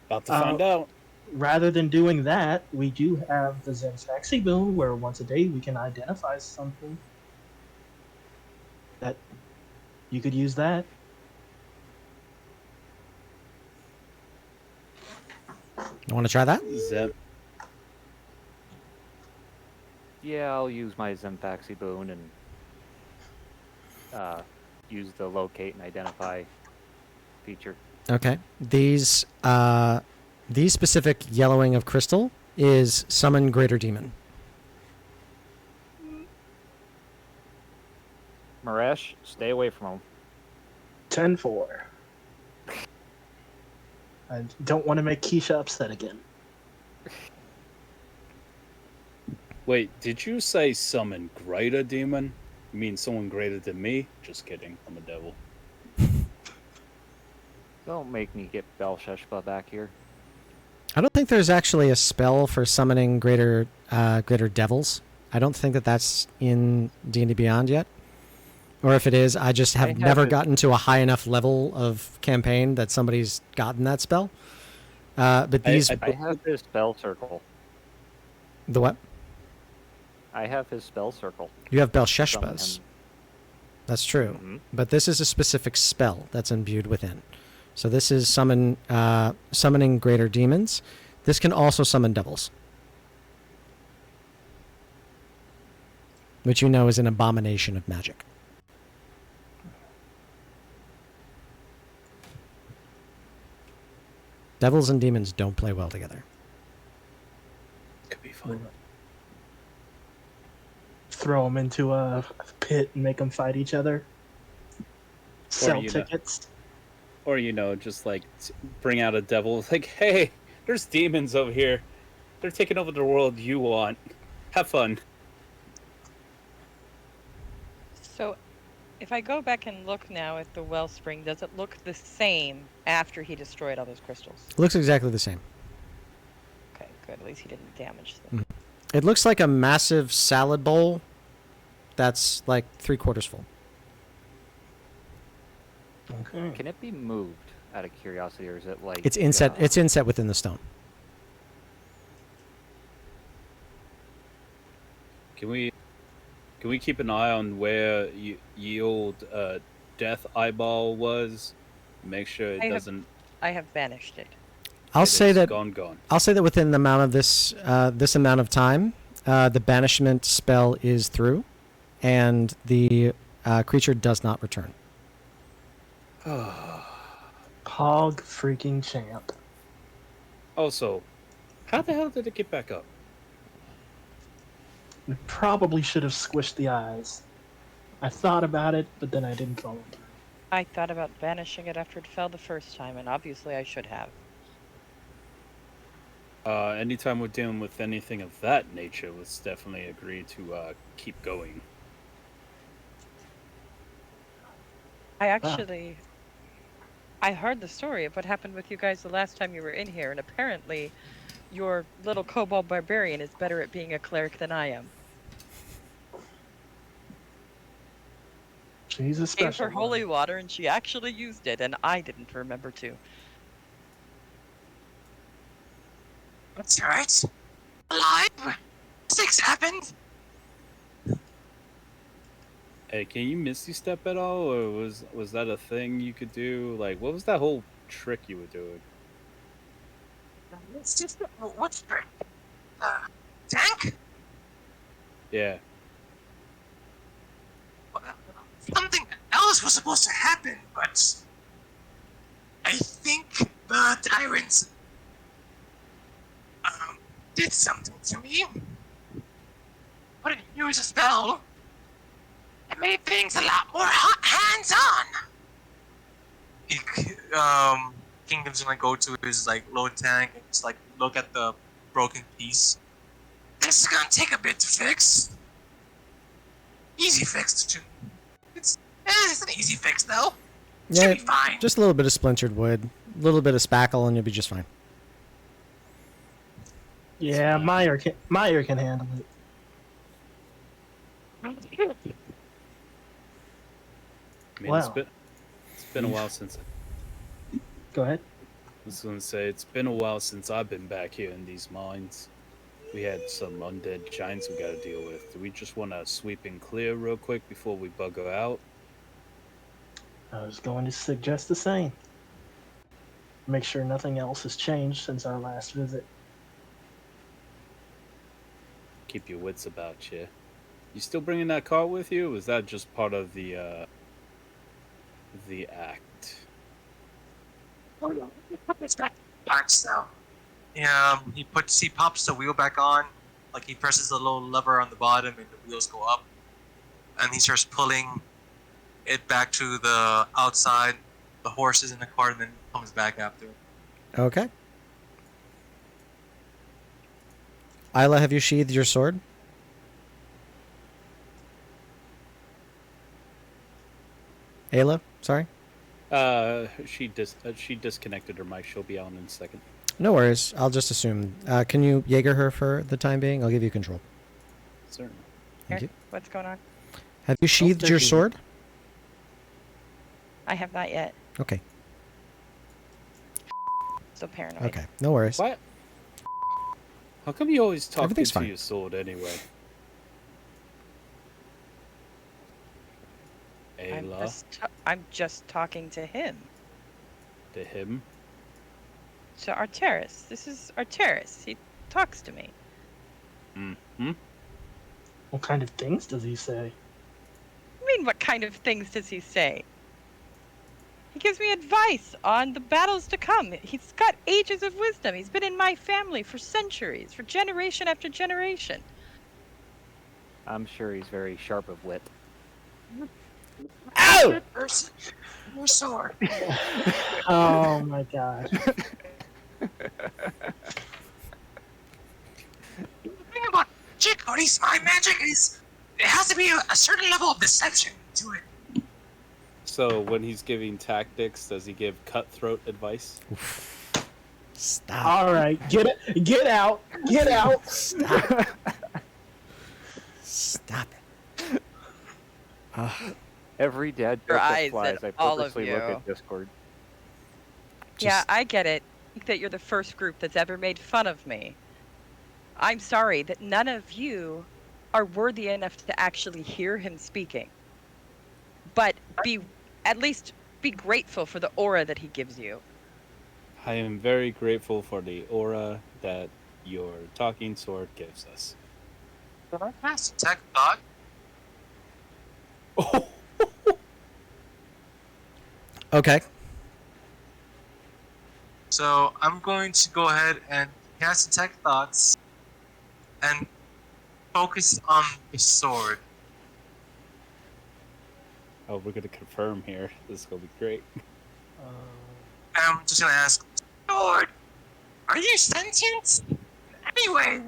About to find out. Rather than doing that, we do have the Zen Faxi boon, where once a day we can identify something. That you could use that. You want to try that? Zep. Yeah, I'll use my Zempaxi boon and use the locate and identify feature. Okay. These specific yellowing of crystal is summon greater demon. Maresh, stay away from him. 10-4. I don't want to make Keisha upset again. Wait, did you say summon greater demon? You mean someone greater than me? Just kidding. I'm a devil. Don't make me get Belshazzar back here. I don't think there's actually a spell for summoning greater devils. I don't think that that's in D&D Beyond yet. Or if it is, I just have never gotten to a high enough level of campaign that somebody's gotten that spell. But these... I have his spell circle. The what? I have his spell circle. You have Summon Belshazzar's. him. That's true. Mm-hmm. But this is a specific spell that's imbued within. So this is summoning greater demons. This can also summon devils, which you know is an abomination of magic. Devils and demons don't play well together. Could be fun. Throw them into a pit and make them fight each other. Sell tickets. Or, just like bring out a devil. Like, hey, there's demons over here. They're taking over the world you want. Have fun. So, if I go back and look now at the wellspring, does it look the same after he destroyed all those crystals? It looks exactly the same. Okay, good. At least he didn't damage them. It looks like a massive salad bowl that's like 3/4 full. Okay. Can it be moved out of curiosity, or is it like It's inset. It's inset within the stone. Can we keep an eye on where Yield Death Eyeball was? Make sure it doesn't. I have banished it. I'll say that. Gone. I'll say that within the amount of this amount of time, the banishment spell is through, and the creature does not return. Hog freaking champ. Also, how the hell did it get back up? We probably should have squished the eyes. I thought about it, but then I didn't follow through. I thought about banishing it after it fell the first time, and obviously I should have. Anytime we're dealing with anything of that nature, let's definitely agree to keep going. I heard the story of what happened with you guys the last time you were in here, and apparently your little kobold barbarian is better at being a cleric than I am. She's a Gave special her holy water, and she actually used it, and I didn't remember to. That's right. Alive. Six happened. Hey, can you Misty Step at all, or was that a thing you could do? Like, what was that whole trick you were doing? It's just what's for tank? Yeah. Something else was supposed to happen, but I think the tyrants did something to me. But it used a spell. It made things a lot more hands-on. Kingdom's gonna go to his load tank and just look at the broken piece. This is gonna take a bit to fix. Easy fix too. It's an easy fix though. Yeah, Should be fine. just a little bit of splintered wood, a little bit of spackle, and you'll be just fine. Yeah, Meyer can handle it. I mean, Wow. it's been a while since. Go ahead. I was gonna say it's been a while since I've been back here in these mines. We had some undead giants we got to deal with. Do we just want to sweep and clear real quick before we bugger out? I was going to suggest the same. Make sure nothing else has changed since our last visit. Keep your wits about you. You still bringing that car with you? Or is that just part of the act? Oh no, put this back in parts though. Yeah, he pops the wheel back on, he presses the little lever on the bottom and the wheels go up. And he starts pulling it back to the outside, the horses in the car, and then comes back after. Okay. Isla, have you sheathed your sword? Ayla, sorry. She disconnected her mic. She'll be on in a second. No worries. I'll just assume. Can you Jaeger her for the time being? I'll give you control. Certainly. Thank Here, you. what's going on? Have you sheathed your sword? I have not yet. Okay. So paranoid. Okay. No worries. What? How come you always talk Everything's into fine. your sword anyway? Ayla, I'm just talking to him. to him. To Arteris. This is Arteris. He talks to me. Mm-hmm. What kind of things does he say? I mean, what kind of things does he say? He gives me advice on the battles to come. He's got ages of wisdom. He's been in my family for centuries, for generation after generation. I'm sure he's very sharp of wit. Ow! Person, your sword. Oh my god. The thing about Chikori's my magic is it has to be a certain level of deception to it. So when he's giving tactics, does he give cutthroat advice? Stop. All right, get out, get out. Stop. Stop it. Every dad Your joke that eyes flies, at I all of purposely look you. at Discord. Yeah, Just- I get it. That you're the first group that's ever made fun of me. I'm sorry that none of you are worthy enough to actually hear him speaking. But at least be grateful for the aura that he gives you. I am very grateful for the aura that your talking sword gives us. Can I cast Detect Thought? Okay. So I'm going to go ahead and cast Detect Thoughts and focus on the sword. Oh, we're gonna confirm here. This is gonna be great. And I'm just gonna ask, Sword, are you sentient? Anyway,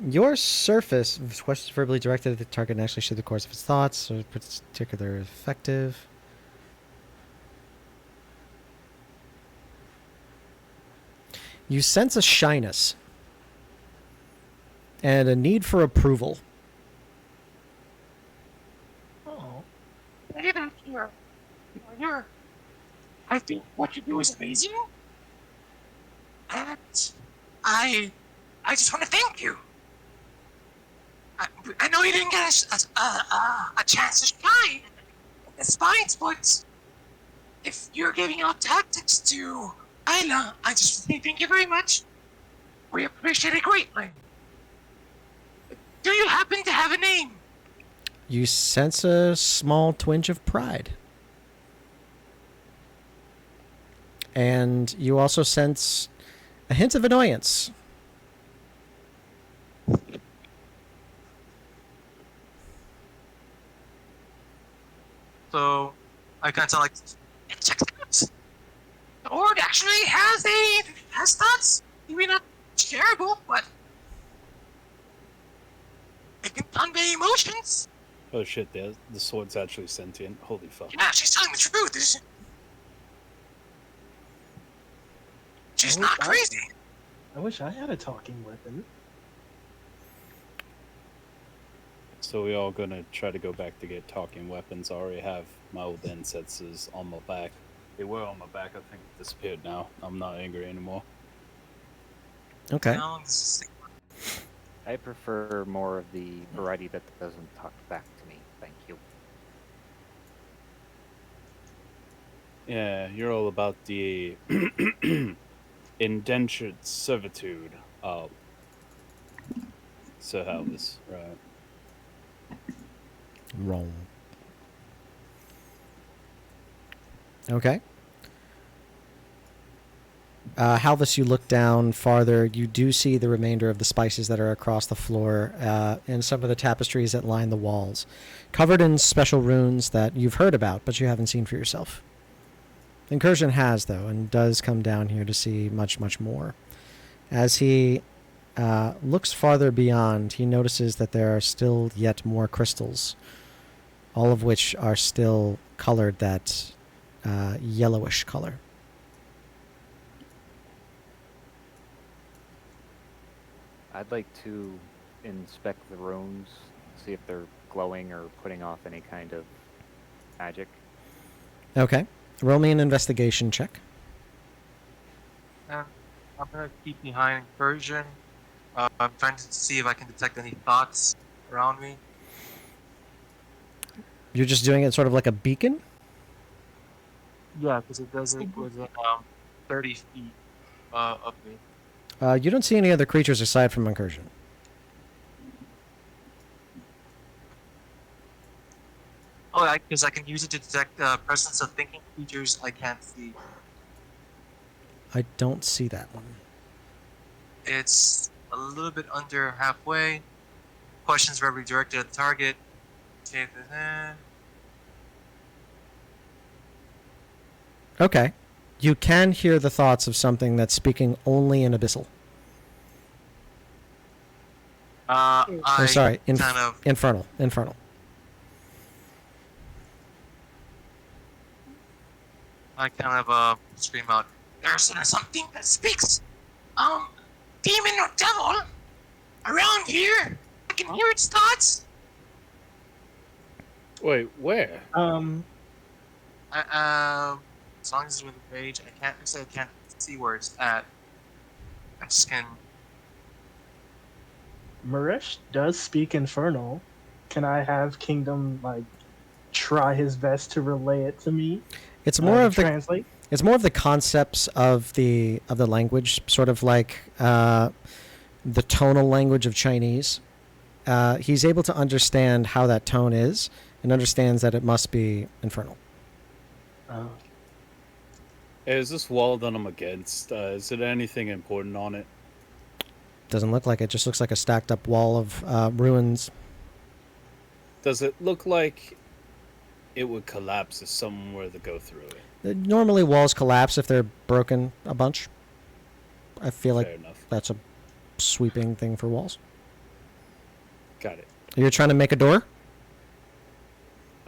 Your surface, if questions verbally directed at the target and actually show the course of its thoughts, or particular effective. You sense a shyness and a need for approval. Oh, Say that you're. I think what you do is amazing. And I just want to thank you. I know you didn't get a chance to shine in the spines, but if you're giving out tactics to Ayla, I just say thank you very much. We appreciate it greatly. Do you happen to have a name? You sense a small twinge of pride. And you also sense a hint of annoyance. so I kind of like, Check it out. The Horde actually has thoughts. Maybe not shareable, but it can convey emotions. Oh shit, the sword's actually sentient. Holy fuck. Yeah, she's telling the truth. She's not crazy. I wish I had a talking weapon. So we all gonna try to go back to get talking weapons. I already have my old incenses on my back. They were on my back. I think it disappeared now. I'm not angry anymore. Okay. how long does this thing I prefer more of the variety that doesn't talk back to me. Thank you. Yeah, you're all about the indentured servitude. Sir Halvis, right? Roll. Okay. Halvis, you look down farther. You do see the remainder of the spices that are across the floor and some of the tapestries that line the walls, covered in special runes that you've heard about, but you haven't seen for yourself. Incursion has, though, and does come down here to see much, much more. As he looks farther beyond, he notices that there are still yet more crystals, all of which are still colored that yellowish color. I'd like to inspect the runes, see if they're glowing or putting off any kind of magic. Okay. Roll me an investigation check. And I'm gonna keep behind Incursion. I'm trying to see if I can detect any thoughts around me. You're just doing it sort of like a beacon? Yeah, because it does it within 30 feet of me. You don't see any other creatures aside from Incursion. Oh, because I can use it to detect the presence of thinking creatures I can't see. I don't see that one. It's a little bit under halfway. Questions were redirected at the target. Okay. You can hear the thoughts of something that's speaking only in Abyssal. I sorry, kind of Infernal. scream out. There's something that speaks, demon or devil around here. I can hear its thoughts. Wait, where? As long as it's with rage, I can't see where it's at. I just can. Maresh does speak Infernal. Can I have Kingdom try his best to relay it to me? It's more of the translate. It's more of the concepts of the language, sort of like the tonal language of Chinese. He's able to understand how that tone is, and understands that it must be infernal. Oh. Is this wall that I'm against? Is it anything important on it? Doesn't look like it. Just looks like a stacked up wall of ruins. Does it look like it would collapse if someone were to go through it? Normally walls collapse if they're broken a bunch. I feel Fair like enough. that's a sweeping thing for walls. Got it. You're trying to make a door?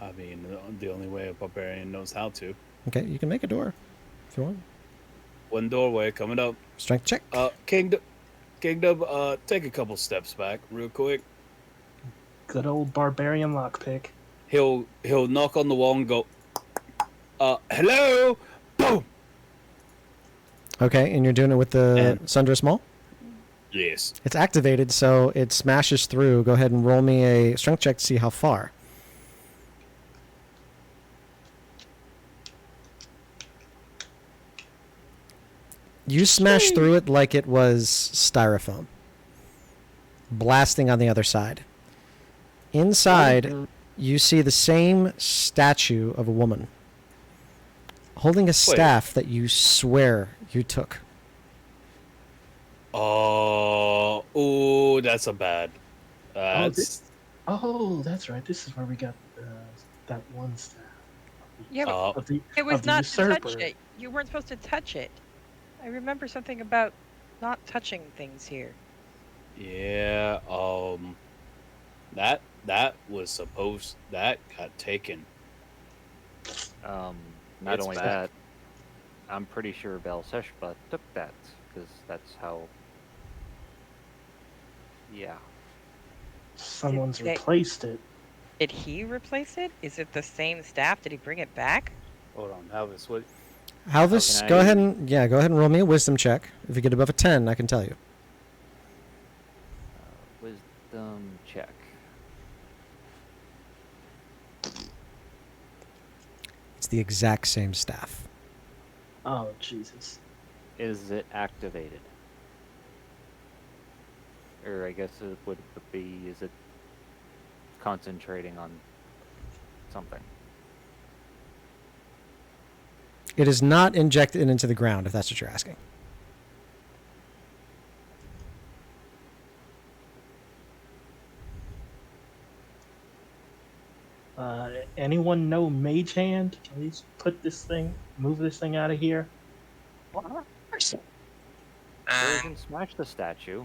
I mean, the only way a barbarian knows how to. Okay, you can make a door if you want. One doorway coming up. Strength check. Kingdom, take a couple steps back real quick. Good old barbarian lockpick. He'll knock on the wall and go, hello? Boom! Okay, and you're doing it with the Sundress Maul? Yes. It's activated, so it smashes through. Go ahead and roll me a strength check to see how far. You smash through it like it was styrofoam, blasting on the other side. Inside, you see the same statue of a woman holding a staff that you swear you took. Oh, that's a bad. That's That's right. This is where we got that one staff. Yeah, but Of the, it was of the not to touch usurper. it. You weren't supposed to touch it. I remember something about not touching things here. yeah. That was supposed. That got taken. Not It's only back. that, I'm pretty sure Belseshba took that, because that's how... Yeah. Someone's Did they- replaced it. Did he replace it? Is it the same staff? Did he bring it back? Hold on, Halvis. What? Halvis, How can go I- ahead and roll me a wisdom check. If you get above a 10, I can tell you. Wisdom check. It's the exact same staff. Oh, Jesus. Is it activated? Or I guess it would be, is it concentrating on something? It is not injected into the ground, if that's what you're asking. Anyone know Mage Hand? Can we move this thing out of here? So we And can smash the statue.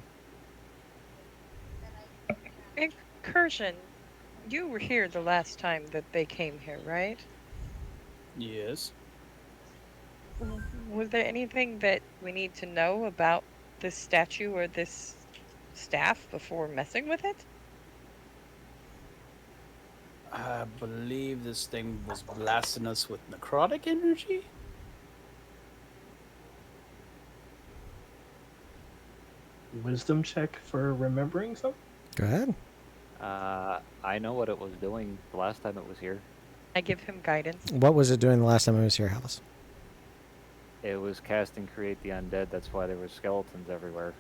Incursion, you were here the last time that they came here, right? Yes. Was there anything that we need to know about this statue or this staff before messing with it? I believe this thing was blasting us with necrotic energy. Wisdom check for remembering something? Go ahead. I know what it was doing the last time it was here. I give him guidance. What was it doing the last time I was here, Alice? It was casting Create the Undead. That's why there were skeletons everywhere.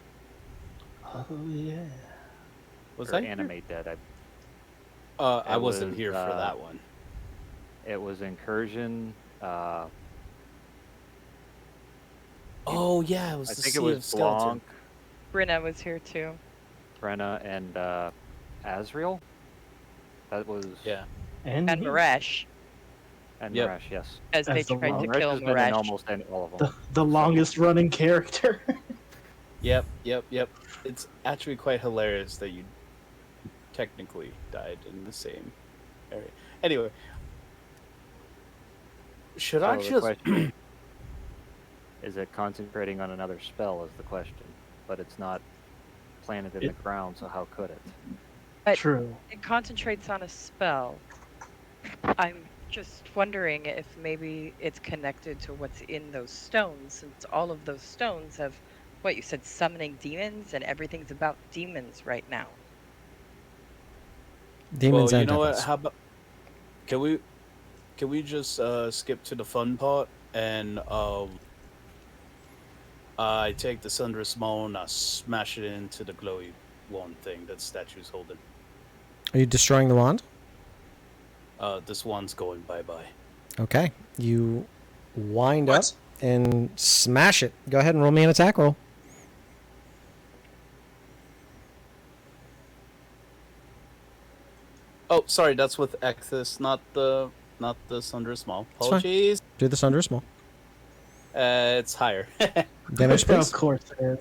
Oh, yeah. Was Or that here? Animate Dead. I It wasn't was, here for that one. It was Incursion. Oh yeah, it was I the think sea it was of skeleton. Blanc, Brenna was here too. Brenna, and Azriel. That was Yeah. And me. Maresh, and Yep. Marash, yes. as they As the tried to long- Marash kill has been in Maresh. almost all of them. The longest running character. Yep. It's actually quite hilarious that you technically died in the same area. Anyway, should I So the just? question is it concentrating on another spell is the question, but it's not planted in the ground, so how could it? But True. it concentrates on a spell. I'm just wondering if maybe it's connected to what's in those stones, since all of those stones have, what you said, summoning demons, and everything's about demons right now. Demons Well, you and know what? devils. How about? Can we just skip to the fun part and I take the Sunderous Maul and I smash it into the glowy wand thing that statue's holding. Are you destroying the wand? This wand's going bye-bye. Okay. You wind What? up and smash it. Go ahead and roll me an attack roll. Oh, sorry, that's with Exus, not the Sunderous Maul. It's fine. Apologies. Do the Sunderous Maul. It's higher. Damage, please. Of course it is.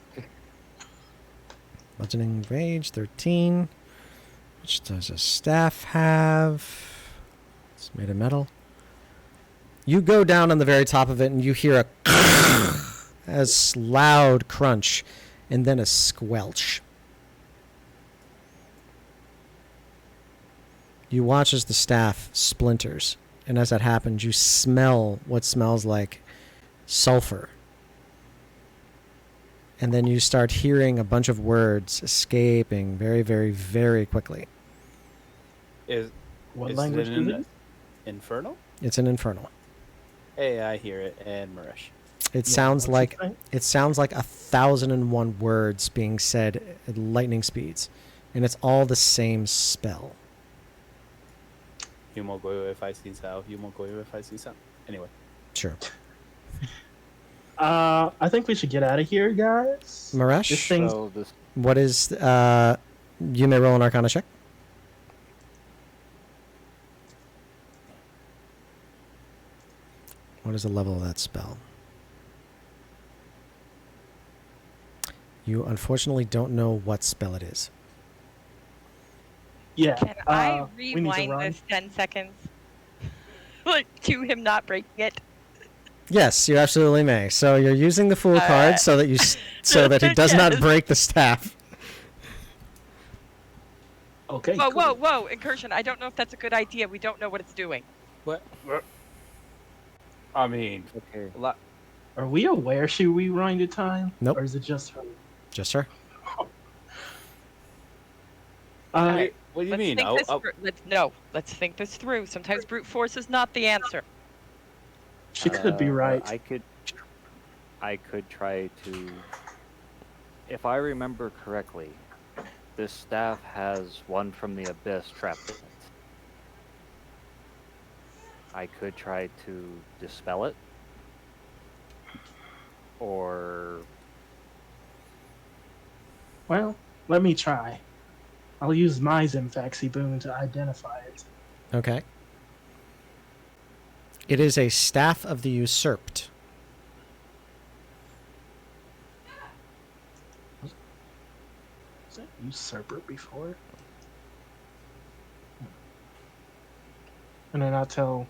Bludgeoning Rage, 13. Which does a staff have? It's made of metal. You go down on the very top of it and you hear a loud crunch and then a squelch. You watch as the staff splinters, and as that happens, you smell what smells like sulfur. And then you start hearing a bunch of words escaping very, very, very quickly. What Is language it is in it? Infernal? It's an infernal. Hey, I hear it, and Marish. It Yeah, sounds what's like it say? 1,001 words being said at lightning speeds, and it's all the same spell. Anyway. Sure. I think we should get out of here, guys. Maresh? This thing's So this What is you may roll an Arcana check. What is the level of that spell? You unfortunately don't know what spell it is. yeah. Can I we need to rewind run. this 10 seconds? Like, to him not breaking it? Yes, you absolutely may. So you're using the Fool card so that so that he does not Yes. break the staff. Okay. Whoa, cool. whoa, Incursion, I don't know if that's a good idea. We don't know what it's doing. What? I mean, okay. Are we aware she rewinded time? Nope. Or is it just her? Just her. Uh, what do you Let's mean? think this through. Let's think this through. Sometimes brute force is not the answer. she could be right. I could try to. If I remember correctly, this staff has one from the abyss trapped in it. I could try to dispel it, or Well, let me try. I'll use my Zimfaxi boon to identify it. Okay. It is a staff of the usurped. Is that usurper before? And then I tell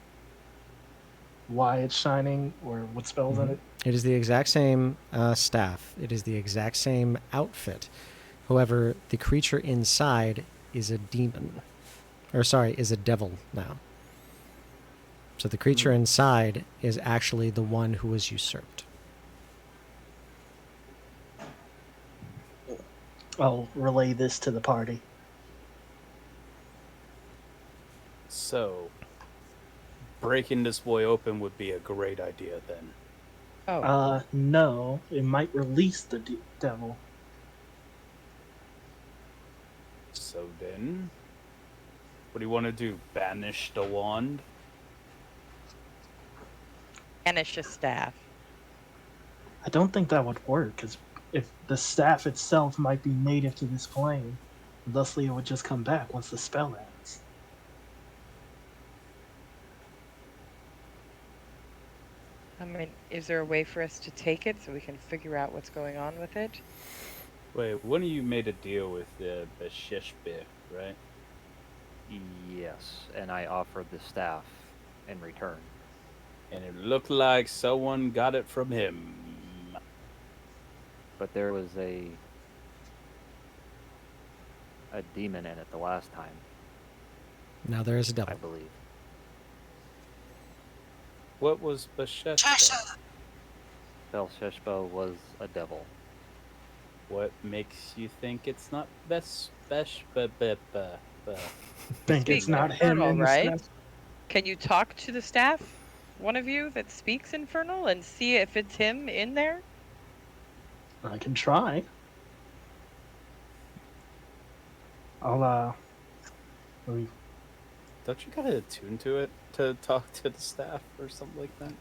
why it's shining or what spells in it. It is the exact same staff. It is the exact same outfit. However, the creature inside is a demon. Or, sorry, is a devil now. So the creature inside is actually the one who was usurped. I'll relay this to the party. So, breaking this boy open would be a great idea then. Oh, No, it might release the devil. So then, what do you want to do? Banish the wand? banish a staff. I don't think that would work, because if the staff itself might be native to this plane, thusly it would just come back once the spell ends. I mean, is there a way for us to take it so we can figure out what's going on with it? Wait, one of you made a deal with the Besheshbe, right? Yes, and I offered the staff in return. And it looked like someone got it from him. But there was a demon in it the last time, Now there is a I devil. believe. What was Besheshbe? Cheshire. Belseshba was a devil. What makes you think it's not Besheshbe? Think it's Speaking not of him Infernal, in the right? staff? Can you talk to the staff, one of you that speaks Infernal, and see if it's him in there? I can try. I'll let me- Don't you gotta attune to it to talk to the staff or something like that?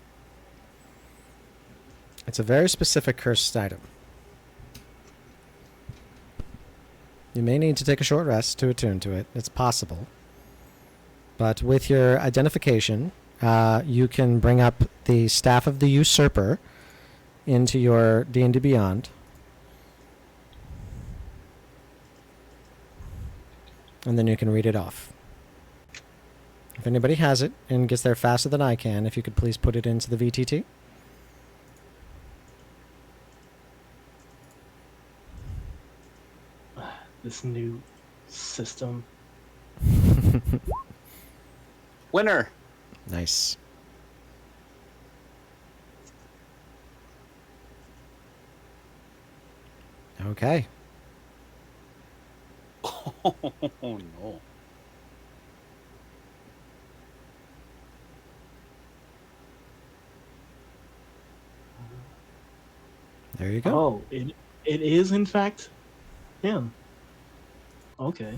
It's a very specific cursed item. You may need to take a short rest to attune to it. It's possible. But with your identification, you can bring up the Staff of the Usurper into your D&D Beyond. And then you can read it off. If anybody has it and gets there faster than I can, if you could please put it into the VTT. this new system. Winner! Nice. Okay. Oh no. There you go. Oh, it is in fact him. Okay.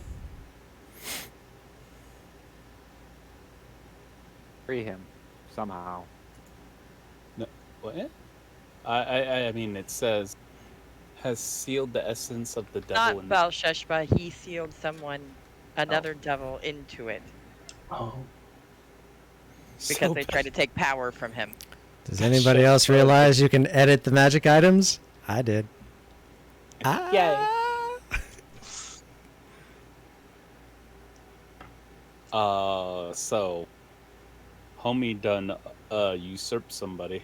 Free him somehow. What? I mean, it says, has sealed the essence of the devil Not in Balsheshba, he sealed another devil into it Oh, because So they bad. tried to take power from him. Does anybody else realize you can edit the magic items? I did. Yay. So, homie done usurped somebody.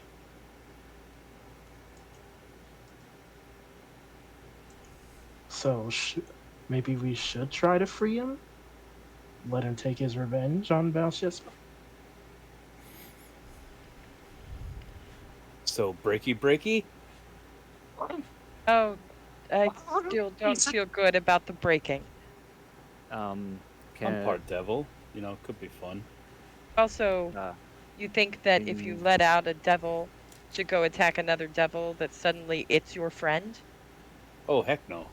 so maybe we should try to free him? Let him take his revenge on Belshazzar? So, breaky? Oh, I still don't feel good about the breaking. I'm Can part devil. You know, could be fun. Also, uh, you think that if you let out a devil to go attack another devil, that suddenly it's your friend? Oh, heck no.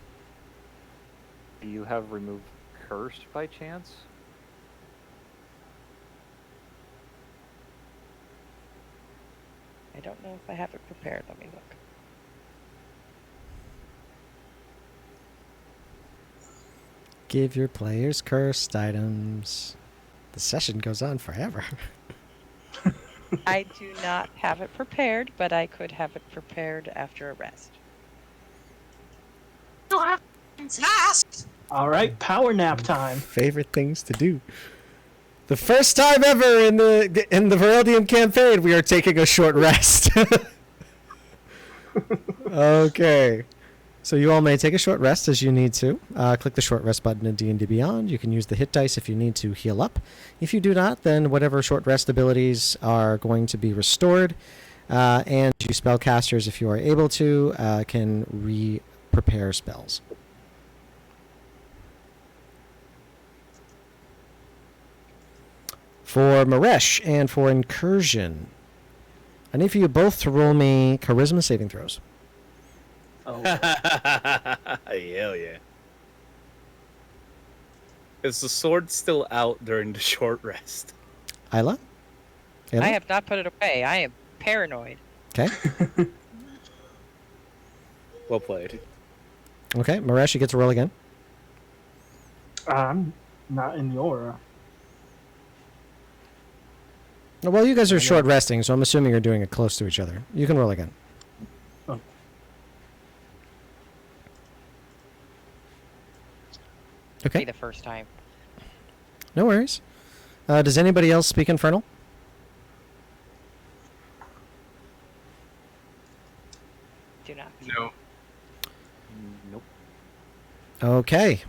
do you have removed cursed by chance? I don't know if I have it prepared. Let me look. Give your players cursed items. The session goes on forever. I do not have it prepared, but I could have it prepared after a rest. You have flask. All right, power nap time. Favorite things to do. The first time ever in the Vereldium campaign, we are taking a short rest. Okay. So you all may take a short rest as you need to. Click the short rest button in D&D Beyond. You can use the hit dice if you need to heal up. If you do not, then whatever short rest abilities are going to be restored. And you spellcasters, if you are able to, can re-prepare spells. For Maresh and for Incursion, I need for you both to roll me Charisma saving throws. Oh, Hell yeah. Is the sword still out during the short rest? Isla? I have not put it away. I am paranoid. Okay. Well played. Okay, Maresh, you get to roll again. I'm not in the aura. Well, you guys are short resting, so I'm assuming you're doing it close to each other. You can roll again. Oh. Be Okay, the first time. no worries. Does anybody else speak Infernal? Do not. No. Nope. Okay.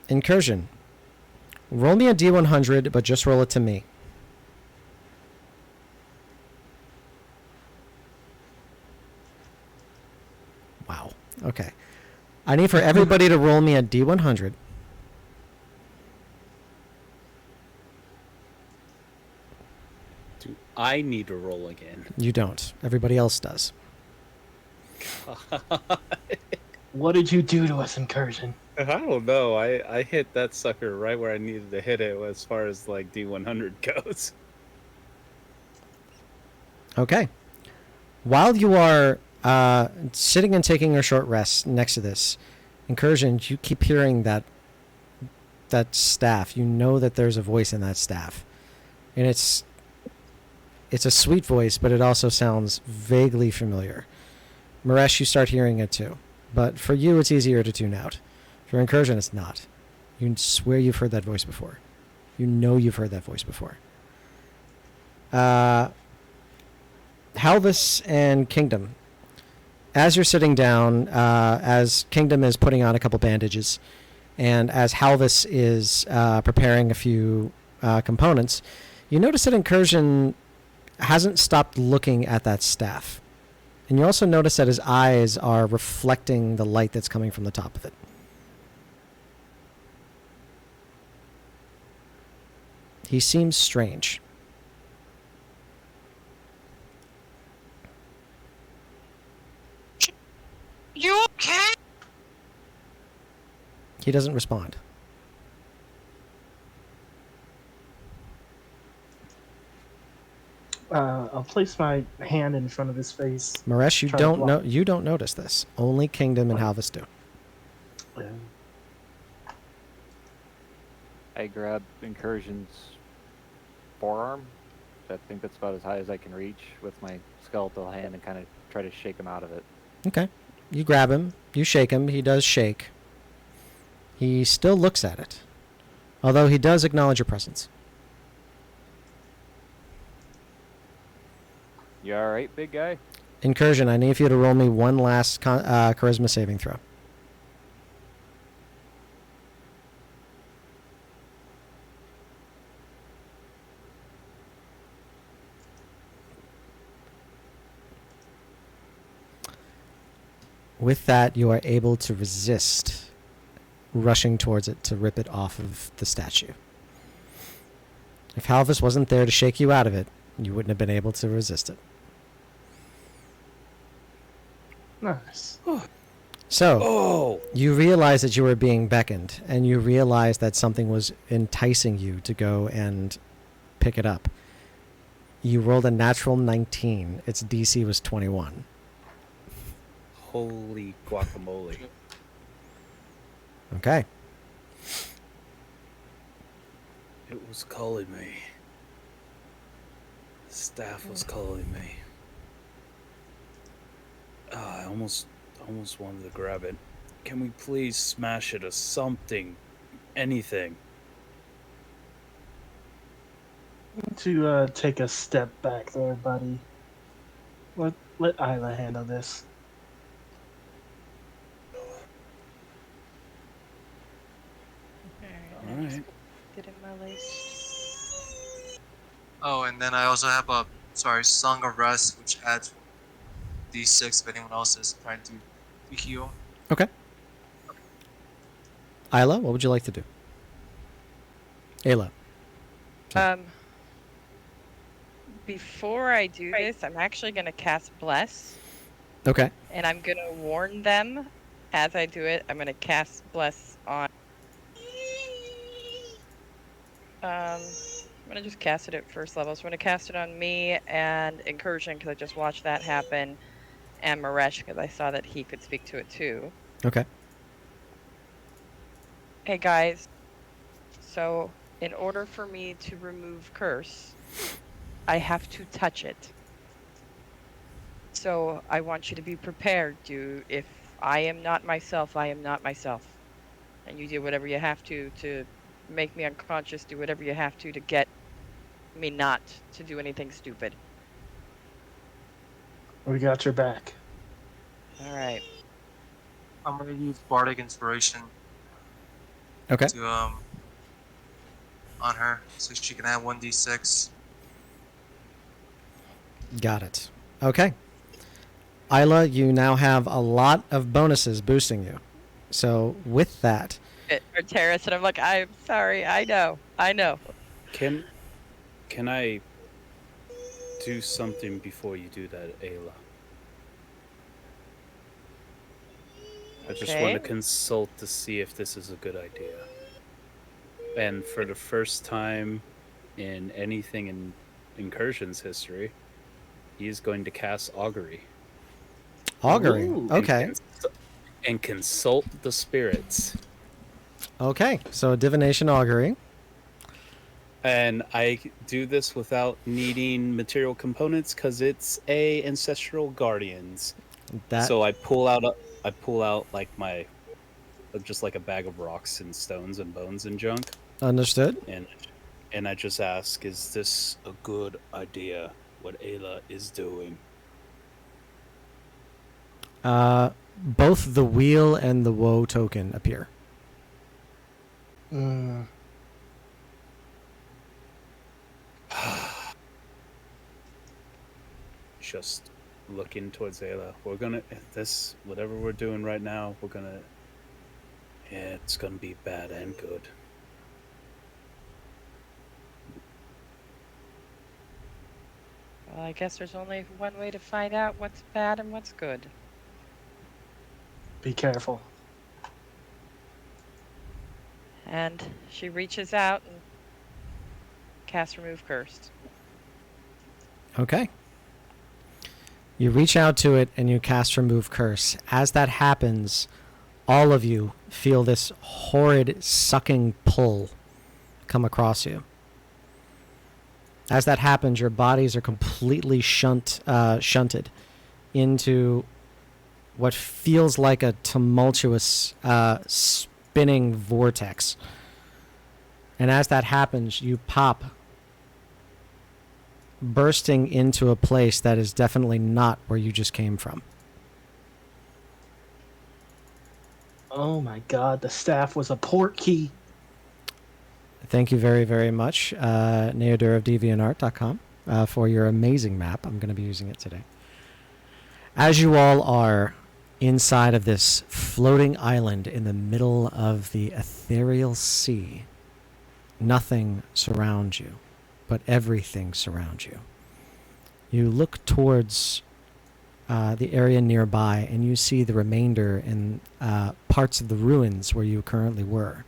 Incursion. Roll me a D100, but just roll it to me. Wow. Okay. I need for everybody to roll me a D100. Do I need to roll again? You don't. Everybody else does. What did you do to us, Incursion? I don't know. I hit that sucker right where I needed to hit it as far as like D100 goes. Okay. While you are sitting and taking a short rest next to this, Incursion, you keep hearing that staff. You know that there's a voice in that staff. And it's a sweet voice, but it also sounds vaguely familiar. Maresh, you start hearing it too. But for you, it's easier to tune out. For Incursion, it's not. You swear you've heard that voice before. You know you've heard that voice before. Halvis and Kingdom. As you're sitting down, as Kingdom is putting on a couple bandages, and as Halvis is preparing a few components, you notice that Incursion hasn't stopped looking at that staff. And you also notice that his eyes are reflecting the light that's coming from the top of it. He seems strange. You okay? He doesn't respond. I'll place my hand in front of his face. Maresh, you Try to don't block. know. You don't notice this. Only Kingdom and Halvis do. I grab Incursion's forearm. I think that's about as high as I can reach with my skeletal hand and kind of try to shake him out of it. Okay. You grab him. You shake him. He does shake. He still looks at it, although he does acknowledge your presence. You alright, big guy? Incursion, I need for you to roll me one last charisma saving throw. With that, you are able to resist rushing towards it to rip it off of the statue. If Halvis wasn't there to shake you out of it, you wouldn't have been able to resist it. Nice. So, you realize that you were being beckoned, and you realize that something was enticing you to go and pick it up. You rolled a natural 19. Its DC was 21. Holy guacamole. It was calling me. The staff was calling me. I almost wanted to grab it. Can we please smash it or something? Anything. To take a step back there, buddy. Let Isla handle this. All right. Get in my list. Oh, and then I also have a Song of Rest, which adds D6 if anyone else is trying to heal. Okay. Isla, what would you like to do? Ayla. Before I do this, I'm actually going to cast Bless, Okay. and I'm going to warn them as I do it. I'm going to cast Bless on. I'm going to just cast it at first level. So I'm going to cast it on me and Incursion, because I just watched that happen, and Maresh, because I saw that he could speak to it too. Okay. Hey guys, so in order for me to remove Curse, I have to touch it. So I want you to be prepared, dude. If I am not myself, I am not myself. And you do whatever you have to make me unconscious, do whatever you have to get me not to do anything stupid. We got your back. Alright. I'm gonna use Bardic Inspiration Okay. to on her, so she can add 1d6. Got it. Okay. Isla, you now have a lot of bonuses boosting you. So with that, Or Terrace, and I'm like, I'm sorry, I know. Can I do something before you do that, Ayla? I just want to Okay. consult to see if this is a good idea. And for the first time in anything in Incursion's history, he's going to cast Augury. augury. Ooh. Okay. And consult the spirits. Okay. So divination augury. And I do this without needing material components because it's a ancestral guardians. That So I pull out like my just like a bag of rocks and stones and bones and junk, understood. and I just ask, is this a good idea? What Ayla is doing? Both the wheel and the woe token appear. Just looking towards Ayla. We're gonna whatever we're doing right now. It's gonna be bad and good. Well, I guess there's only one way to find out what's bad and what's good. Be careful. And she reaches out and casts Remove Cursed. Okay. You reach out to it and you cast Remove Curse. As that happens, all of you feel this horrid sucking pull come across you. As that happens, your bodies are completely shunted into what feels like a tumultuous spinning vortex. And as that happens, you pop, bursting into a place that is definitely not where you just came from. Oh my god, the staff was a port key. Thank you very, very much, Neodur of DeviantArt.com, for your amazing map. I'm going to be using it today. As you all are inside of this floating island in the middle of the ethereal sea, nothing surrounds you, but everything surrounds you. You look towards the area nearby, and you see the remainder in parts of the ruins where you currently were.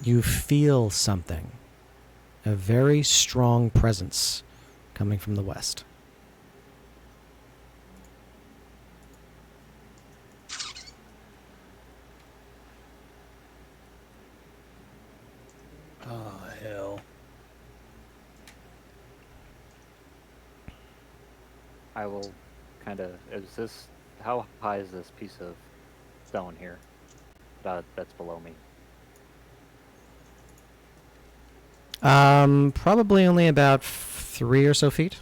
You feel something, a very strong presence coming from the west. I will kind of. Is this how high is this piece of stone here? That's below me. Probably only about 3 or so feet.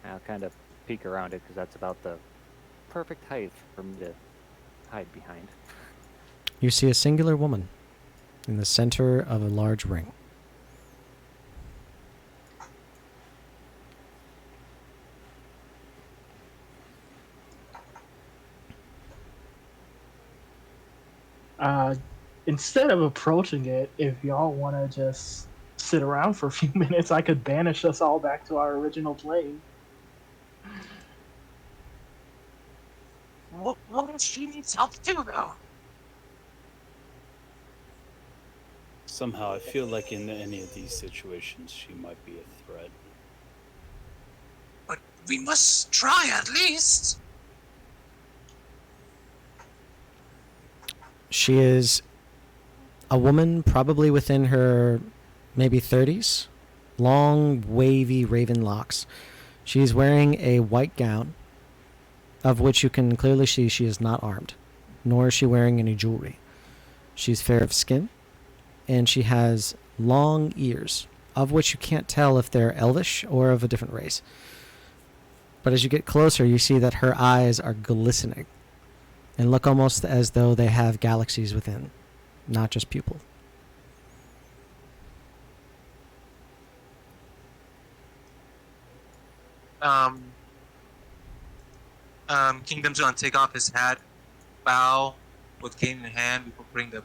I'll kind of peek around it because that's about the perfect height for me to hide behind. You see a singular woman in the center of a large ring. Instead of approaching it, if y'all want to just sit around for a few minutes, I could banish us all back to our original plane. What if she needs help too, though? Somehow, I feel like in any of these situations, she might be a threat. But we must try at least. She is a woman probably within her maybe 30s, long, wavy raven locks. She's wearing a white gown, of which you can clearly see she is not armed, nor is she wearing any jewelry. She's fair of skin, and she has long ears, of which you can't tell if they're elvish or of a different race. But as you get closer, you see that her eyes are glistening and look almost as though they have galaxies within, not just pupil. Kingdom's gonna take off his hat, bow with cane in hand before putting the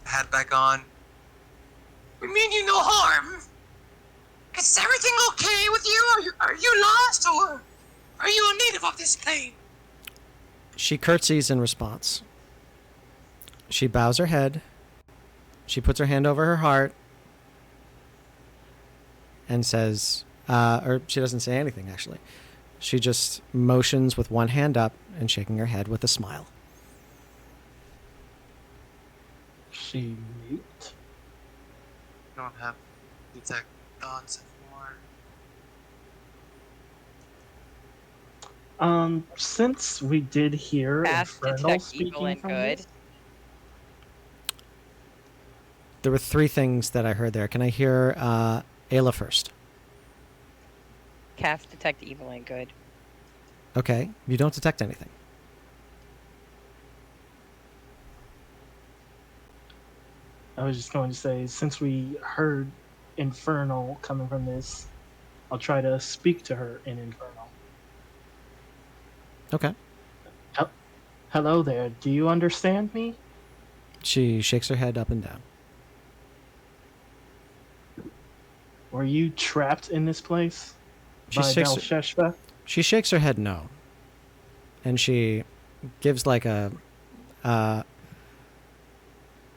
hat back on. We mean you no harm. Is everything okay with you? Are you lost, or are you a native of this plane? She curtsies in response. She bows her head. She puts her hand over her heart and says, or she doesn't say anything, actually. She just motions with one hand up and shaking her head with a smile. She mute. Don't have detect thoughts anymore. Since we did hear Fast, Infernal detect evil speaking and from good. this, There were 3 things that I heard there. Can I hear Ayla first? Cast detect evil and good. Okay, you don't detect anything. I was just going to say, since we heard Infernal coming from this, I'll try to speak to her in Infernal. Okay. Hello there, do you understand me? She shakes her head up and down. Were you trapped in this place? She By shakes, Belsheshva? she shakes her head no. And she gives like a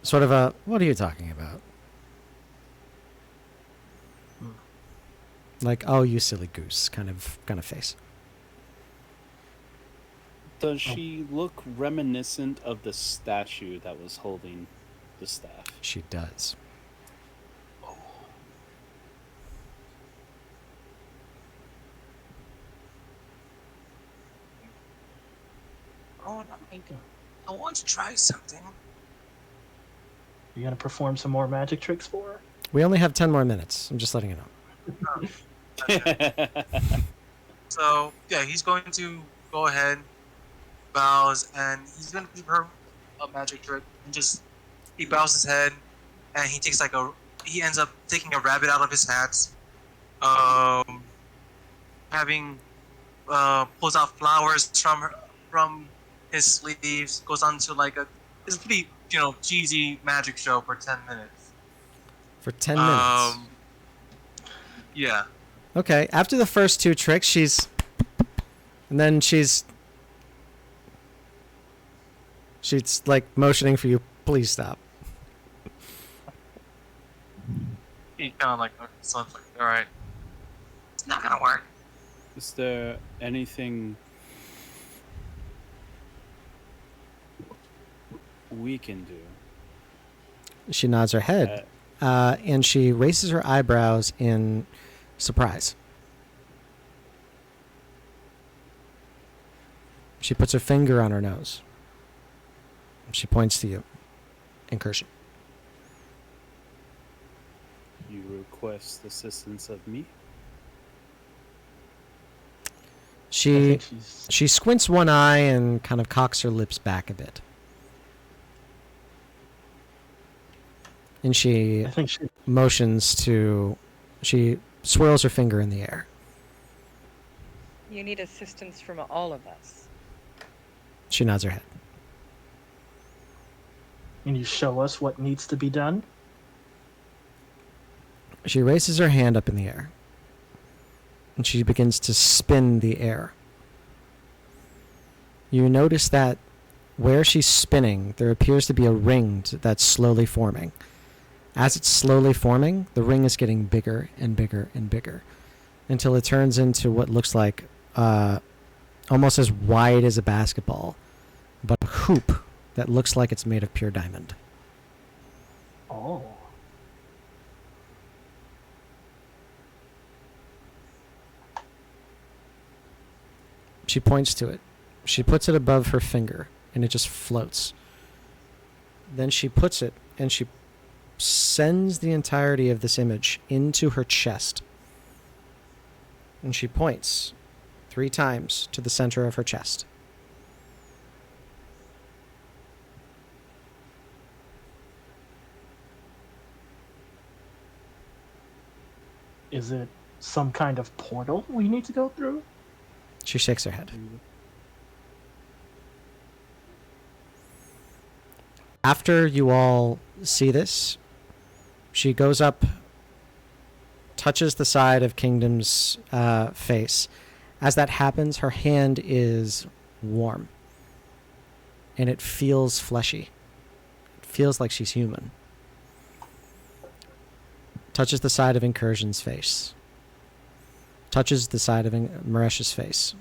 sort of a, what are you talking about? Like, oh, you silly goose kind of face. Does she look reminiscent of the statue that was holding the staff? She does. Oh, I want to try something. You gonna perform some more magic tricks for her? We only have 10 more minutes. I'm just letting you know. So yeah, he's going to go ahead, bows, and he's gonna give her a magic trick and just he bows his head, and he takes he ends up taking a rabbit out of his hat, having pulls out flowers from his sleeves, goes on to it's a pretty cheesy magic show for 10 minutes. For 10 minutes. Yeah. Okay, after the first 2 tricks, and then she's like motioning for you, please stop. He kind of sounds like, all right. It's not gonna work. Is there anything we can do? She nods her head, and she raises her eyebrows in surprise. She puts her finger on her nose. She points to you. Incursion. You request assistance of me? I She think she's she squints one eye and kind of cocks her lips back a bit. And she I think she motions to... She swirls her finger in the air. You need assistance from all of us. She nods her head. Can you show us what needs to be done? She raises her hand up in the air. And she begins to spin the air. You notice that where she's spinning, there appears to be a ring that's slowly forming. As it's slowly forming, the ring is getting bigger and bigger and bigger until it turns into what looks like almost as wide as a basketball, but a hoop that looks like it's made of pure diamond. Oh. She points to it. She puts it above her finger, and it just floats. Then she puts it, and she sends the entirety of this image into her chest. And she points 3 times to the center of her chest. Is it some kind of portal we need to go through? She shakes her head. After you all see this, she goes up, touches the side of Kingdom's face. As that happens, her hand is warm. And it feels fleshy. It feels like she's human. Touches the side of Incursion's face. Touches the side of Maresh's face.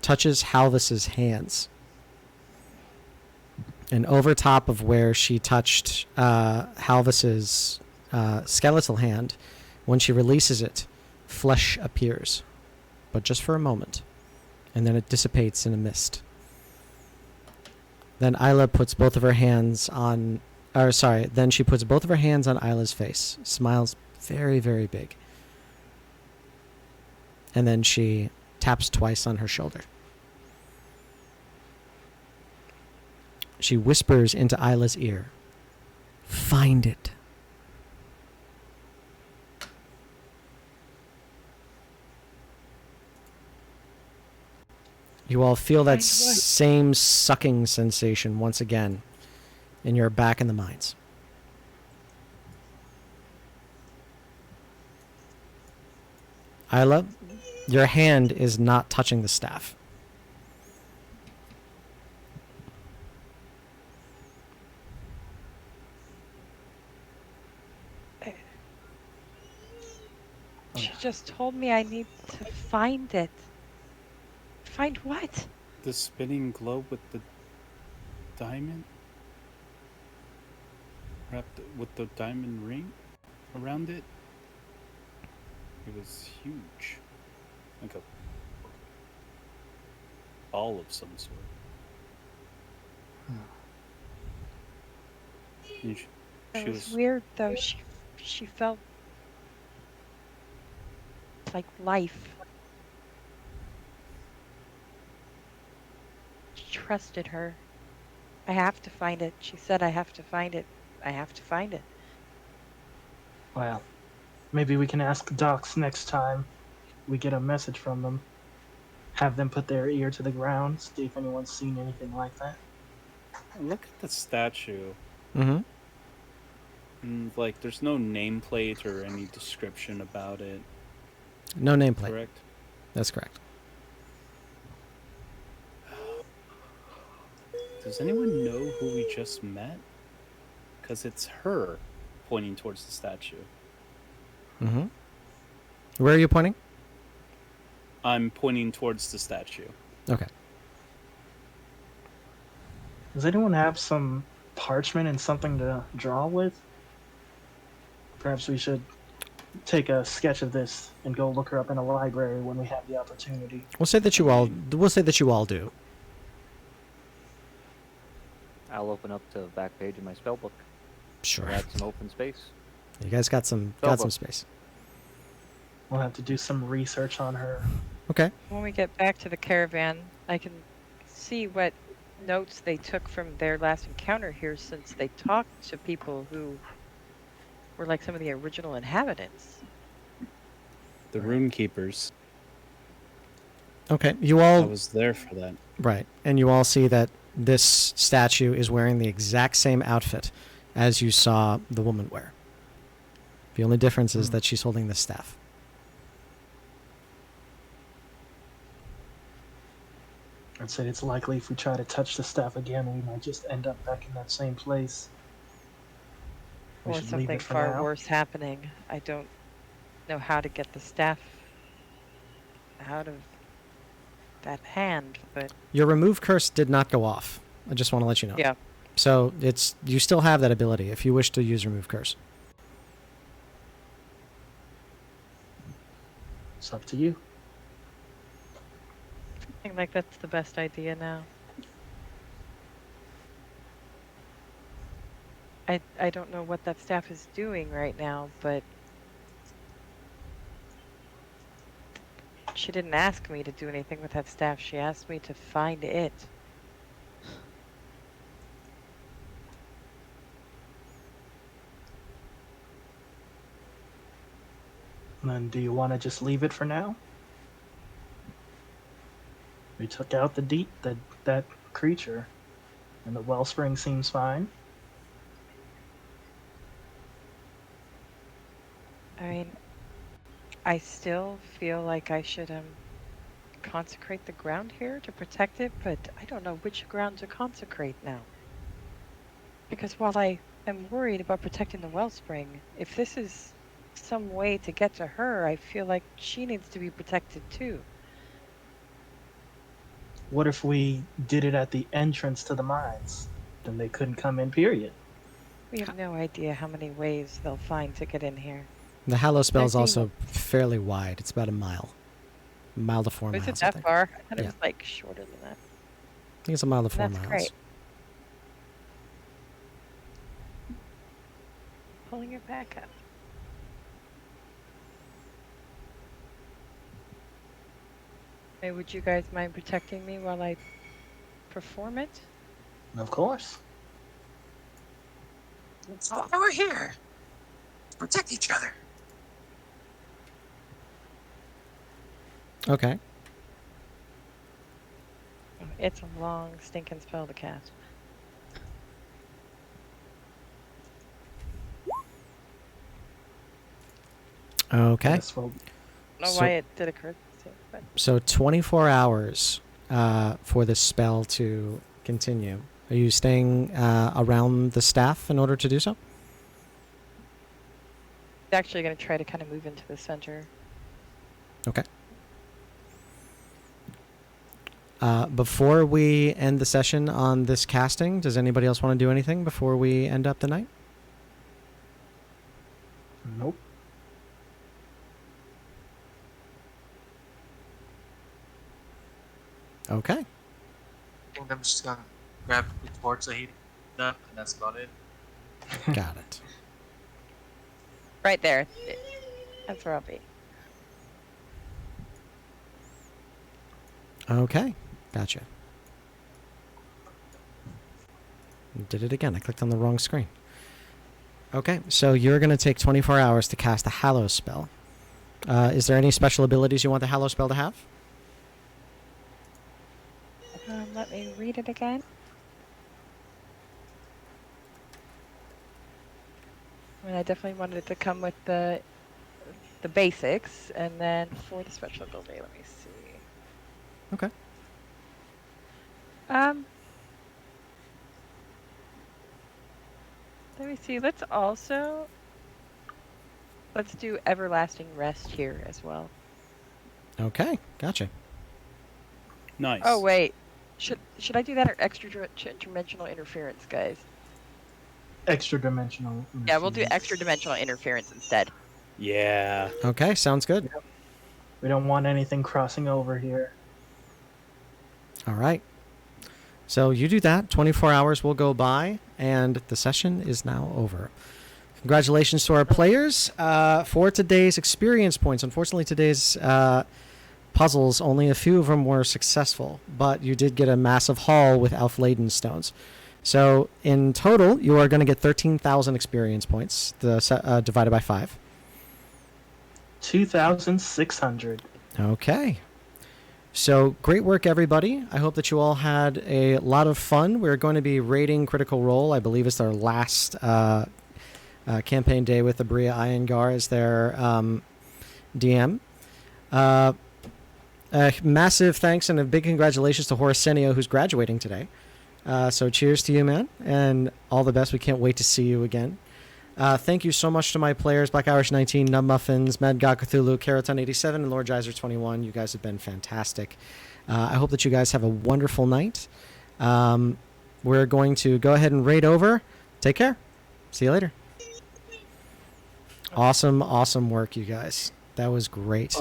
Touches Halvis's hands. And over top of where she touched Halvis's skeletal hand, when she releases it, flesh appears. But just for a moment. And then it dissipates in a mist. Then Isla puts both of her hands on... then she puts both of her hands on Isla's face. Smiles very, very big. And then she taps twice on her shoulder. She whispers into Isla's ear, "Find it." You all feel that Find what? same sucking sensation once again, and you're back in the mines. Isla, your hand is not touching the staff. She just told me I need to find it. Find what? The spinning globe with the diamond? Wrapped with the diamond ring around it? It was huge. Like a ball of some sort. And she It was was weird though. She felt like life. Trusted her. I have to find it. She said I have to find it. I have to find it. Well, maybe we can ask Docs next time we get a message from them. Have them put their ear to the ground, see if anyone's seen anything like that. look at the statue. Mm-hmm. And, like, there's no nameplate or any description about it. No nameplate. Correct? That's correct. Does anyone know who we just met? Because it's her pointing towards the statue. Mm-hmm. Where are you pointing? I'm pointing towards the statue. Okay. Does anyone have some parchment and something to draw with? Perhaps we should take a sketch of this and go look her up in a library when we have the opportunity. We'll say that you all. We'll say that you all do. I'll open up the back page of my spellbook. Sure. Add some open space. You guys got some Spellbook. space. We'll have to do some research on her. Okay. When we get back to the caravan, I can see what notes they took from their last encounter here, since they talked to people who were like some of the original inhabitants. The Rune Keepers. Okay. You I all was there for that. right, and you all see that this statue is wearing the exact same outfit as you saw the woman wear. The only difference is that she's holding the staff. I'd say it's likely if we try to touch the staff again, we might just end up back in that same place. We Or should leave something it for far now. worse happening. I don't know how to get the staff out of that hand, but Your remove curse did not go off. I just want to let you know. yeah. So you still have that ability if you wish to use remove curse. It's up to you. I think like that's the best idea now. I don't know what that staff is doing right now, but she didn't ask me to do anything with that staff. She asked me to find it. And then do you want to just leave it for now? We took out that creature, and the wellspring seems fine. I mean, I still feel like I should consecrate the ground here to protect it, but I don't know which ground to consecrate now. Because while I am worried about protecting the wellspring, if this is some way to get to her, I feel like she needs to be protected too. What if we did it at the entrance to the mines? Then they couldn't come in, period. We have no idea how many ways they'll find to get in here. The Hallow spell is I've also fairly wide. It's about a mile to 4 Was miles. it I that think. far? I thought Yeah. it was like shorter than that. I think it's a mile to 4 That's miles. great. Pulling it back up. Hey, would you guys mind protecting me while I perform it? Of course. That's why we're here. To protect each other. Okay. It's a long, stinking spell to cast. Okay. Yes, well, I don't know So- why it did occur to me, but So 24 hours for this spell to continue. Are you staying around the staff in order to do so? it's actually going to try to kind of move into the center. Okay. Before we end the session on this casting, does anybody else want to do anything before we end up the night? nope. Okay. I think I'm just gonna grab the torch that he up, and that's about it. Got it. Right there. That's where I'll be. Okay. Gotcha. Did it again. I clicked on the wrong screen. Okay, so you're going to take 24 hours to cast the Hallow spell. Is there any special abilities you want the Hallow spell to have? Let me read it again. I mean, I definitely wanted it to come with the basics, and then for the special ability, let me see. Okay. Let me see. Let's do everlasting rest here as well. Okay, gotcha. Nice. Oh wait, should I do that or extra dimensional interference, guys? Extra dimensional. Yeah, we'll do interference. extra dimensional interference instead. Yeah. Okay, sounds good. We don't want anything crossing over here. All right. So you do that. 24 hours will go by, and the session is now over. Congratulations to our players for today's experience points. Unfortunately, today's puzzles, only a few of them were successful, but you did get a massive haul with Elf-laden stones. So in total, you are going to get 13,000 experience points, divided by 5. 2,600. Okay. So great work, everybody. I hope that you all had a lot of fun. We're going to be rating Critical Role. I believe it's our last campaign day with Abria Iyengar as their DM. Massive thanks and a big congratulations to Horace Senio, who's graduating today. So cheers to you, man, and all the best. We can't wait to see you again. Thank you so much to my players, Black Irish 19, Nub Muffins, Mad God Cthulhu, Keraton 87, and Lord Geyser 21. You guys have been fantastic. I hope that you guys have a wonderful night. We're going to go ahead and raid over. Take care. See you later. Awesome work, you guys. That was great.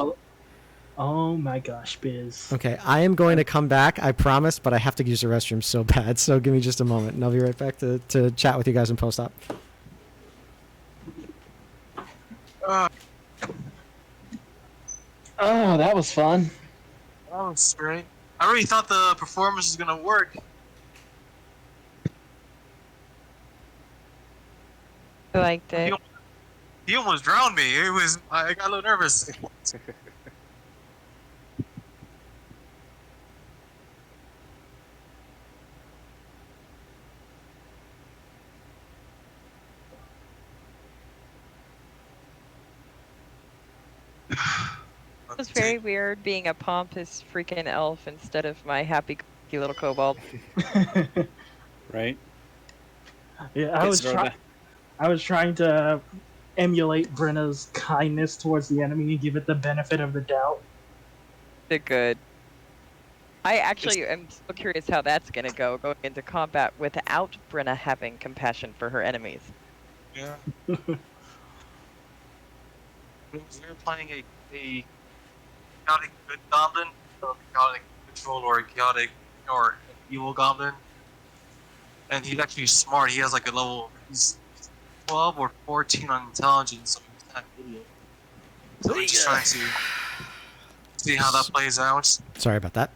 Oh my gosh, Biz. Okay, I am going to come back, I promise, but I have to use the restroom so bad, so give me just a moment, and I'll be right back to chat with you guys in post-op. Oh, that was fun. That was great. I really thought the performance was gonna work. I liked it. He almost drowned me. I got a little nervous. It was very weird being a pompous freaking elf instead of my happy little kobold. Right? Yeah, I was trying to emulate Brenna's kindness towards the enemy and give it the benefit of the doubt. They're good. I actually am so curious how that's going to go, going into combat without Brenna having compassion for her enemies. Yeah. We were playing a chaotic good goblin, or a chaotic control, or a chaotic or evil goblin, and he's actually smart. He has like he's 12 or 14 on intelligence, so he's not an idiot. So we're just trying to see how that plays out. Sorry about that.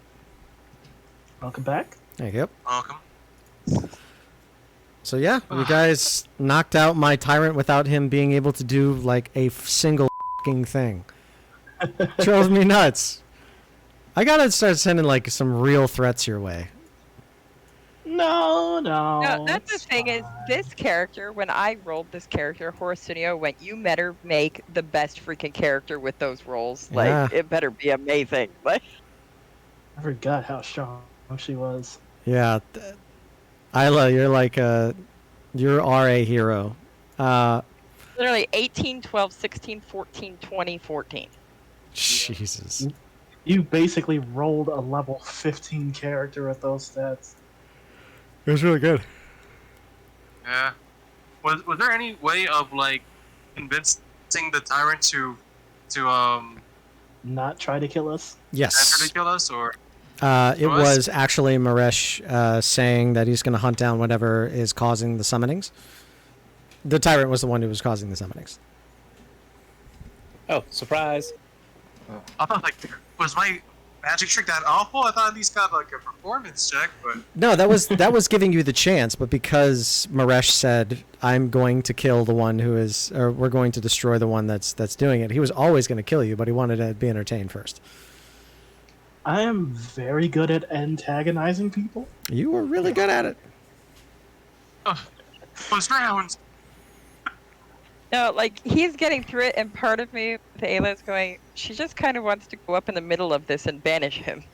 Welcome back. There you go. Welcome. So yeah, you guys knocked out my tyrant without him being able to do like a single thing. Drove me nuts. I gotta start sending like some real threats your way. No. No, that's the thing is, this character, when I rolled this character, Horacinio went, you better make the best freaking character with those rolls. Like, Yeah. it better be amazing. Like, I forgot how strong she was. Yeah, Isla, you're like you're RA hero. literally 18, 12, 16, 14, 20, 14. Jesus. You basically rolled a level 15 character with those stats. It was really good. Yeah. Was there any way of like convincing the tyrant to Not try to kill us? Yes. enter to kill us, or? It was actually Maresh saying that he's going to hunt down whatever is causing the summonings. The tyrant was the one who was causing the summonings. Oh, surprise! I thought like, was my magic trick that awful? I thought at least got like a performance check, but No, that was giving you the chance, but because Maresh said, "I'm going to kill the one who is, or we're going to destroy the one that's doing it," he was always going to kill you, but he wanted to be entertained first. I am very good at antagonizing people. You were really good at it. was rounds. No, like, he's getting through it, and part of me, the Ayla, is going, she just kind of wants to go up in the middle of this and banish him.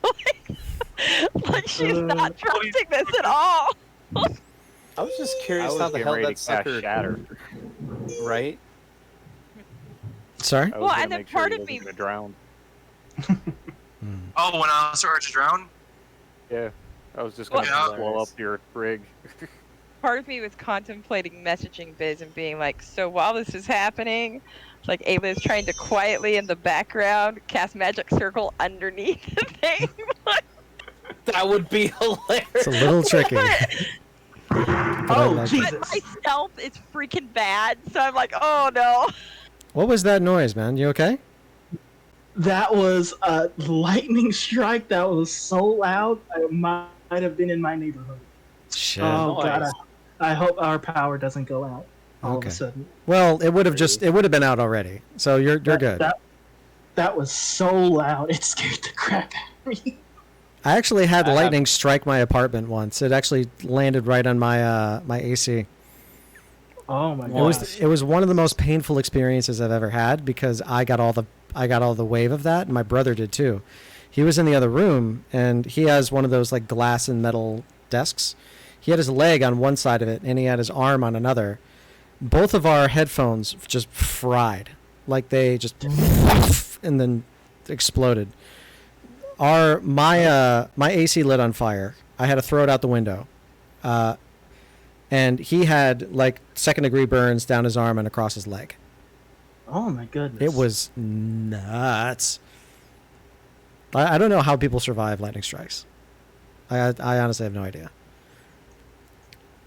like, she's not trusting this at all. I was just I curious was how the getting hell ready that to cast sucker, shatter. right? Sorry? I was Well, gonna and then make sure part he of wasn't me- gonna drown. Oh, when I started to drown. Yeah, I was just Well, gonna yeah. blow up your rig. part of me was contemplating messaging Biz and being like, so while this is happening, like Ayla is trying to quietly in the background cast magic circle underneath the thing. That would be hilarious. It's a little tricky. But I Oh, like it. Jesus. But my stealth is freaking bad, so I'm like, oh no. What was that noise, man? You okay? That was a lightning strike that was so loud, it might have been in my neighborhood. Shit. Oh, God. Nice. I hope our power doesn't go out all Okay. of a sudden. Well, it would have been out already. So you're good. That was so loud, it scared the crap out of me. I actually had I have- lightning strike my apartment once. It actually landed right on my my AC. Oh, my It God. was one of the most painful experiences I've ever had because I got all the wave of that, and my brother did too. He was in the other room, and he has one of those like glass and metal desks. He had his leg on one side of it, and he had his arm on another. Both of our headphones just fried, like they just and then exploded. My AC lit on fire. I had to throw it out the window. And he had like second-degree burns down his arm and across his leg. Oh, my goodness. It was nuts. I don't know how people survive lightning strikes. I honestly have no idea.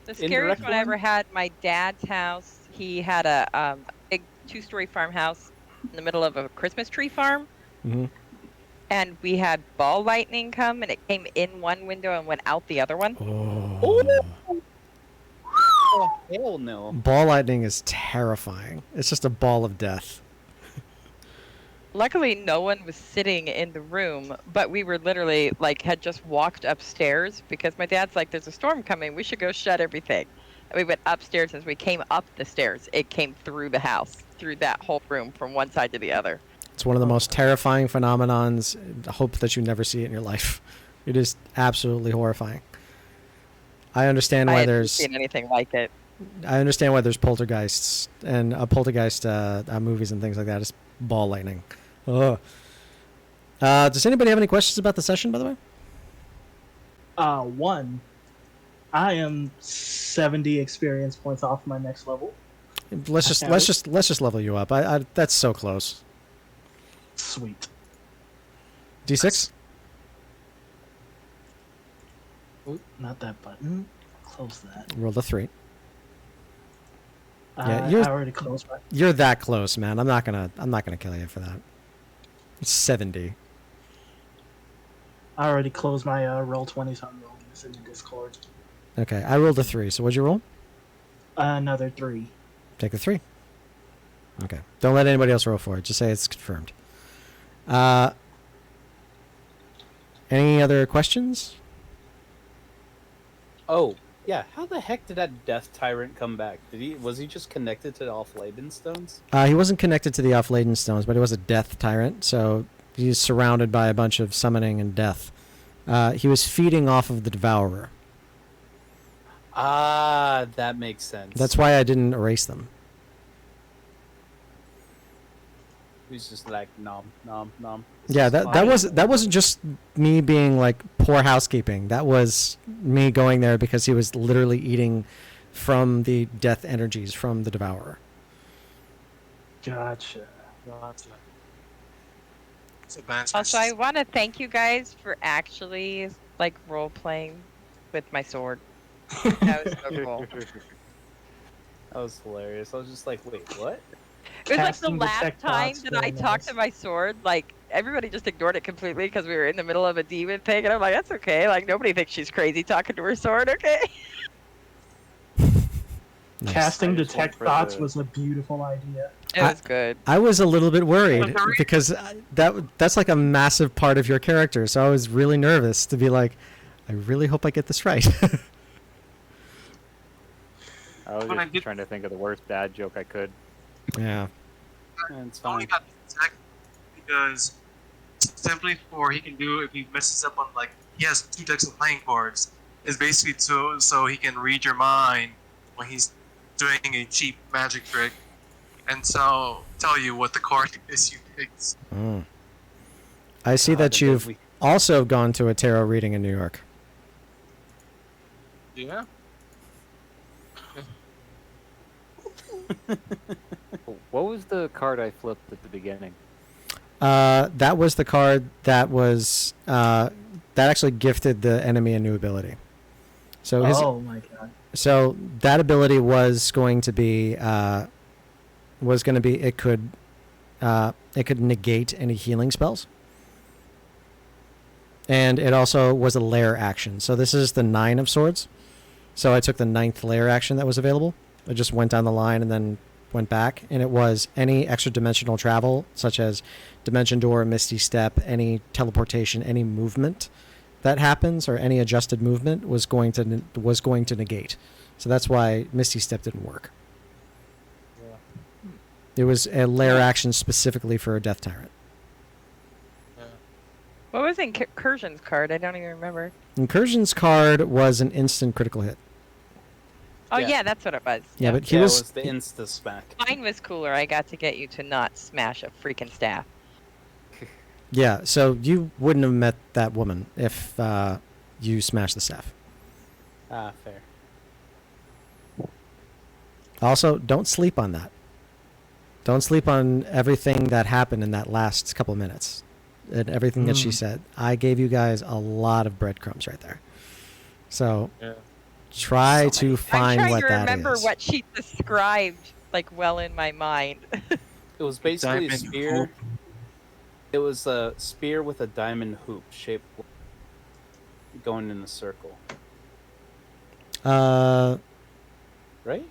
The Indirect scariest one I one? ever had, my dad's house. He had a big 2-story farmhouse in the middle of a Christmas tree farm. Mm-hmm. And we had ball lightning come, and it came in one window and went out the other one. Oh, hell no. Ball lightning is terrifying. It's just a ball of death. Luckily, no one was sitting in the room, but we were literally like had just walked upstairs because my dad's like, "There's a storm coming. We should go shut everything." And we went upstairs. As we came up the stairs, it came through the house, through that whole room, from one side to the other. It's one of the most terrifying phenomenons. I hope that you never see it in your life. It is absolutely horrifying. I understand I why hadn't there's seen anything like it. I understand why there's poltergeists and poltergeist movies and things like that. It's ball lightning. Ugh. Does anybody have any questions about the session, by the way? One. I am 70 experience points off my next level. Let's just level you up. I that's so close. Sweet. D6. Oop, not that button. Close that. Roll the 3. Yeah, I already closed my. You're that close, man. I'm not gonna kill you for that. It's 70. I already closed my roll 20, so I'm rolling this in the Discord. Okay, I rolled a 3. So what'd you roll? Another 3. Take the 3. Okay. Don't let anybody else roll for it. Just say it's confirmed. Any other questions? Oh, yeah. How the heck did that Death Tyrant come back? Was he just connected to the Off-Laden Stones? He wasn't connected to the off-laden stones, but he was a death tyrant, so he's surrounded by a bunch of summoning and death. He was feeding off of the Devourer. Ah, that makes sense. That's why I didn't erase them. He's just like nom nom nom. Yeah, that wasn't just me being like poor housekeeping. That was me going there because he was literally eating from the death energies from the Devourer. Gotcha. It's advanced. Also, I want to thank you guys for actually like role playing with my sword. That was so cool. That was hilarious. I was just like, wait, what? It was like the Casting last detect time dots, that I very talked nice. to my sword. Like everybody just ignored it completely because we were in the middle of a demon thing, and I'm like, that's okay. Like nobody thinks she's crazy talking to her sword, okay? Nice. Casting I just went detect for thoughts the- was a beautiful idea. It was good. I was a little bit worried because that's like a massive part of your character. So I was really nervous to be like, I really hope I get this right. I was When I just get- trying to think of the worst dad joke I could. Yeah. It's I only fine. got the attack because simply for he can do if he messes up on like he has 2 decks of playing cards. Is basically so he can read your mind when he's doing a cheap magic trick, and so tell you what the card is you picked. Mm. I see that you've also gone to a tarot reading in New York. Yeah. What was the card I flipped at the beginning? That was the card that was that actually gifted the enemy a new ability. So Oh my god. so that ability was going to be it could negate any healing spells. And it also was a lair action. So this is the 9 of swords. So I took the 9th lair action that was available. I just went down the line and then went back, and it was any extra dimensional travel, such as Dimension Door, Misty Step, any teleportation, any movement that happens, or any adjusted movement was going to negate. So that's why Misty Step didn't work. It was a lair action specifically for a Death Tyrant. What was Incursion's card? I don't even remember. Incursion's card was an instant critical hit. Oh Yeah. yeah, that's what it was. Yeah, but It was the insta smack. Mine was cooler. I got to get you to not smash a freaking staff. Yeah, so you wouldn't have met that woman if you smashed the staff. Ah, fair. Also, don't sleep on that. Don't sleep on everything that happened in that last couple of minutes and everything that she said. I gave you guys a lot of breadcrumbs right there. So try to find I'm what trying to that remember is. what she described, like, well in my mind. It was basically a Diamond spear. hoop. It was a spear with a diamond hoop shaped going in a circle. Right?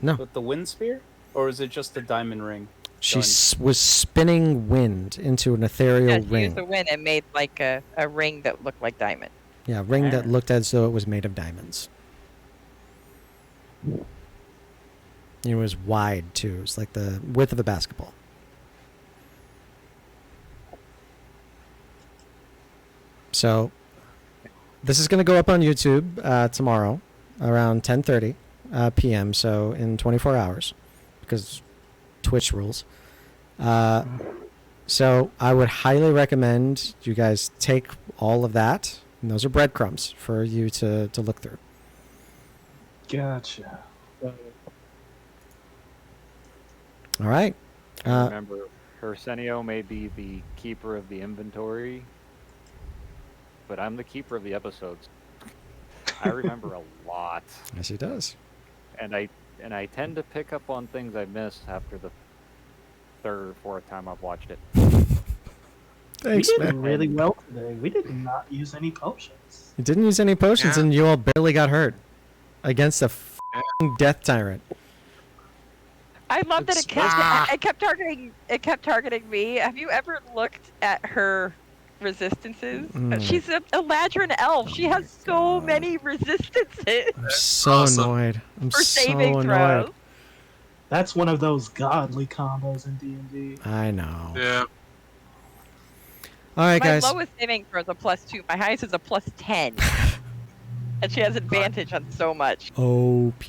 No. With the wind spear? Or is it just a diamond ring? She was spinning wind into an ethereal Yeah, she ring. used the wind and made like a ring that looked like diamond. Yeah, ring that looked as though it was made of diamonds. It was wide too. It was like the width of a basketball. So, this is going to go up on YouTube tomorrow around 10:30 p.m. So in 24 hours, because Twitch rules. So I would highly recommend you guys take all of that, and those are breadcrumbs for you to look through. Gotcha. All right. Remember, Hersenio may be the keeper of the inventory, but I'm the keeper of the episodes. I remember a lot, Yes, he does. and I tend to pick up on things I missed after the third or fourth time I've watched it. Thanks, We did man. really well today. We did not use any potions. You didn't use any potions, Yeah. and you all barely got hurt against a f***ing death tyrant. I love that It's- it kept targeting me. Have you ever looked at her resistances? She's a Eladrin elf. She has so many resistances I'm so Awesome. annoyed. I'm for so saving annoyed. throws. That's one of those godly combos in D&D. I know. Yeah. All right, My guys. lowest saving throw is a +2. My highest is a +10. And she has advantage on so much. OP.